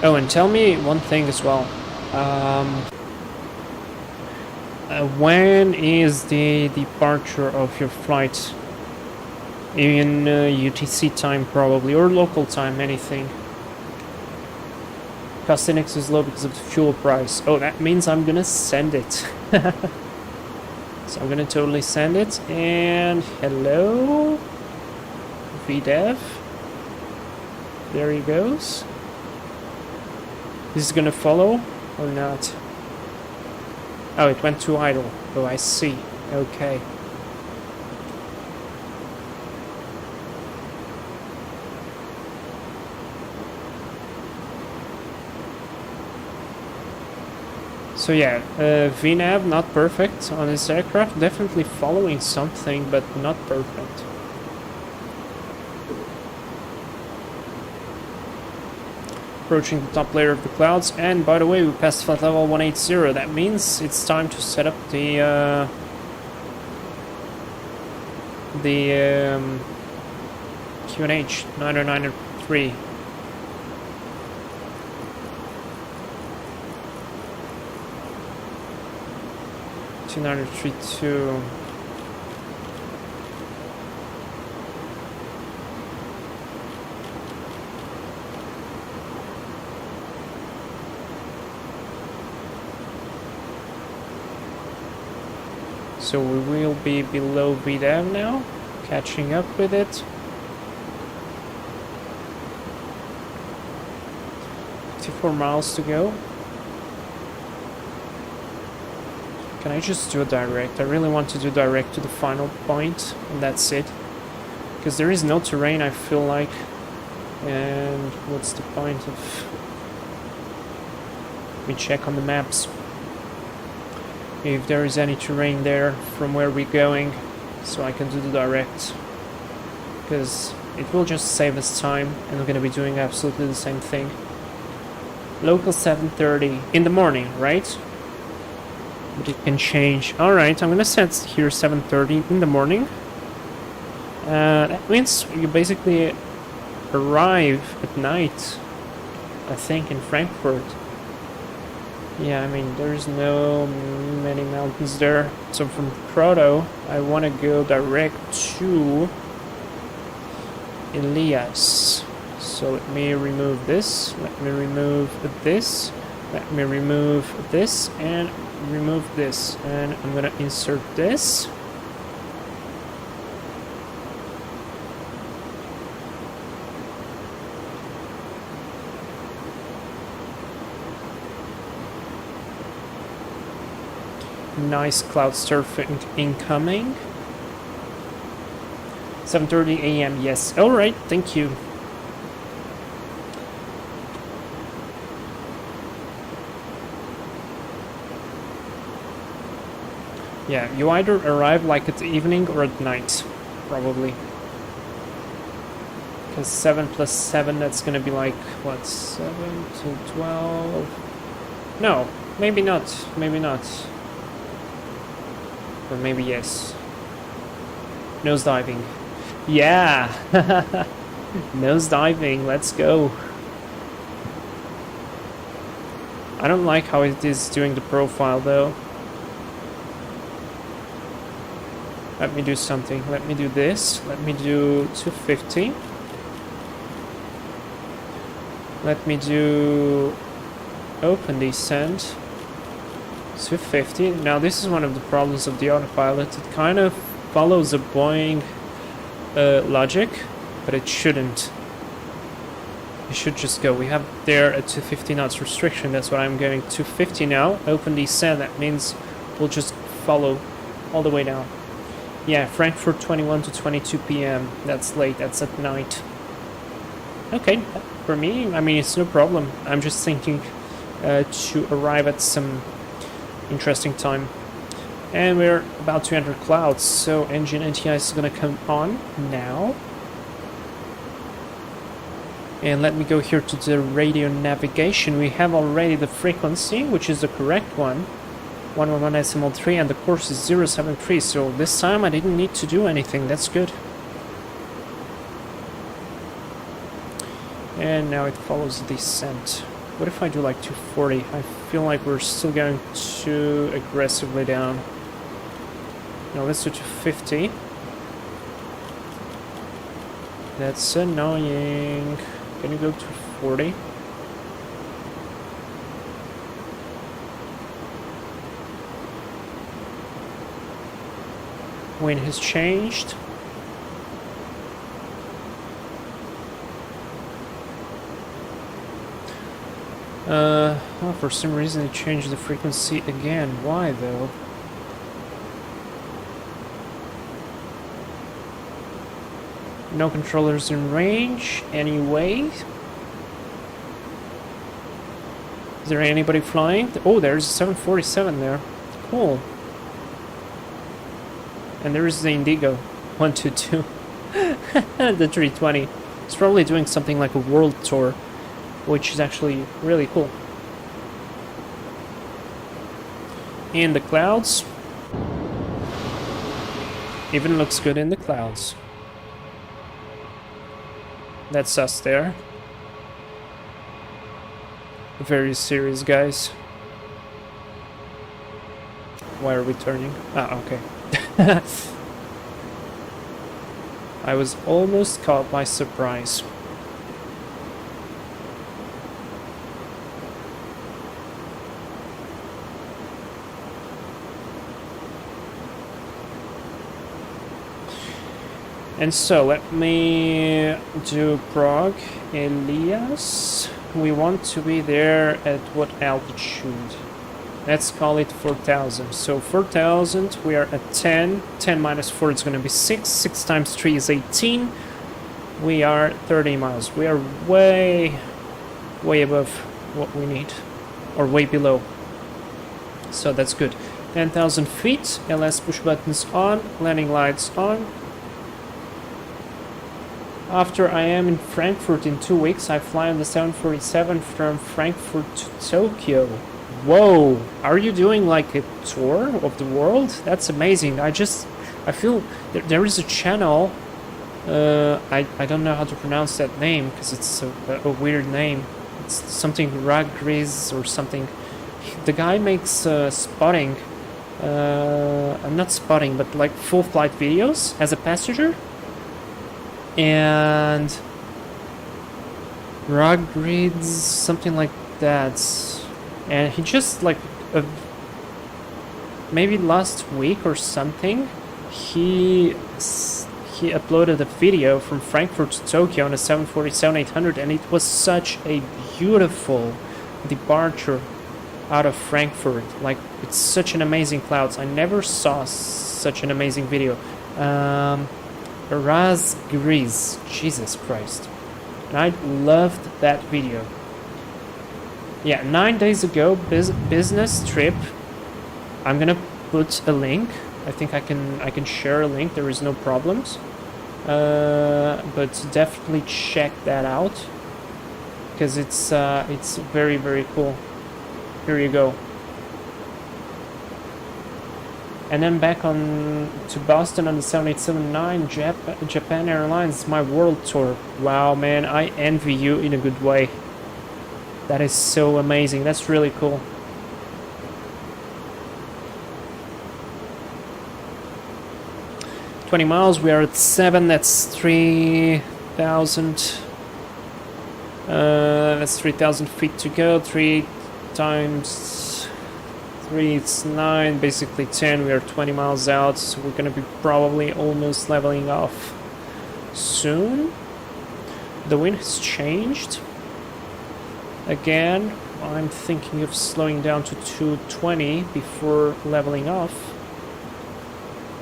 Oh, and tell me one thing as well. When is the departure of your flight? In UTC time probably, or local time, anything. Cost index is low because of the fuel price. Oh, that means I'm gonna send it. So I'm gonna totally send it. And hello, VDEV. There he goes. Is it gonna follow or not? Oh, it went to idle. Oh, I see. Okay. So yeah, VNAV not perfect on this aircraft. Definitely following something, but not perfect. Approaching the top layer of the clouds, and by the way, we passed flight level 180. That means it's time to set up the QNH 9093. Two. So we will be below VDAV now, catching up with it. 54 miles to go. Can I just do a direct? I really want to do direct to the final point, and that's it. Because there is no terrain, I feel like. And what's the point of... Let me check on the maps. If there is any terrain there from where we're going, so I can do the direct. Because it will just save us time, and we're going to be doing absolutely the same thing. Local 7:30 in the morning, right? But it can change. Alright, I'm gonna set here 7:30 in the morning. That means you basically arrive at night, I think, in Frankfurt. Yeah, I mean, there's no many mountains there. So from Proto, I want to go direct to Elias. So let me remove this, let me remove this, let me remove this, and remove this, and I'm gonna insert this. Nice cloud surfing incoming. 7:30 a.m. Yes. All right. Thank you. Yeah, you either arrive like at the evening or at night, probably. Because 7 plus 7, that's gonna be like, what, 7 to 12? No, maybe not, maybe not. Or maybe yes. Nose diving. Yeah! Nose diving, let's go. I don't like how it is doing the profile though. Let me do something. Let me do this. Let me do 250. Let me do open descent. 250. Now this is one of the problems of the autopilot. It kind of follows a Boeing logic, but it shouldn't. It should just go. We have there a 250 knots restriction. That's what I'm going 250 now. Open descent. That means we'll just follow all the way down. Yeah, Frankfurt 21 to 22 p.m. That's late. That's at night. Okay, for me, I mean, it's no problem. I'm just thinking to arrive at some interesting time. And we're about to enter clouds, so engine NTI is going to come on now. And let me go here to the radio navigation. We have already the frequency, which is the correct one. 111.3, and the course is 073, so this time I didn't need to do anything. That's good. And now it follows the descent. What if I do like 240? I feel like we're still going too aggressively down. Now let's do 250. That's annoying. Can you go to 40? Wind has changed. Well, for some reason it changed the frequency again. Why though? No controllers in range anyway. Is there anybody flying? Oh, there's a 747 there. Cool. And there is the Indigo 122. The 320. It's probably doing something like a world tour, which is actually really cool. In the clouds. Even looks good in the clouds. That's us there. Very serious, guys. Why are we turning? Ah, okay. I was almost caught by surprise. And so, let me do Prague, Elias. We want to be there at what altitude? Let's call it 4,000. So 4,000, we are at 10. 10 minus 4 is going to be 6. 6 times 3 is 18. We are 30 miles. We are way above what we need. Or way below. So that's good. 10,000 feet. LS push buttons on. Landing lights on. After I am in Frankfurt in 2 weeks, I fly on the 747 from Frankfurt to Tokyo. Whoa! Are you doing like a tour of the world? That's amazing. I feel there is a channel. I don't know how to pronounce that name because it's a weird name. It's something Ragriz or something. The guy makes spotting. Not spotting, but like full flight videos as a passenger. And Ragriz, something like that. And he just like maybe last week or something, he uploaded a video from Frankfurt to Tokyo on a 747-800, and it was such a beautiful departure out of Frankfurt. Like, it's such an amazing clouds. I never saw such an amazing video. Razgriz, Jesus Christ. And I loved that video. Yeah, 9 days ago, business trip. I'm gonna put a link. I think I can share a link. There is no problems. But definitely check that out because it's very, very cool. Here you go. and then back on to Boston on the 787-9 Japan Airlines, my world tour. Wow, man, I envy you in a good way. That is so amazing. That's really cool. "20 miles, we are at 7, that's 3,000. That's 3,000 feet to go. 3 times 3, it's 9, basically 10. We are 20 miles out, so we're gonna be probably almost leveling off soon. The wind has changed. Again, I'm thinking of slowing down to 220 before leveling off.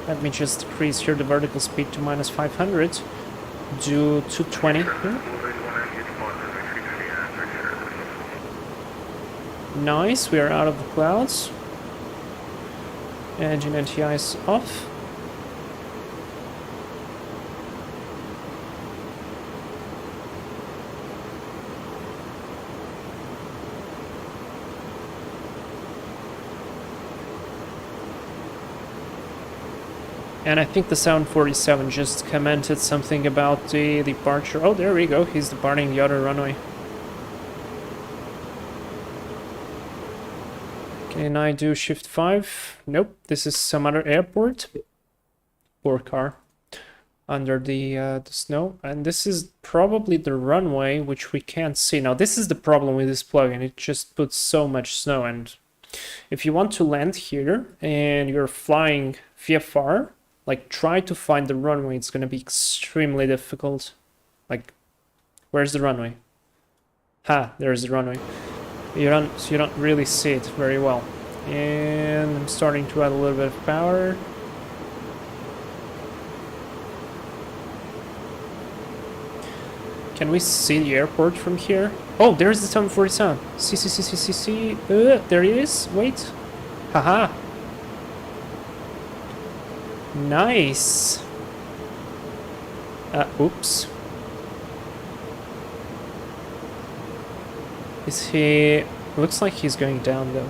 Let me just decrease here the vertical speed to minus 500. Do 220 here. Nice, we are out of the clouds. Engine NTI is off. And I think the 747 just commented something about the departure. Oh, there we go. He's departing the other runway. Can I do shift 5? Nope. This is some other airport or car under the snow. And this is probably the runway, which we can't see. Now, this is the problem with this plugin. It just puts so much snow. And if you want to land here and you're flying VFR, like, try to find the runway. It's going to be extremely difficult. Like, where's the runway? Ha, there's the runway. You don't really see it very well. And I'm starting to add a little bit of power. Can we see the airport from here? Oh, there's the 747. See. There he is. Wait. Haha. Nice. Oops. Is he... Looks like he's going down, though.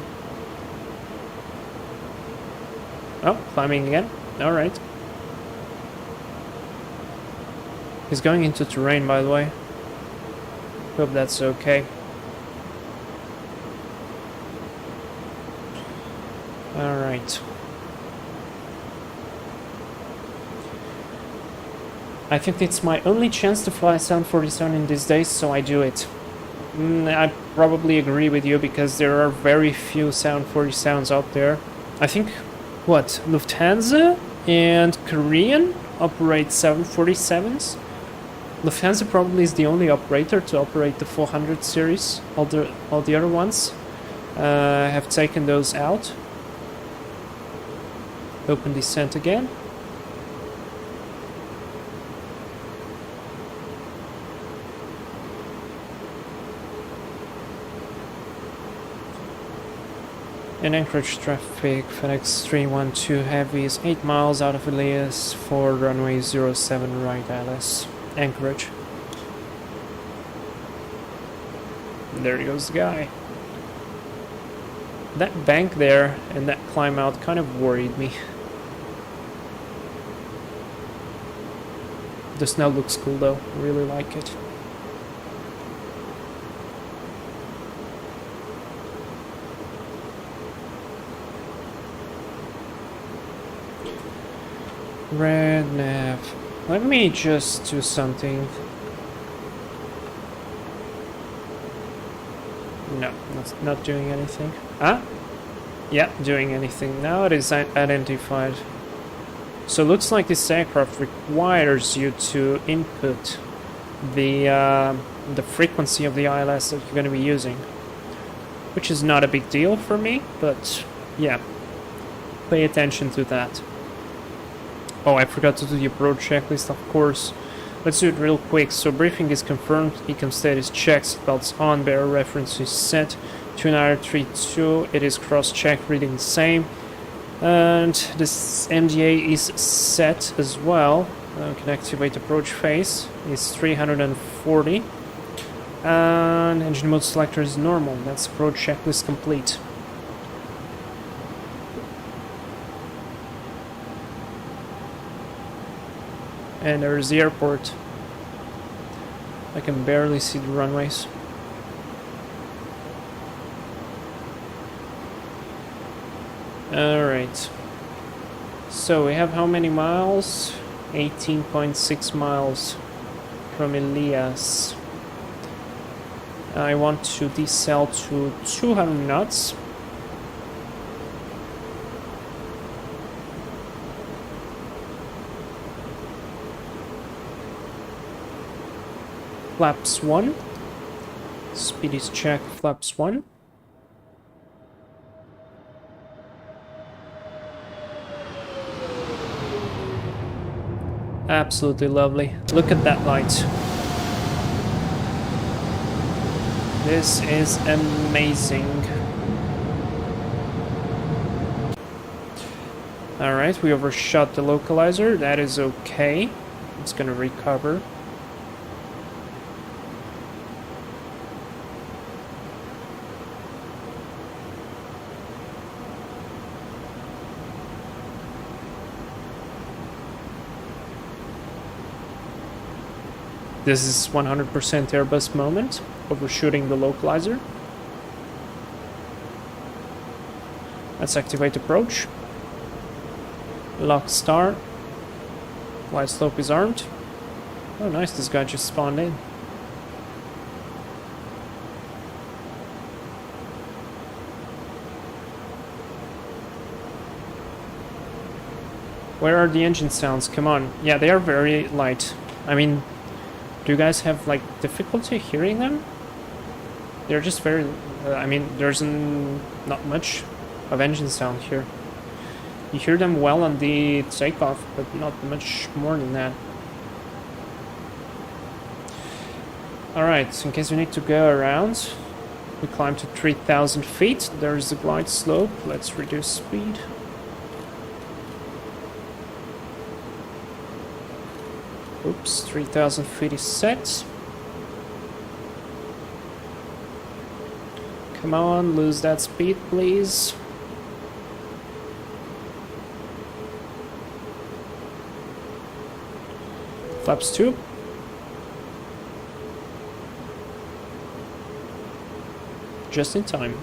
Oh, climbing again. Alright. He's going into terrain, by the way. Hope that's okay. Alright. I think it's my only chance to fly 747 in these days, so I do it. I probably agree with you because there are very few 747s out there. I think, what, Lufthansa and Korean operate 747s? Lufthansa probably is the only operator to operate the 400 series. All the other ones have taken those out. Open descent again. In Anchorage traffic, FedEx 312 Heavy is 8 miles out of Elias for runway 07 right ILS. Anchorage. And there goes the guy. That bank there and that climb out kind of worried me. The snow looks cool though, I really like it. Red nav. Let me just do something. No, not doing anything. Ah? Yeah, doing anything. Now it is identified. So it looks like this aircraft requires you to input the frequency of the ILS that you're going to be using. Which is not a big deal for me, but yeah. Pay attention to that. Oh, I forgot to do the approach checklist, of course. Let's do it real quick. So briefing is confirmed, econ status checked, seatbelts on, bearer reference is set. 2932, it is cross-checked, reading the same. And this MDA is set as well. Can activate approach phase. It's 340. And engine mode selector is normal. That's approach checklist complete. And there's the airport. I can barely see the runways. Alright. So we have how many miles? 18.6 miles from Elias. I want to decel to 200 knots. Flaps 1. Speed is check, flaps 1. Absolutely lovely. Look at that light. This is amazing. Alright, we overshot the localizer. That is okay. It's gonna recover. This is 100% Airbus moment, overshooting the localizer. Let's activate approach. Lock star. Wide slope is armed. Oh nice, this guy just spawned in. Where are the engine sounds? Come on. Yeah, they are very light. I mean, do you guys have like difficulty hearing them? They're just very... I mean, there's not much of engine sound here. You hear them well on the takeoff, but not much more than that. Alright, in case we need to go around, we climb to 3,000 feet. There's the glide slope. Let's reduce speed. Oops, 3,000 feet is set. Come on, lose that speed, please. Flaps 2. Just in time.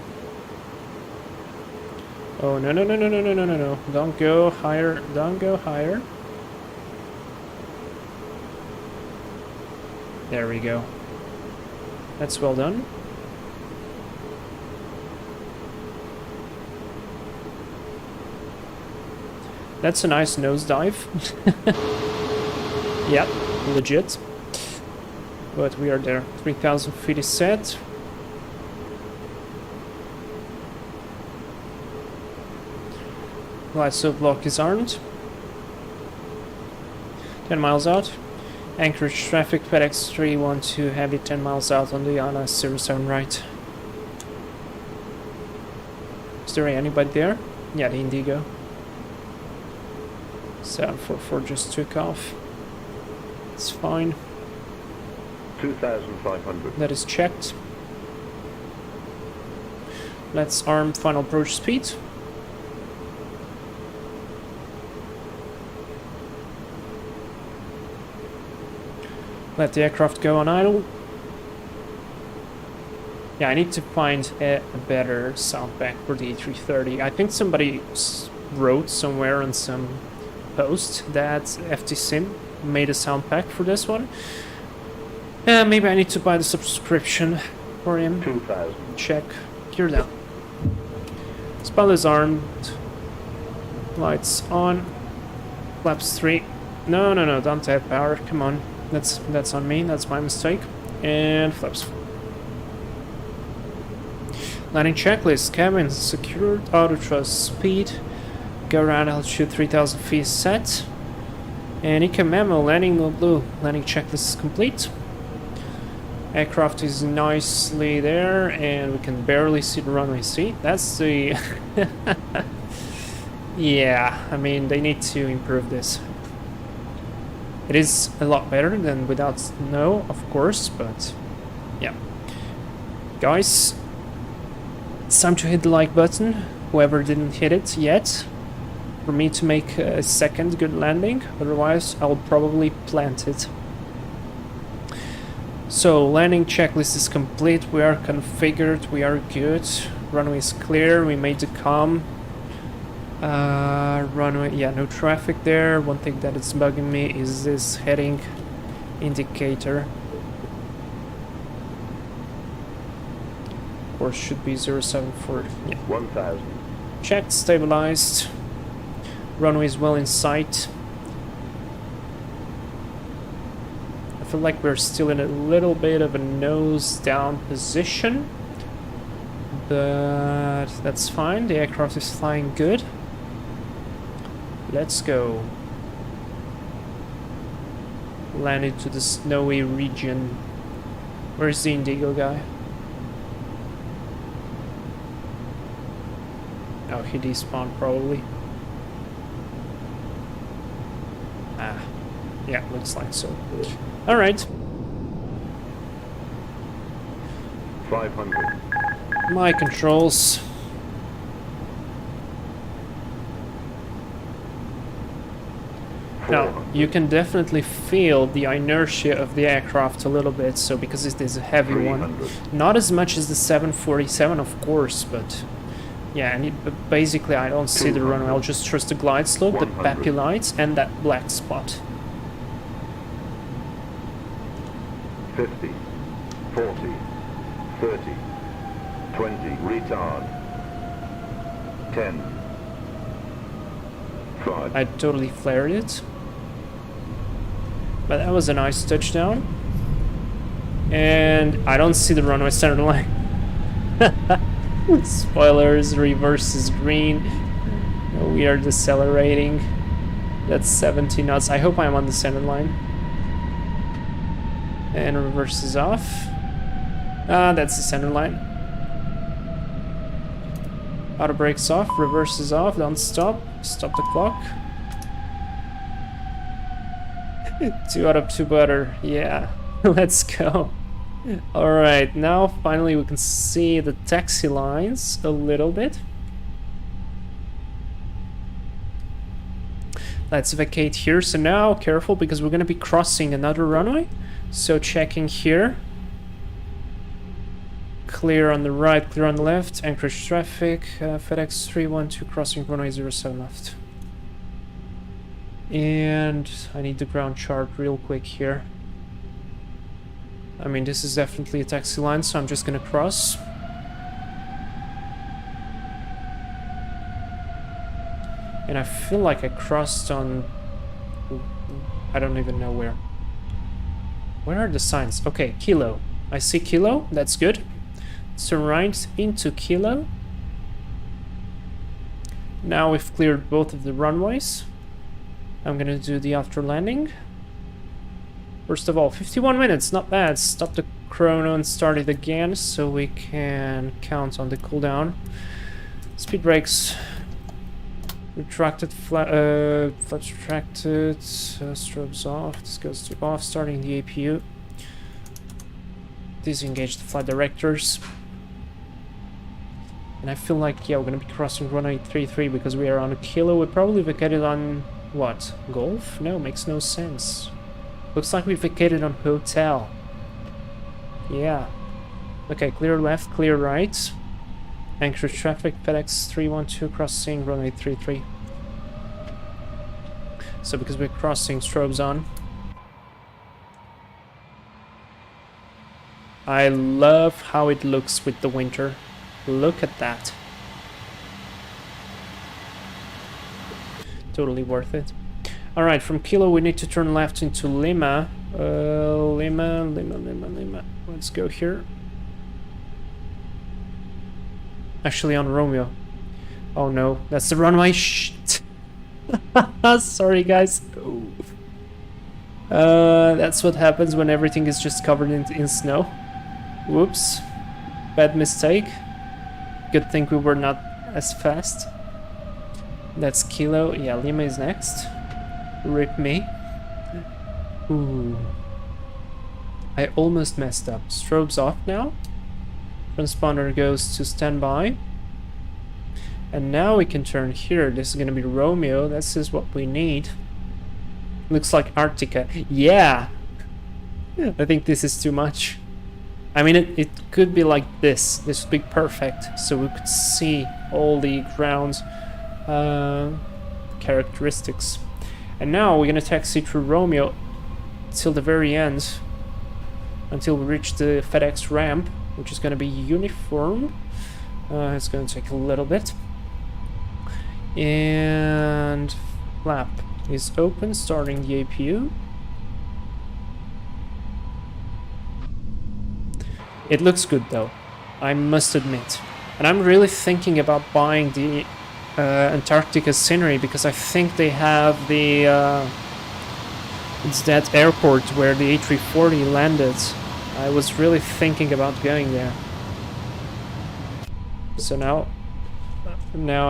Oh, no, no, no, no, no, no, no, no, no. Don't go higher, don't go higher. There we go. That's well done. That's a nice nosedive. Yep, legit. But we are there. 3,000 feet is set. Light slope block is armed. 10 miles out. Anchorage traffic, FedEx 312 heavy, 10 miles out on the ANA 07 right. Is there anybody there? Yeah, the Indigo. 744 just took off. It's fine. 2,500. That is checked. Let's arm final approach speed. Let the aircraft go on idle. Yeah, I need to find a better sound pack for the A330. I think somebody wrote somewhere on some post that FTSim made a sound pack for this one. Maybe I need to buy the subscription for him. 2,000. Check. Gear down. Spell is armed. Lights on. Flaps 3. No, no, no, don't add power. Come on. That's on me. That's my mistake. And flaps 4. Landing checklist. Cabin secured. Auto thrust speed. Go around altitude 3,000 feet set. And ECA memo. Landing no blue. Landing checklist is complete. Aircraft is nicely there, and we can barely see the runway. See, that's the... Yeah, I mean, they need to improve this. It is a lot better than without snow, of course, but yeah. Guys, it's time to hit the like button, whoever didn't hit it yet. for me to make a second good landing, otherwise I'll probably plant it. So landing checklist is complete, we are configured, we are good, runway is clear, we made the comm. Runway, yeah, no traffic there. One thing that is bugging me is this heading indicator. Of course, should be 074. Yeah. 1000. Checked, stabilized. Runway is well in sight. I feel like we're still in a little bit of a nose down position, but that's fine. The aircraft is flying good. Let's go. Land into the snowy region. Where's the Indigo guy? Oh, he despawned probably. Ah, yeah, looks like so. All right. 500. My controls. Now, you can definitely feel the inertia of the aircraft a little bit, so because it is a heavy one. Not as much as the 747, of course, but yeah, and basically I don't see the runway. I'll just trust the glide slope, the PAPI lights, and that black spot. 50, 40, 30, 20, retard. 10, 5. I totally flared it. But that was a nice touchdown. And I don't see the runway center line. Spoilers, reverse is green. We are decelerating. That's 70 knots. I hope I'm on the center line. And reverse is off. That's the center line. Auto brakes off, reverse is off, don't stop. Stop the clock. 2 out of 2 butter, yeah. Let's go. Alright, now finally we can see the taxi lines a little bit. Let's vacate here. So now, careful, because we're going to be crossing another runway. So checking here. Clear on the right, clear on the left. Anchorage traffic, FedEx 312 crossing runway 07 left. And I need the ground chart real quick here. I mean, this is definitely a taxi line, so I'm just gonna cross. And I feel like I crossed on... I don't even know where. Where are the signs? Okay, Kilo. I see Kilo, that's good. So right into Kilo. Now we've cleared both of the runways. I'm gonna do the after landing. First of all, 51 minutes, not bad. Stop the chrono and start it again so we can count on the cooldown. Speed brakes. Retracted, flaps retracted, strobes off. This goes to off, starting the APU. Disengage the flight directors. And I feel like, yeah, we're gonna be crossing runway 33 because we are on a Kilo. We probably vacated on, what, Golf? No, makes no sense. Looks like we vacated on Hotel. Yeah. Okay, clear left, clear right. Anchorage traffic, FedEx 312 crossing runway 33. So because we're crossing, strobes on. I love how it looks with the winter. Look at that. Totally worth it. Alright, from Kilo we need to turn left into Lima. Lima. Let's go here. Actually on Romeo. Oh no, that's the runway. Shit. Sorry guys. That's what happens when everything is just covered in snow. Whoops. Bad mistake. Good thing we were not as fast. That's Kilo. Yeah, Lima is next. Rip me. Ooh. I almost messed up. Strobes off now. Transponder goes to standby. And now we can turn here. This is gonna be Romeo. This is what we need. Looks like Arctica. Yeah! I think this is too much. I mean, it could be like this. This would be perfect. So we could see all the ground characteristics. And now we're gonna taxi through Romeo till the very end. Until we reach the FedEx ramp, which is gonna be uniform. It's gonna take a little bit. And flap is open, starting the APU. It looks good though, I must admit. And I'm really thinking about buying the Antarctica scenery because I think they have the it's that airport where the A340 landed. I was really thinking about going there. So now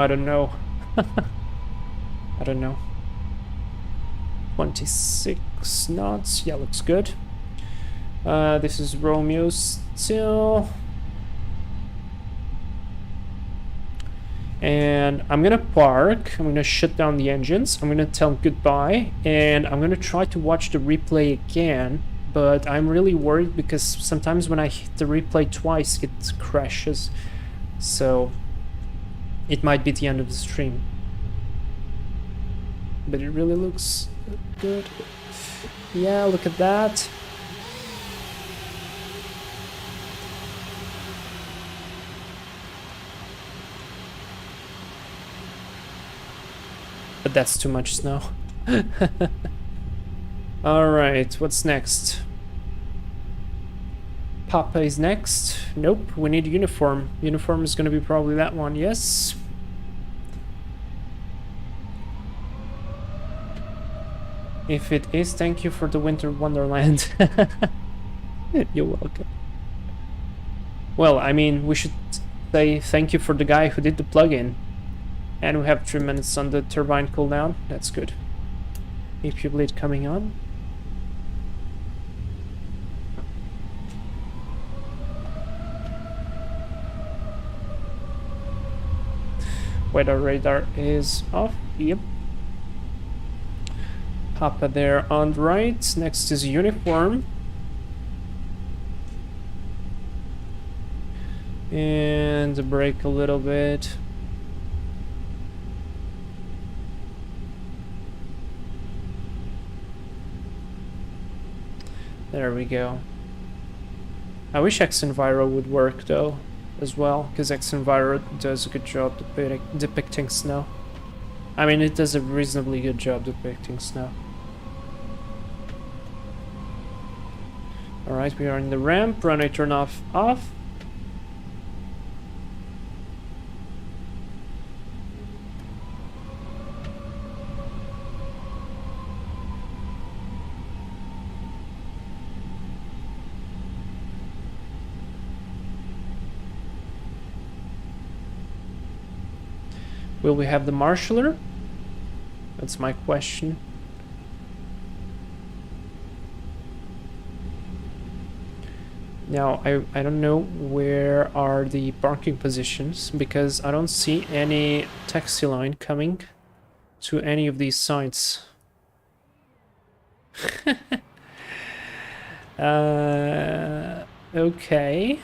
I don't know. I don't know. 26 knots. Yeah, looks good. This is Romeo still. And I'm gonna park. I'm gonna shut down the engines. I'm gonna tell goodbye. And I'm gonna try to watch the replay again. But I'm really worried because sometimes when I hit the replay twice, it crashes. So it might be the end of the stream. But it really looks good. Yeah, look at that. But that's too much snow. Alright, what's next? Papa is next. Nope, we need uniform. Uniform is gonna be probably that one, yes. If it is, thank you for the Winter Wonderland. You're welcome. Well, I mean, we should say thank you for the guy who did the plugin. And we have 3 minutes on the turbine cooldown. That's good. APU bleed coming on. Weather radar is off. Yep. Papa there on the right. Next is uniform. And brake a little bit. There we go. I wish X-Enviro would work though, as well, because X-Enviro does a good job depicting snow. I mean, it does a reasonably good job depicting snow. Alright, we are in the ramp. Runway turn off. Will we have the marshaller? That's my question. Now, I don't know where are the parking positions because I don't see any taxi line coming to any of these sites. Okay.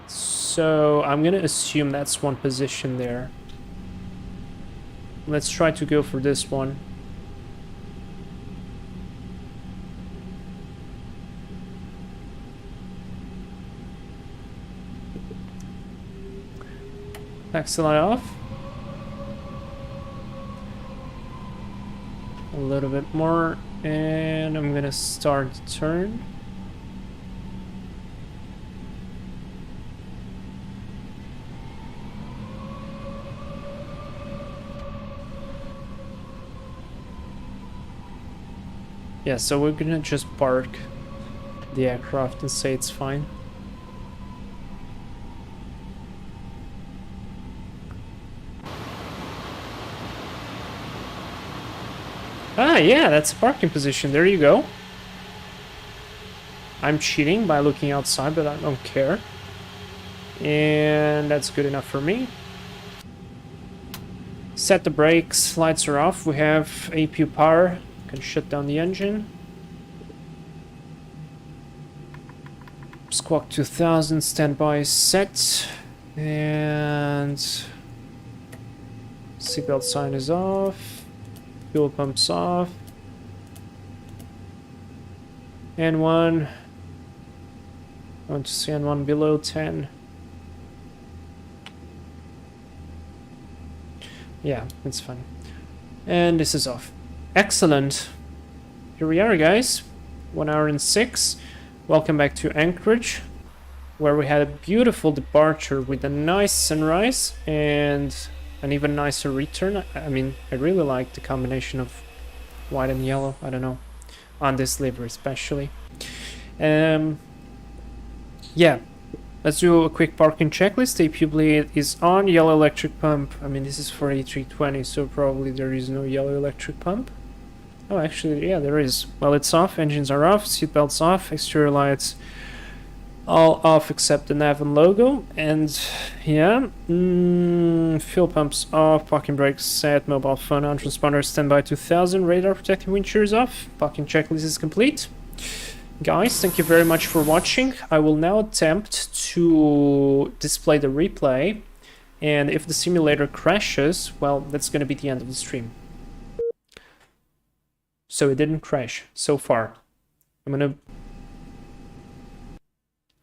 So I'm gonna assume that's one position there. Let's try to go for this one. Taxi line off. A little bit more, and I'm gonna start the turn. Yeah, so we're gonna just park the aircraft and say it's fine. Ah, yeah, that's a parking position. There you go. I'm cheating by looking outside, but I don't care. And that's good enough for me. Set the brakes, lights are off. We have APU power. Can shut down the engine. Squawk 2000, standby set. And seatbelt sign is off. Fuel pumps off. N1. I want to see N1 below 10. Yeah, it's fine. And this is off. Excellent. Here we are, guys. 1 hour and 6. Welcome back to Anchorage, where we had a beautiful departure with a nice sunrise and an even nicer return. I mean, I really like the combination of white and yellow. I don't know, on this livery especially. Yeah. Let's do a quick parking checklist. APU bleed is on. Yellow electric pump. I mean, this is for A320, so probably there is no yellow electric pump. Oh, actually, yeah, there is. Well, it's off. Engines are off. Seatbelts off. Exterior lights all off except the nav and logo. And yeah, fuel pumps off. Parking brakes set. Mobile phone on. Transponder standby 2000. Radar protecting wind shear is off. Parking checklist is complete. Guys, thank you very much for watching. I will now attempt to display the replay, and if the simulator crashes, well, that's going to be the end of the stream. So it didn't crash so far. I'm gonna...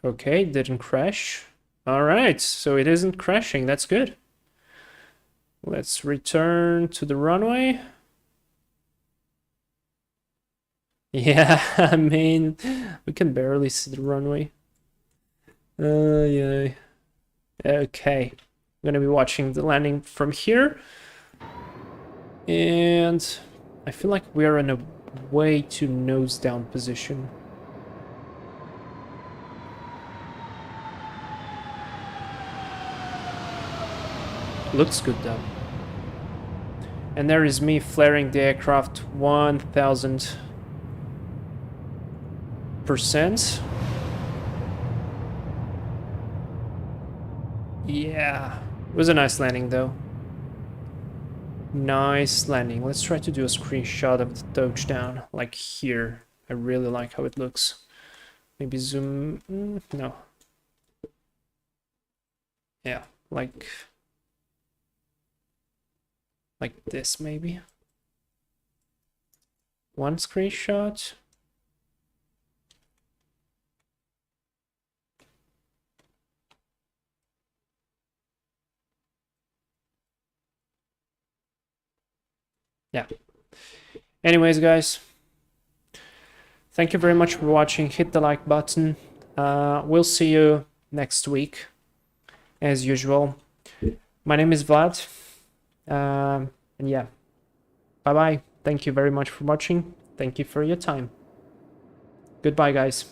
Okay, didn't crash. Alright, so it isn't crashing, that's good. Let's return to the runway. Yeah, I mean, we can barely see the runway. Yeah. Okay, I'm gonna be watching the landing from here. And I feel like we're in a way too nose down position. Looks good though. And there is me flaring the aircraft 1000%. Yeah, it was a nice landing though. Nice landing. Let's try to do a screenshot of the touchdown, like here. I really like how it looks. Maybe zoom... no. Yeah, like this maybe. One screenshot. Yeah. Anyways, guys, thank you very much for watching. Hit the like button. We'll see you next week, as usual. My name is Vlad. And yeah, bye-bye. Thank you very much for watching. Thank you for your time. Goodbye, guys.